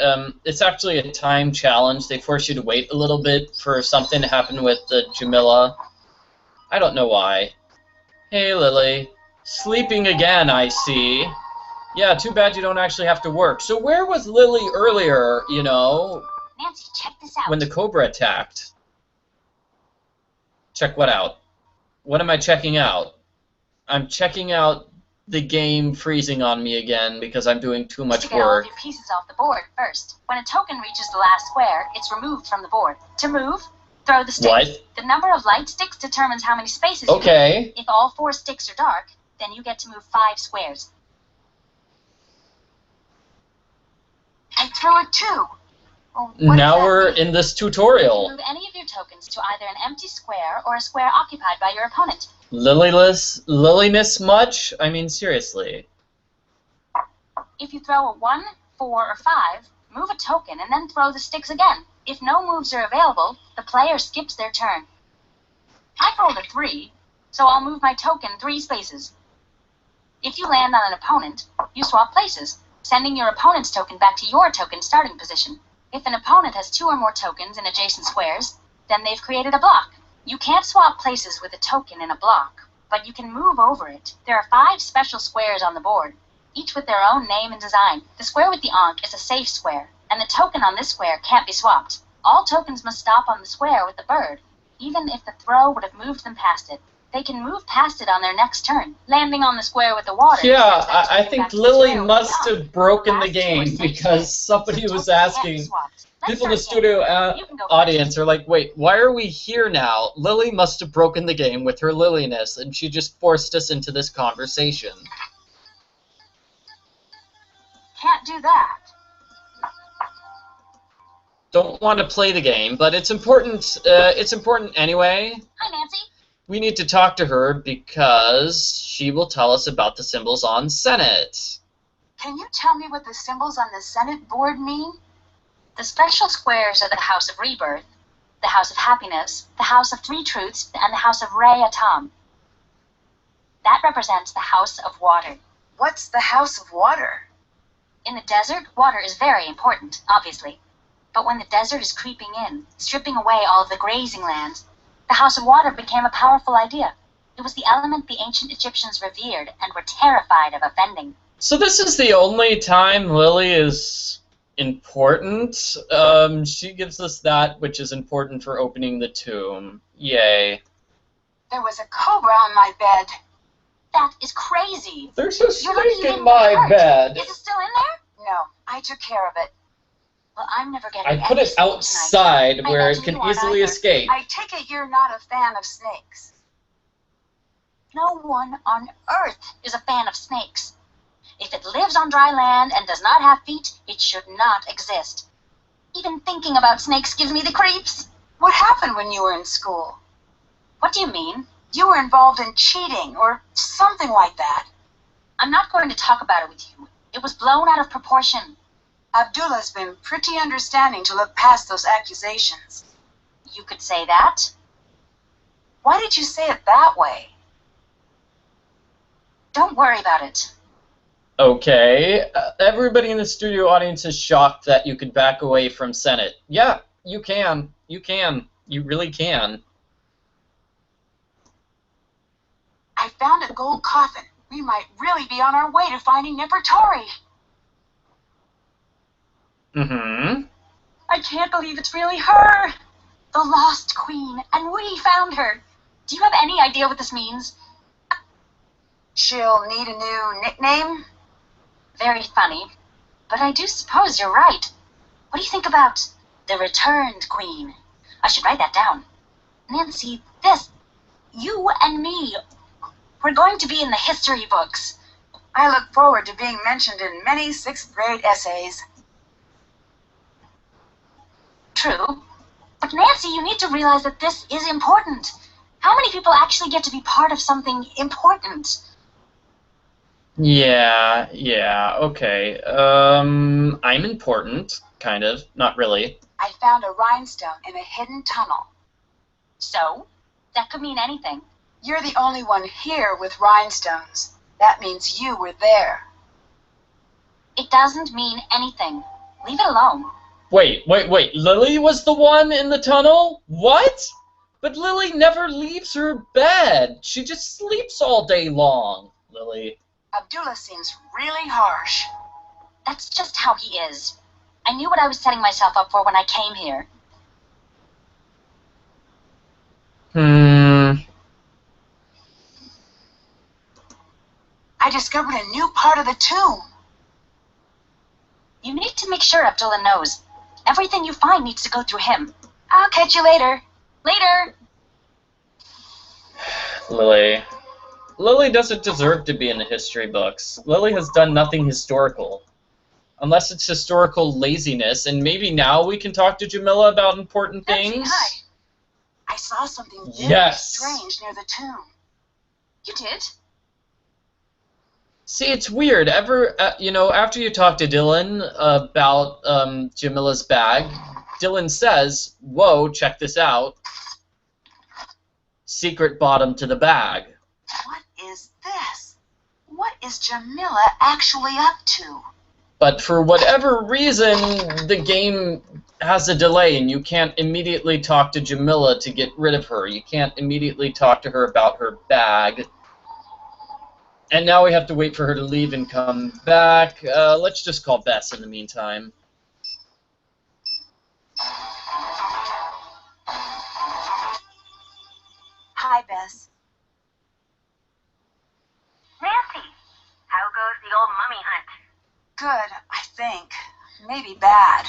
Speaker 1: it's actually a time challenge. They force you to wait a little bit for something to happen with Jamila. I don't know why. Hey, Lily. Sleeping again, I see. Yeah, too bad you don't actually have to work. So where was Lily earlier, you know?
Speaker 4: Nancy, check this out.
Speaker 1: When the Cobra attacked. Check what out? What am I checking out? I'm checking out the game freezing on me again because I'm doing too much
Speaker 4: to get all
Speaker 1: work.
Speaker 4: of your pieces off the board first. When a token reaches the last square, it's removed from the board. To move, throw the sticks.
Speaker 1: What?
Speaker 4: The number of light sticks determines how many spaces you
Speaker 1: Okay.
Speaker 4: need. If all 4 sticks are dark, then you get to move 5 squares.
Speaker 2: I threw it too. Well, what
Speaker 1: Now
Speaker 2: does that
Speaker 1: we're
Speaker 2: mean?
Speaker 1: in this
Speaker 4: You
Speaker 1: tutorial.
Speaker 4: can move any of your tokens to either an empty square or a square occupied by your opponent.
Speaker 1: Liliness much? I mean, seriously.
Speaker 4: If you throw a 1, 4, or 5, move a token and then throw the sticks again. If no moves are available, the player skips their turn. I rolled a 3, so I'll move my token 3 spaces. If you land on an opponent, you swap places, sending your opponent's token back to your token starting position. If an opponent has 2 or more tokens in adjacent squares, then they've created a block. You can't swap places with a token in a block, but you can move over it. There are 5 special squares on the board, each with their own name and design. The square with the Ankh is a safe square, and the token on this square can't be swapped. All tokens must stop on the square with the bird, even if the throw would have moved them past it. They can move past it on their next turn, landing on the square with the water.
Speaker 1: Yeah,
Speaker 4: sends that
Speaker 1: I
Speaker 4: token
Speaker 1: think
Speaker 4: back to the
Speaker 1: Lily
Speaker 4: square with
Speaker 1: must
Speaker 4: the Ankh.
Speaker 1: have broken the
Speaker 4: Last 2 are
Speaker 1: game
Speaker 4: safe
Speaker 1: because
Speaker 4: squares.
Speaker 1: somebody
Speaker 4: The
Speaker 1: was
Speaker 4: tokens can't be
Speaker 1: asking.
Speaker 4: swapped. Let's
Speaker 1: People in the
Speaker 4: start again.
Speaker 1: studio
Speaker 4: You can go
Speaker 1: audience are like, wait, why are we here now? Lily must have broken the game with her liliness, and she just forced us into this conversation.
Speaker 2: Can't do that.
Speaker 1: Don't want to play the game, but it's important. It's important anyway.
Speaker 4: Hi, Nancy.
Speaker 1: We need to talk to her because she will tell us about the symbols on Senate.
Speaker 2: Can you tell me what the symbols on the Senate board mean?
Speaker 4: The special squares are the House of Rebirth, the House of Happiness, the House of Three Truths, and the House of Re Atom. That represents the House of Water.
Speaker 2: What's the House of Water?
Speaker 4: In the desert, water is very important, obviously. But when the desert is creeping in, stripping away all of the grazing lands, the House of Water became a powerful idea. It was the element the ancient Egyptians revered and were terrified of offending.
Speaker 1: So this is the only time Lily is important. She gives us that which is important for opening the tomb. Yay.
Speaker 2: There was a cobra on my bed.
Speaker 4: That is crazy.
Speaker 1: There's a
Speaker 4: You're lucky you
Speaker 1: snake
Speaker 4: didn't
Speaker 1: in my
Speaker 4: get hurt.
Speaker 1: bed.
Speaker 4: Is it still in there?
Speaker 2: No, I took care of it.
Speaker 4: Well, I'm never getting
Speaker 1: I put
Speaker 4: any
Speaker 1: it
Speaker 4: sleep tonight.
Speaker 1: outside
Speaker 4: I
Speaker 1: where it
Speaker 4: imagine
Speaker 1: can
Speaker 4: you aren't
Speaker 1: easily
Speaker 4: either.
Speaker 1: escape.
Speaker 2: I take it you're not a fan of snakes.
Speaker 4: No one on Earth is a fan of snakes. If it lives on dry land and does not have feet, it should not exist. Even thinking about snakes gives me the creeps.
Speaker 2: What happened when you were in school?
Speaker 4: What do you mean?
Speaker 2: You were involved in cheating or something like that.
Speaker 4: I'm not going to talk about it with you. It was blown out of proportion.
Speaker 2: Abdullah's been pretty understanding to look past those accusations.
Speaker 4: You could say that.
Speaker 2: Why did you say it that way?
Speaker 4: Don't worry about it.
Speaker 1: Okay, everybody in the studio audience is shocked that you could back away from Senate. Yeah, you can. You can. You really can.
Speaker 2: I found a gold coffin. We might really be on our way to finding Nefertari.
Speaker 1: Mm-hmm.
Speaker 4: I can't believe it's really her. The lost queen, and we found her. Do you have any idea what this means?
Speaker 2: She'll need a new nickname?
Speaker 4: Very funny. But I do suppose you're right. What do you think about the returned queen? I should write that down. Nancy, you and me, we're going to be in the history books.
Speaker 2: I look forward to being mentioned in many 6th grade essays.
Speaker 4: True. But Nancy, you need to realize that this is important. How many people actually get to be part of something important?
Speaker 1: Yeah, okay. I'm important, kind of. Not really.
Speaker 2: I found a rhinestone in a hidden tunnel.
Speaker 4: So? That could mean anything.
Speaker 2: You're the only one here with rhinestones. That means you were there.
Speaker 4: It doesn't mean anything. Leave it alone.
Speaker 1: Wait. Lily was the one in the tunnel? What? But Lily never leaves her bed. She just sleeps all day long. Lily.
Speaker 2: Abdullah seems really harsh.
Speaker 4: That's just how he is. I knew what I was setting myself up for when I came here.
Speaker 2: I discovered a new part of the tomb.
Speaker 4: You need to make sure Abdullah knows. Everything you find needs to go through him. I'll catch you later. Later!
Speaker 1: Lily doesn't deserve to be in the history books. Lily has done nothing historical. Unless it's historical laziness, and maybe now we can talk to Jamila about important things.
Speaker 2: Hi. I saw something very strange near the tomb.
Speaker 4: You did?
Speaker 1: See, it's weird. After you talk to Dylan about Jamila's bag, Dylan says, "Whoa, check this out. Secret bottom to the bag."
Speaker 2: What is this? What is Jamila actually up to?
Speaker 1: But for whatever reason, the game has a delay, and you can't immediately talk to Jamila to get rid of her. You can't immediately talk to her about her bag. And now we have to wait for her to leave and come back. Let's just call Bess in the meantime.
Speaker 2: Hi, Bess.
Speaker 6: Nancy, how goes the old mummy hunt?
Speaker 2: Good, I think. Maybe bad.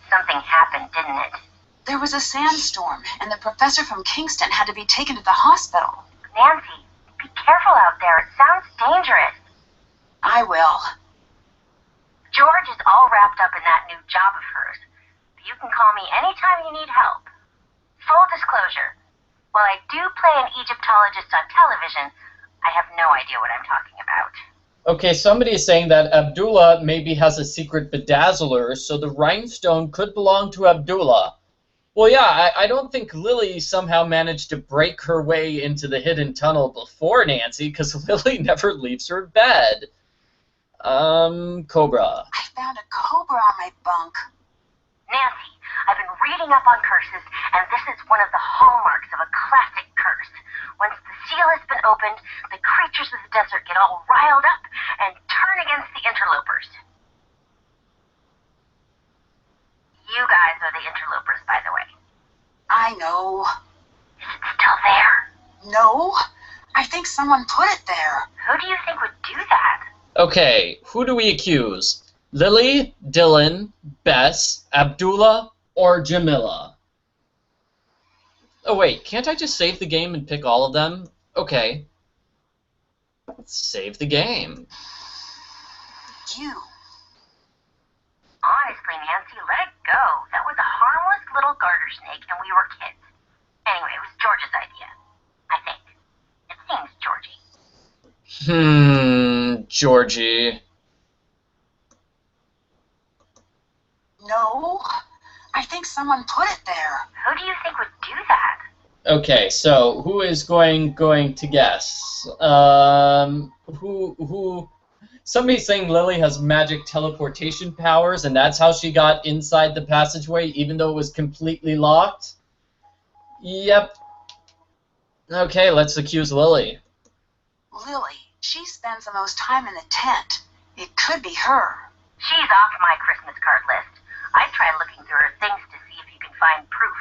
Speaker 6: Something happened, didn't it?
Speaker 2: There was a sandstorm, and the professor from Kingston had to be taken to the hospital.
Speaker 6: Nancy, be careful out there. It sounds dangerous.
Speaker 2: I will.
Speaker 6: George is all wrapped up in that new job of hers. You can call me anytime you need help. Full disclosure, while I do play an Egyptologist on television, I have no idea what I'm talking about.
Speaker 1: Okay, somebody is saying that Abdullah maybe has a secret bedazzler, so the rhinestone could belong to Abdullah. Well, yeah, I don't think Lily somehow managed to break her way into the hidden tunnel before Nancy, because Lily never leaves her bed. Cobra.
Speaker 2: I found a cobra on my bunk.
Speaker 6: Nancy, I've been reading up on curses, and this is one of the hallmarks of a classic curse. Once the seal has been opened, the creatures of the desert get all riled up and turn against the interlopers. You guys are the interlopers, by the way.
Speaker 2: I know.
Speaker 6: Is it still there?
Speaker 2: No, I think someone put it there.
Speaker 6: Who do you think would do that?
Speaker 1: Okay, who do we accuse? Lily, Dylan, Bess, Abdullah, or Jamila? Oh wait, can't I just save the game and pick all of them? Okay. Let's save the game.
Speaker 2: You.
Speaker 6: Honestly, Nancy, let it go. That was a harmless little garter snake, and we were kids. Anyway, it was George's idea. I think. It seems Georgie.
Speaker 1: Georgie.
Speaker 2: No, I think someone put it there.
Speaker 6: Who do you think would do that?
Speaker 1: Okay, so who is going to guess? Who? Somebody's saying Lily has magic teleportation powers, and that's how she got inside the passageway, even though it was completely locked. Yep. Okay, let's accuse Lily.
Speaker 2: Lily, she spends the most time in the tent. It could be her.
Speaker 6: She's off my Christmas card list. I'd try looking through her things to see if you can find proof.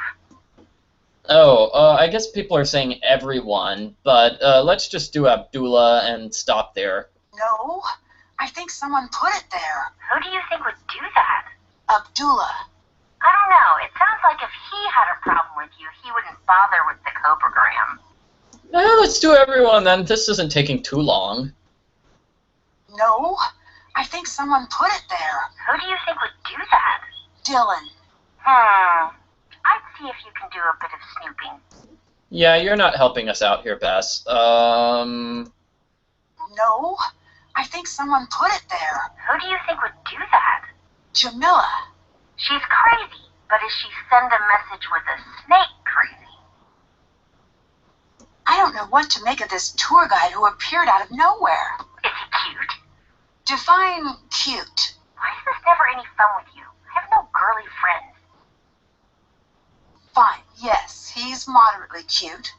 Speaker 1: Oh, I guess people are saying everyone, but let's just do Abdullah and stop there.
Speaker 2: No, I think someone put it there.
Speaker 6: Who do you think would do that?
Speaker 2: Abdullah.
Speaker 6: I don't know. It sounds like if he had a problem with you, he wouldn't bother with the Cobragram.
Speaker 1: Let's do everyone then. This isn't taking too long.
Speaker 2: No, I think someone put it there.
Speaker 6: Who do you think would do that?
Speaker 2: Dylan.
Speaker 6: I'd see if you can do a bit of snooping.
Speaker 1: Yeah, you're not helping us out here, Bess.
Speaker 2: No, I think someone put it there.
Speaker 6: Who do you think would do that?
Speaker 2: Jamila.
Speaker 6: She's crazy, but if she send a message with a snake crazy?
Speaker 2: I don't know what to make of this tour guide who appeared out of nowhere.
Speaker 6: Is he cute?
Speaker 2: Define cute.
Speaker 6: Why is this never any fun with you? I have no girly friends.
Speaker 2: Fine, yes, he's moderately cute.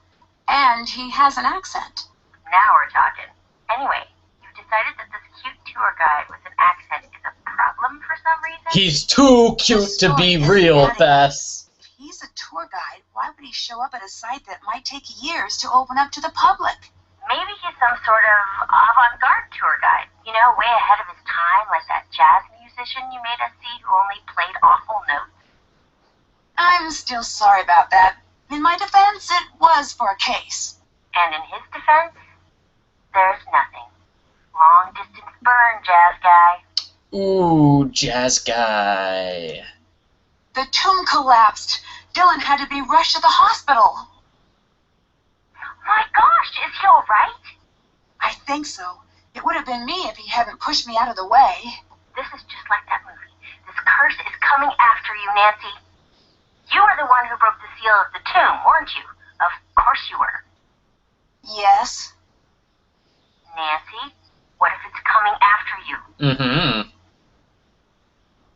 Speaker 2: And he has an accent.
Speaker 6: Now we're talking. Anyway, you've decided that this cute tour guide with an accent is a problem for some reason?
Speaker 1: He's too cute to be real, Bess.
Speaker 2: If he's a tour guide, why would he show up at a site that might take years to open up to the public?
Speaker 6: Maybe he's some sort of avant-garde tour guide. You know, way ahead of his time, like that jazz musician you made us see who only played awful notes.
Speaker 2: I'm still sorry about that. In my defense, it was for a case.
Speaker 6: And in his defense, there's nothing. Long distance burn, jazz guy.
Speaker 1: Ooh, jazz guy.
Speaker 2: The tomb collapsed. Dylan had to be rushed to the hospital.
Speaker 6: My gosh, is he all right?
Speaker 2: I think so. It would have been me if he hadn't pushed me out of the way.
Speaker 6: This is just like that movie. This curse is coming after you, Nancy. You were the one who broke the seal of the tomb, weren't you? Of course you were.
Speaker 2: Yes.
Speaker 6: Nancy, what if it's coming after you?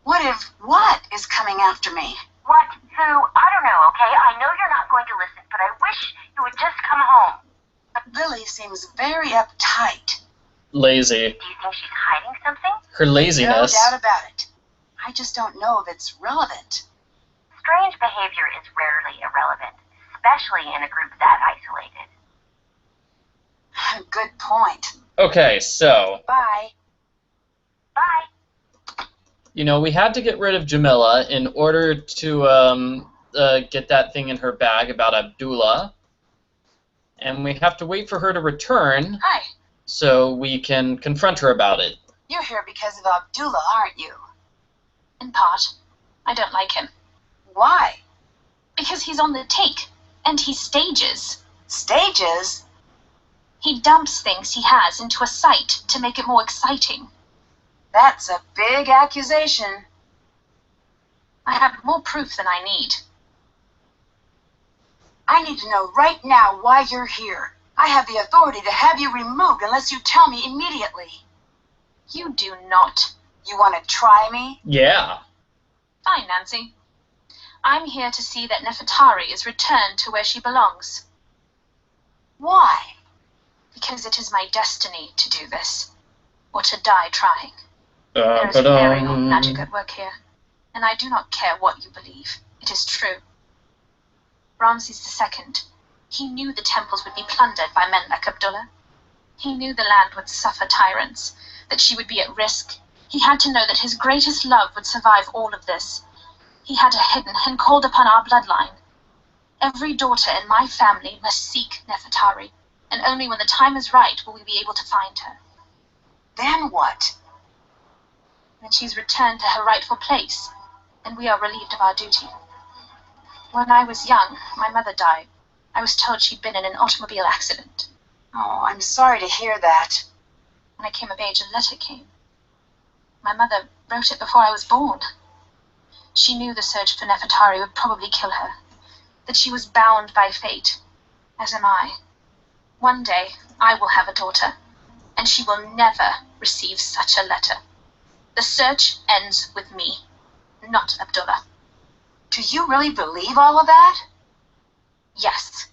Speaker 2: What if what is coming after me?
Speaker 6: What? Who? I don't know, okay? I know you're not going to listen, but I wish you would just come home.
Speaker 2: But Lily seems very uptight.
Speaker 1: Lazy.
Speaker 6: Do you think she's hiding something?
Speaker 1: Her laziness.
Speaker 2: No doubt about it. I just don't know if it's relevant.
Speaker 6: Strange behavior is rarely irrelevant, especially in a group that isolated.
Speaker 2: Good point.
Speaker 1: Okay, so,
Speaker 2: Bye.
Speaker 6: Bye.
Speaker 1: you know, we had to get rid of Jamila in order to get that thing in her bag about Abdullah. And we have to wait for her to return
Speaker 2: Hi.
Speaker 1: so we can confront her about it.
Speaker 2: You're here because of Abdullah, aren't you?
Speaker 4: In part. I don't like him.
Speaker 2: Why?
Speaker 4: Because he's on the take, and he stages.
Speaker 2: Stages?
Speaker 4: He dumps things he has into a site to make it more exciting.
Speaker 2: That's a big accusation.
Speaker 4: I have more proof than I need.
Speaker 2: I need to know right now why you're here. I have the authority to have you removed unless you tell me immediately.
Speaker 4: You do not.
Speaker 2: You want to try me?
Speaker 1: Yeah.
Speaker 4: Fine, Nancy. I'm here to see that Nefertari is returned to where she belongs.
Speaker 2: Why?
Speaker 4: Because it is my destiny to do this, or to die trying. There is very old magic at work here, and I do not care what you believe. It is true. Ramses II, he knew the temples would be plundered by men like Abdullah. He knew the land would suffer tyrants, that she would be at risk. He had to know that his greatest love would survive all of this. He had a hidden and called upon our bloodline. Every daughter in my family must seek Nefertari, and only when the time is right will we be able to find her.
Speaker 2: Then what?
Speaker 4: Then she's returned to her rightful place, and we are relieved of our duty. When I was young, my mother died. I was told she'd been in an automobile accident.
Speaker 2: Oh, I'm sorry to hear that.
Speaker 4: When I came of age, a letter came. My mother wrote it before I was born. She knew the search for Nefertari would probably kill her, that she was bound by fate, as am I. One day, I will have a daughter, and she will never receive such a letter. The search ends with me, not Abdullah.
Speaker 2: Do you really believe all of that?
Speaker 4: Yes.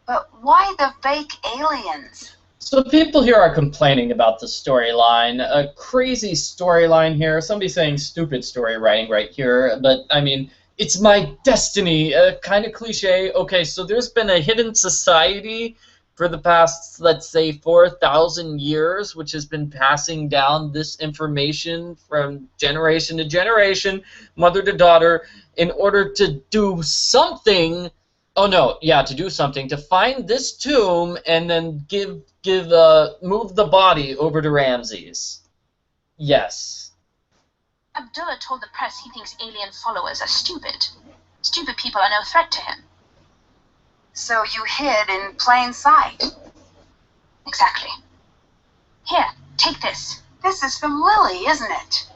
Speaker 2: But why the fake aliens?
Speaker 1: So people here are complaining about the storyline. A crazy storyline here. Somebody saying stupid story writing right here. But, I mean, it's my destiny. Kind of cliche. Okay, so there's been a hidden society for the past, let's say, 4,000 years, which has been passing down this information from generation to generation, mother to daughter, in order to do something. Oh no, yeah, to do something, to find this tomb and then move the body over to Ramses. Yes.
Speaker 4: Abdullah told the press he thinks alien followers are stupid. Stupid people are no threat to him.
Speaker 2: So you hid in plain sight.
Speaker 4: Exactly. Here, take this.
Speaker 2: This is from Lily, isn't it?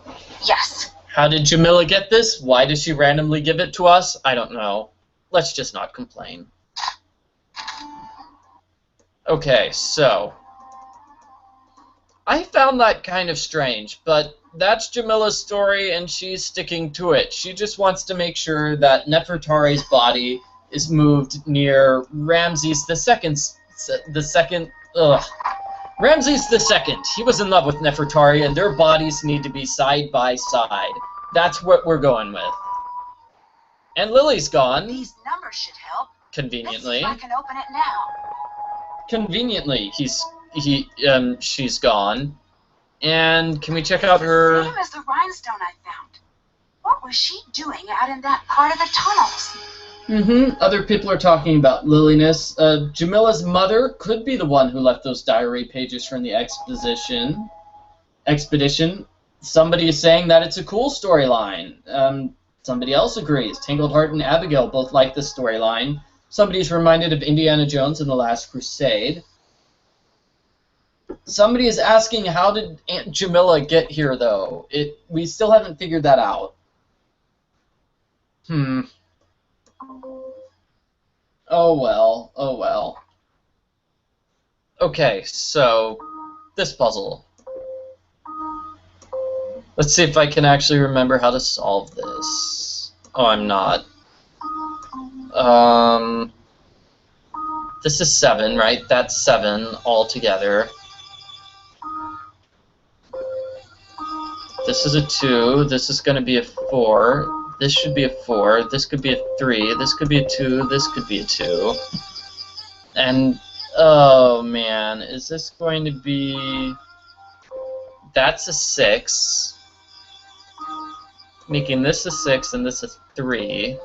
Speaker 4: Yes.
Speaker 1: How did Jamila get this? Why did she randomly give it to us? I don't know. Let's just not complain. Okay, so I found that kind of strange, but that's Jamila's story and she's sticking to it. She just wants to make sure that Nefertari's body is moved near Ramses II. Ramses II. He was in love with Nefertari and their bodies need to be side by side. That's what we're going with. And Lily's gone.
Speaker 2: These numbers should help.
Speaker 1: Conveniently.
Speaker 2: Let's see if I can open it now.
Speaker 1: Conveniently, she's gone. And can we check out her?
Speaker 2: Same as the rhinestone I found. What was she doing out in that part of the tunnels?
Speaker 1: Other people are talking about liliness. Jamila's mother could be the one who left those diary pages from the expedition. Somebody is saying that it's a cool storyline. Somebody else agrees. Tangled Heart and Abigail both like this storyline. Somebody's reminded of Indiana Jones and the Last Crusade. Somebody is asking, how did Aunt Jamila get here, though? We still haven't figured that out. Oh well, oh well. Okay, so this puzzle. Let's see if I can actually remember how to solve this. Oh, I'm not. This is 7, right? That's 7 altogether. This is a 2. This is going to be a 4. This should be a 4. This could be a 3. This could be a 2. This could be a 2. And, oh man, is this going to be... That's a 6. Making this a 6 and this a 3.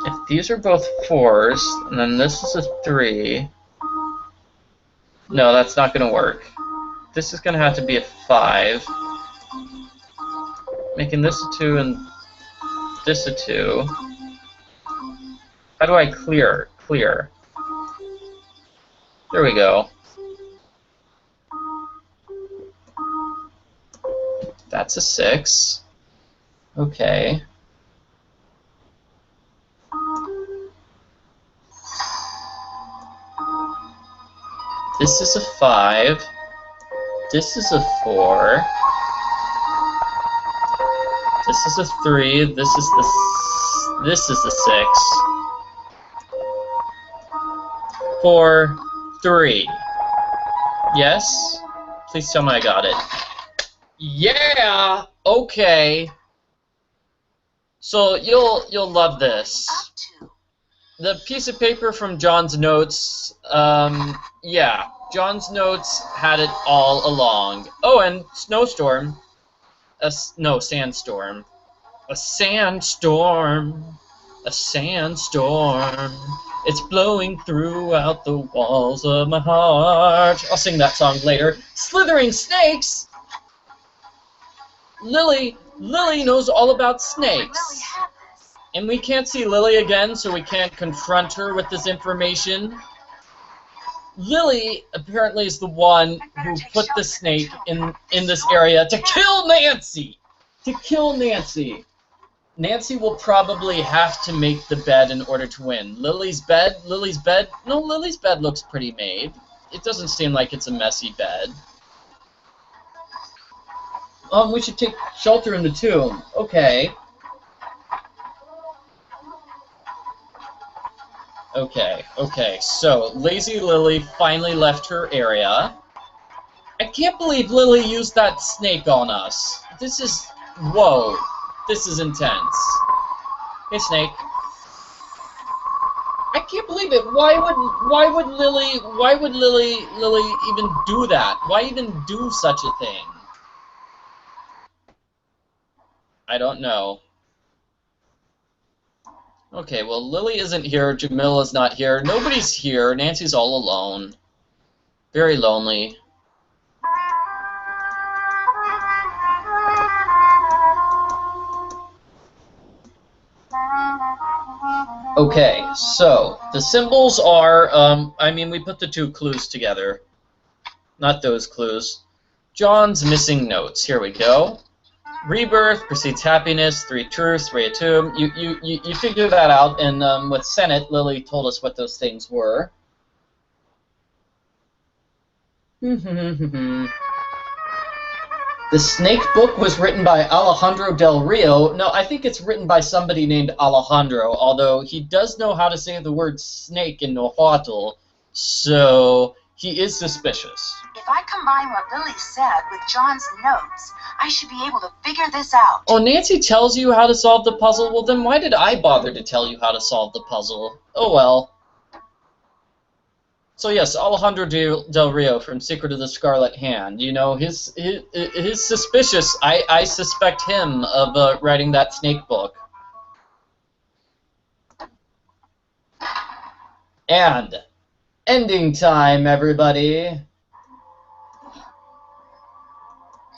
Speaker 1: If these are both 4s, and then this is a 3... No, that's not going to work. This is going to have to be a 5. Making this a 2 and this a 2. How do I clear? Clear. There we go. That's a 6. Okay. This is a 5. This is a 4. This is a 3. This is the 6. 4, 3. Yes? Please tell me I got it. Yeah. Okay. So you'll love this. The piece of paper from John's notes. Yeah. John's notes had it all along. Oh, and snowstorm. No, sandstorm. A sandstorm. A sandstorm. It's blowing throughout the walls of my heart. I'll sing that song later. Slithering snakes. Lily knows all about
Speaker 2: Lily
Speaker 1: snakes.
Speaker 2: had this.
Speaker 1: And we can't see Lily again, so we can't confront her with this information. Lily apparently is the one who put the snake in this area to kill Nancy! To kill Nancy! Nancy will probably have to make the bed in order to win. Lily's bed? No, Lily's bed looks pretty made. It doesn't seem like it's a messy bed. We should take shelter in the tomb. Okay. Okay, so Lazy Lily finally left her area. I can't believe Lily used that snake on us. This is... whoa. This is intense. Hey, snake. I can't believe it. Why would Lily even do that? Why even do such a thing? I don't know. Okay, well, Lily isn't here. Jamila's not here. Nobody's here. Nancy's all alone. Very lonely. Okay, so the symbols are, I mean, we put the two clues together. Not those clues. John's missing notes. Here we go. Rebirth precedes happiness, 3 truths, 3 a tomb. You figure that out, and with Senate, Lily told us what those things were. The Snake book was written by Alejandro Del Rio. No, I think it's written by somebody named Alejandro, although he does know how to say the word snake in Nahuatl, so he is suspicious.
Speaker 2: If I combine what Lily said with John's notes, I should be able to figure this out.
Speaker 1: Oh, Nancy tells you how to solve the puzzle? Well, then why did I bother to tell you how to solve the puzzle? Oh, well. So yes, Alejandro Del Rio from Secret of the Scarlet Hand. You know, his suspicious. I suspect him of writing that snake book. And ending time, everybody.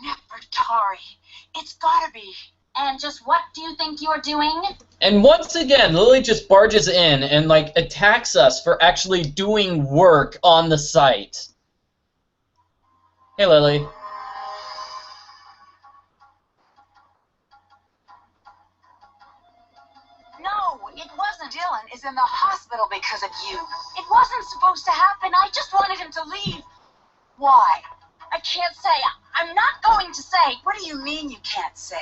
Speaker 2: Nefertari. It's gotta be.
Speaker 4: And just what do you think you're doing?
Speaker 1: And once again, Lily just barges in and, like, attacks us for actually doing work on the site. Hey, Lily.
Speaker 2: No, it wasn't. Dylan is in the hospital because of you. It wasn't supposed to happen. I just wanted him to leave. Why? I can't say. I'm not going to say. What do you mean you can't say?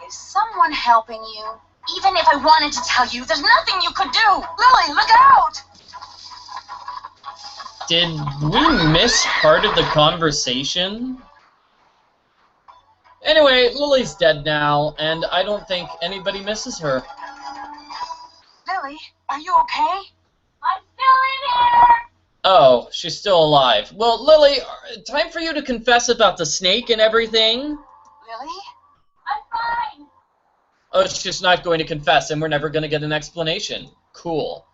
Speaker 2: Is someone helping you?
Speaker 4: Even if I wanted to tell you, there's nothing you could do.
Speaker 2: Lily, look out!
Speaker 1: Did we miss part of the conversation? Anyway, Lily's dead now, and I don't think anybody misses her.
Speaker 2: Lily, are you okay?
Speaker 4: I'm still in here.
Speaker 1: Oh, she's still alive. Well, Lily, time for you to confess about the snake and everything.
Speaker 2: Lily?
Speaker 4: I'm fine.
Speaker 1: Oh, she's not going to confess, and we're never going to get an explanation. Cool.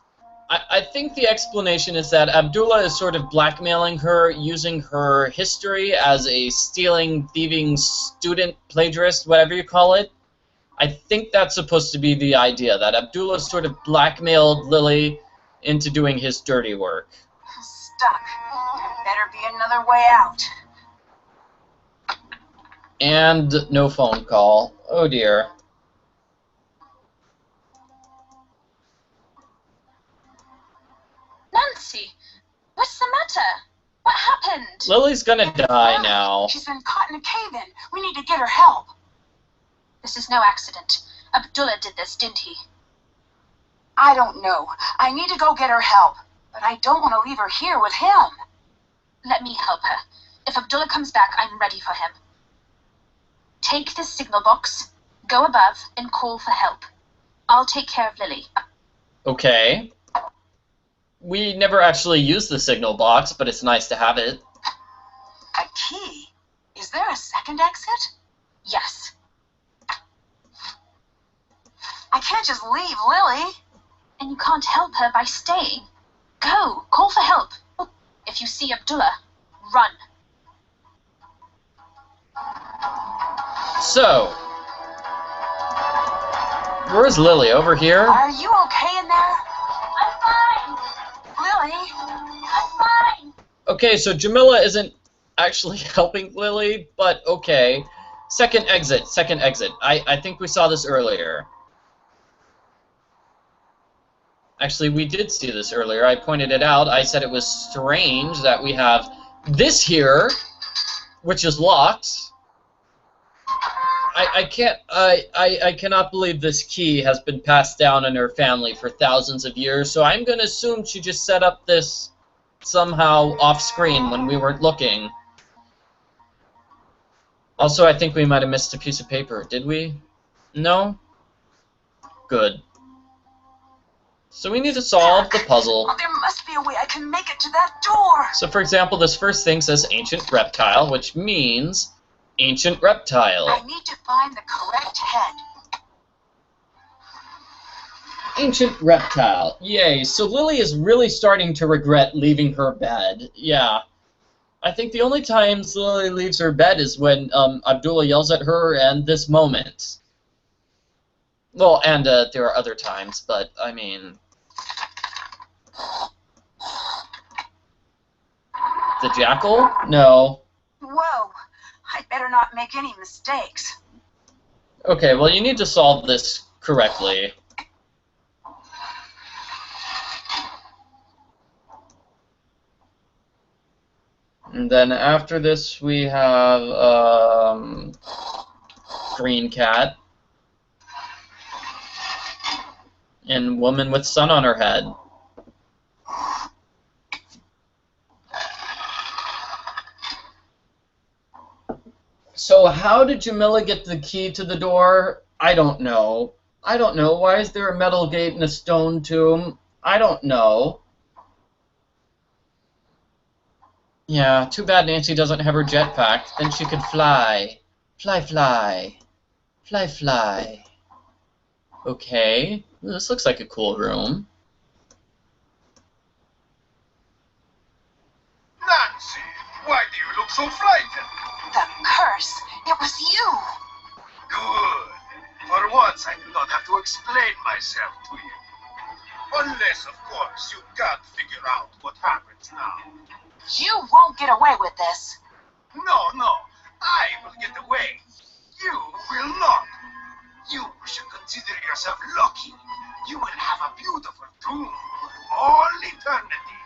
Speaker 1: I think the explanation is that Abdullah is sort of blackmailing her, using her history as a stealing, thieving student, plagiarist, whatever you call it. I think that's supposed to be the idea, that Abdullah sort of blackmailed Lily into doing his dirty work.
Speaker 2: Stuck. Better be another way out.
Speaker 1: And no phone call. Oh dear.
Speaker 4: Nancy, what's the matter? What happened?
Speaker 1: Lily's gonna die now.
Speaker 2: She's been caught in a cave-in. We need to get her help.
Speaker 4: This is no accident. Abdullah did this, didn't he?
Speaker 2: I don't know. I need to go get her help. But I don't want to leave her here with him.
Speaker 4: Let me help her. If Abdullah comes back, I'm ready for him. Take this signal box, go above, and call for help. I'll take care of Lily.
Speaker 1: Okay. We never actually used the signal box, but it's nice to have it.
Speaker 2: A key? Is there a second exit?
Speaker 4: Yes.
Speaker 2: I can't just leave Lily.
Speaker 4: And you can't help her by staying. Go, call for help. If you see Abdullah, run.
Speaker 1: So, where's Lily? Over here?
Speaker 2: Are you okay in there?
Speaker 4: I'm fine.
Speaker 2: Lily?
Speaker 4: I'm fine.
Speaker 1: Okay, so Jamila isn't actually helping Lily, but okay. Second exit, second exit. I think we saw this earlier. Actually, we did see this earlier. I pointed it out. I said it was strange that we have this here, which is locked. I cannot believe this key has been passed down in her family for thousands of years, so I'm going to assume she just set up this somehow off-screen when we weren't looking. Also, I think we might have missed a piece of paper. Did we? No? Good. So we need to solve the puzzle.
Speaker 2: Oh, there must be a way I can make it to that door.
Speaker 1: So, for example, this first thing says ancient reptile, which means ancient reptile.
Speaker 2: I need to find the correct head.
Speaker 1: Ancient reptile. Yay. So Lily is really starting to regret leaving her bed. Yeah. I think the only times Lily leaves her bed is when Abdullah yells at her and this moment. Well, and there are other times, but, I mean... The jackal? No.
Speaker 2: Whoa. I'd better not make any mistakes.
Speaker 1: Okay, well, you need to solve this correctly. And then after this, we have green cat and woman with sun on her head. So how did Jamila get the key to the door? I don't know. I don't know. Why is there a metal gate and a stone tomb? I don't know. Yeah, too bad Nancy doesn't have her jetpack. Then she could fly. Fly, fly. Fly, fly. Okay. This looks like a cool room.
Speaker 3: Nancy, why do you look so frightened?
Speaker 2: The curse. It was you.
Speaker 3: Good. For once, I do not have to explain myself to you. Unless, of course, you can't figure out what happens now.
Speaker 2: You won't get away with this.
Speaker 3: No, I will get away. You will not. You should consider yourself lucky. You will have a beautiful tomb for all eternity.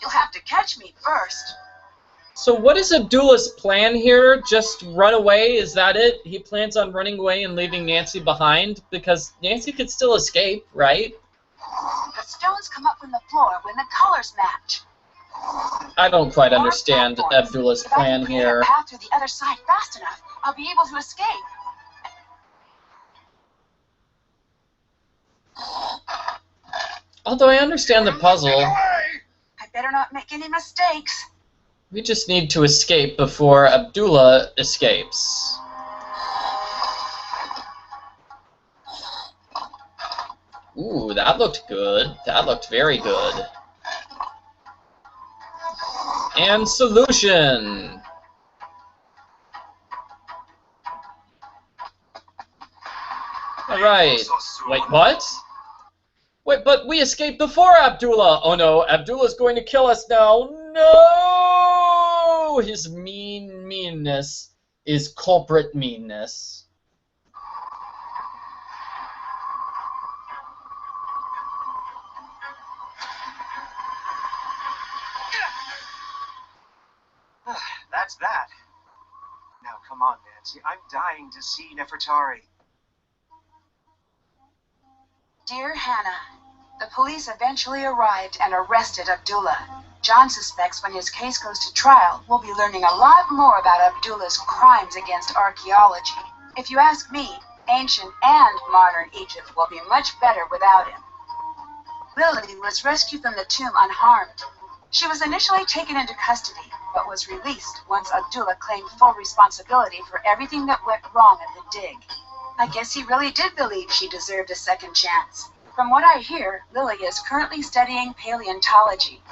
Speaker 2: You'll have to catch me first.
Speaker 1: So what is Abdullah's plan here? Just run away? Is that it? He plans on running away and leaving Nancy behind? Because Nancy could still escape, right?
Speaker 2: The stones come up from the floor when the colors match.
Speaker 1: I don't quite understand Abdullah's plan
Speaker 2: If I can create
Speaker 1: here.
Speaker 2: a path through the other side fast enough, I'll be able to escape.
Speaker 1: Although I understand the puzzle,
Speaker 2: I better not make any mistakes.
Speaker 1: we just need to escape before Abdullah escapes. Ooh, that looked good. That looked very good. And solution! Alright. Wait, what? Wait, but we escaped before Abdullah! Oh no, Abdullah's going to kill us now! No! His meanness is culprit meanness.
Speaker 5: That's that. Now, come on, Nancy. I'm dying to see Nefertari.
Speaker 2: Dear Hannah, the police eventually arrived and arrested Abdullah. John suspects when his case goes to trial, we'll be learning a lot more about Abdullah's crimes against archaeology. If you ask me, ancient and modern Egypt will be much better without him. Lily was rescued from the tomb unharmed. She was initially taken into custody, but was released once Abdullah claimed full responsibility for everything that went wrong at the dig. I guess he really did believe she deserved a second chance. From what I hear, Lily is currently studying paleontology.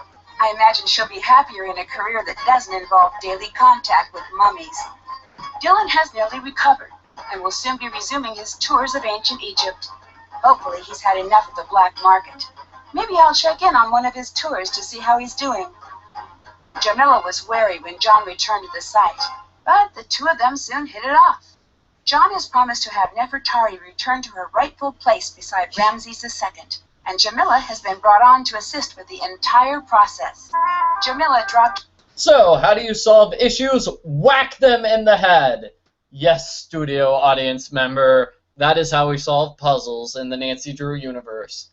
Speaker 2: I imagine she'll be happier in a career that doesn't involve daily contact with mummies. Dylan has nearly recovered. and will soon be resuming his tours of ancient Egypt. Hopefully he's had enough of the black market. Maybe I'll check in on one of his tours to see how he's doing. Jamila was wary when John returned to the site, but the two of them soon hit it off. John has promised to have Nefertari return to her rightful place beside Ramses II, and Jamila has been brought on to assist with the entire process. Jamila dropped...
Speaker 1: So, how do you solve issues? Whack them in the head! Yes, studio audience member, that is how we solve puzzles in the Nancy Drew universe.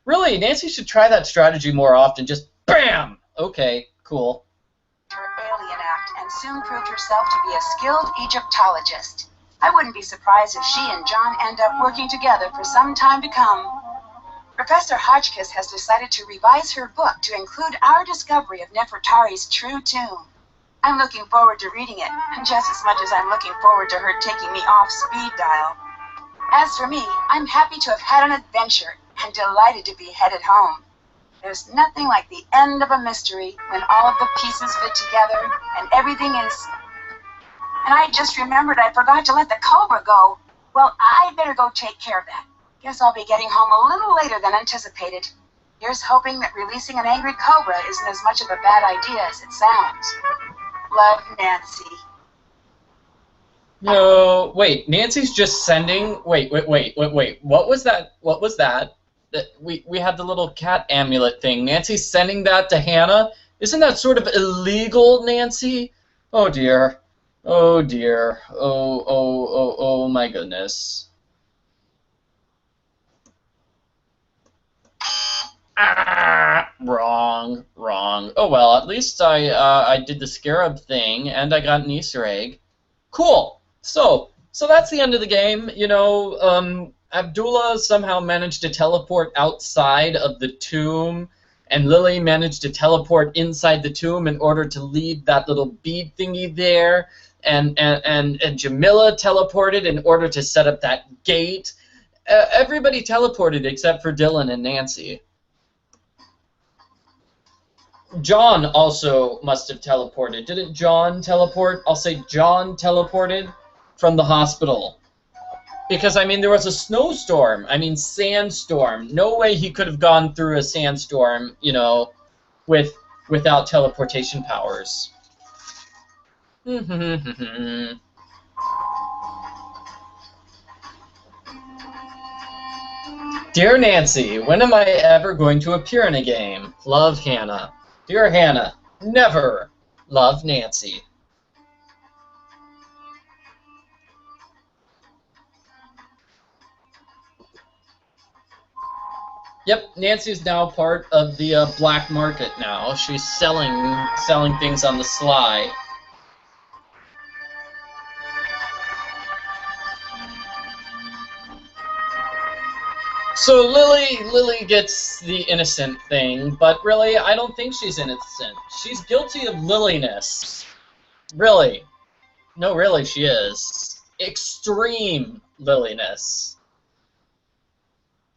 Speaker 1: Really, Nancy should try that strategy more often, just BAM! Okay, cool.
Speaker 2: ...her alien act and soon proved herself to be a skilled Egyptologist. I wouldn't be surprised if she and John end up working together for some time to come. Professor Hotchkiss has decided to revise her book to include our discovery of Nefertari's true tomb. I'm looking forward to reading it, just as much as I'm looking forward to her taking me off speed dial. As for me, I'm happy to have had an adventure and delighted to be headed home. There's nothing like the end of a mystery when all of the pieces fit together and everything is... And I just remembered I forgot to let the cobra go. Well, I'd better go take care of that. Guess I'll be getting home a little later than anticipated. Here's hoping that releasing an angry cobra isn't as much of a bad idea as it sounds. Love, Nancy.
Speaker 1: No, wait, Nancy's just sending... Wait. What was that? What was that? We had the little cat amulet thing. Nancy's sending that to Hannah? Isn't that sort of illegal, Nancy? Oh, dear. Oh, dear. Oh, my goodness. Wrong. Oh, well, at least I did the scarab thing, and I got an Easter egg. Cool. So that's the end of the game. You know, Abdullah somehow managed to teleport outside of the tomb, and Lily managed to teleport inside the tomb in order to leave that little bead thingy there, and Jamila teleported in order to set up that gate. Everybody teleported except for Dylan and Nancy. John also must have teleported. Didn't John teleport? I'll say John teleported from the hospital. Because, I mean, there was a snowstorm. I mean, sandstorm. No way he could have gone through a sandstorm, you know, without teleportation powers. Dear Nancy, when am I ever going to appear in a game? Love, Hannah. Dear Hannah, never. Love, Nancy. Yep, Nancy's now part of the black market now. She's selling things on the sly. So Lily gets the innocent thing, but really, I don't think she's innocent. She's guilty of liliness. Really. No, really, she is. Extreme liliness.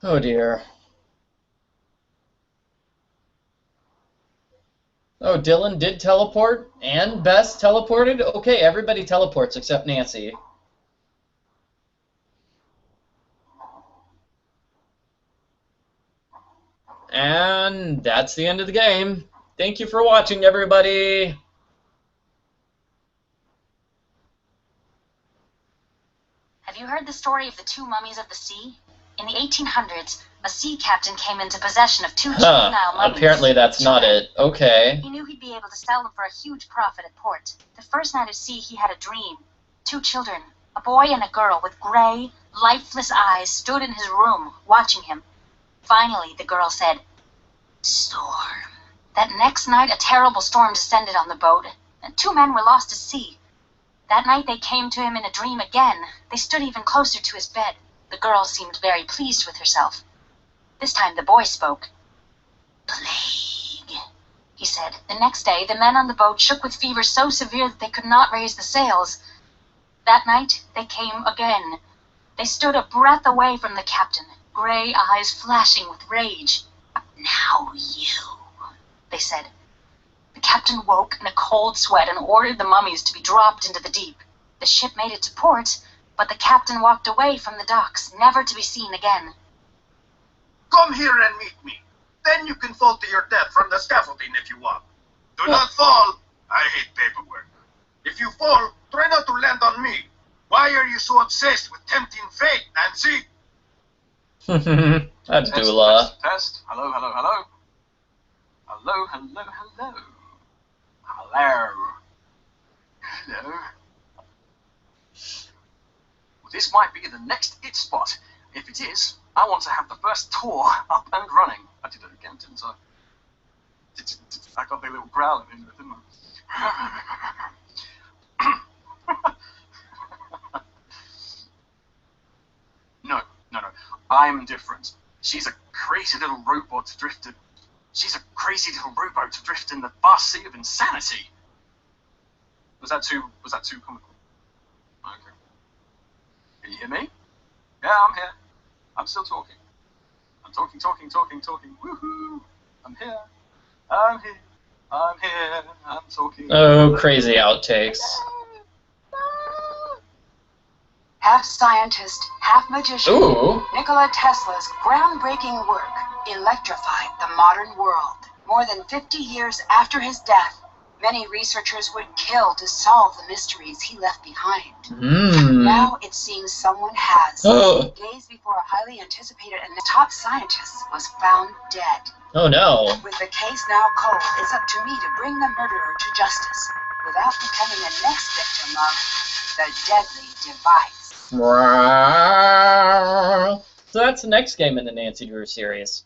Speaker 1: Oh, dear. Oh, Dylan did teleport, and Bess teleported? Okay, everybody teleports except Nancy. And that's the end of the game. Thank you for watching, everybody.
Speaker 4: Have you heard the story of the two mummies of the sea? In the 1800s, a sea captain came into possession of two juvenile mummies.
Speaker 1: Apparently that's not it. Okay.
Speaker 4: He knew he'd be able to sell them for a huge profit at port. The first night at sea, he had a dream. Two children, a boy and a girl with gray, lifeless eyes, stood in his room, watching him. Finally, the girl said, "Storm." That next night, a terrible storm descended on the boat, and two men were lost at sea. That night, they came to him in a dream again. They stood even closer to his bed. The girl seemed very pleased with herself. This time, the boy spoke. "Plague," he said. The next day, the men on the boat shook with fever so severe that they could not raise the sails. That night, they came again. They stood a breath away from the captain, gray eyes flashing with rage. "Now you," they said. The captain woke in a cold sweat and ordered the mummies to be dropped into the deep. The ship made it to port,
Speaker 2: but the captain walked away from the docks, never to be seen again.
Speaker 3: Come here and meet me. Then you can fall to your death from the scaffolding if you want. Do not fall. I hate paperwork. If you fall, try not to land on me. Why are you so obsessed with tempting fate, Nancy?
Speaker 1: Abdullah.
Speaker 5: Test. Hello, hello, hello. Hello, hello, hello. Hello. Hello. Well, this might be the next it spot. If it is, I want to have the first tour up and running. I did it again, didn't I? I got the little growl in there, didn't I? No. I'm different. She's a crazy little rowboat drifted. She's a crazy little rowboat adrift in the vast sea of insanity. Was that too comical? Okay. Can you hear me? Yeah, I'm here. I'm still talking. I'm talking. Woohoo! I'm here. I'm talking.
Speaker 1: Oh, crazy outtakes.
Speaker 2: Half scientist, half magician,
Speaker 1: Ooh.
Speaker 2: Nikola Tesla's groundbreaking work electrified the modern world. More than 50 years after his death, many researchers would kill to solve the mysteries he left behind. Now it seems someone has.
Speaker 1: Oh.
Speaker 2: Days before a highly anticipated and top scientist was found dead.
Speaker 1: Oh no.
Speaker 2: With the case now cold, it's up to me to bring the murderer to justice without becoming the next victim of the deadly device.
Speaker 1: So that's the next game in the Nancy Drew series.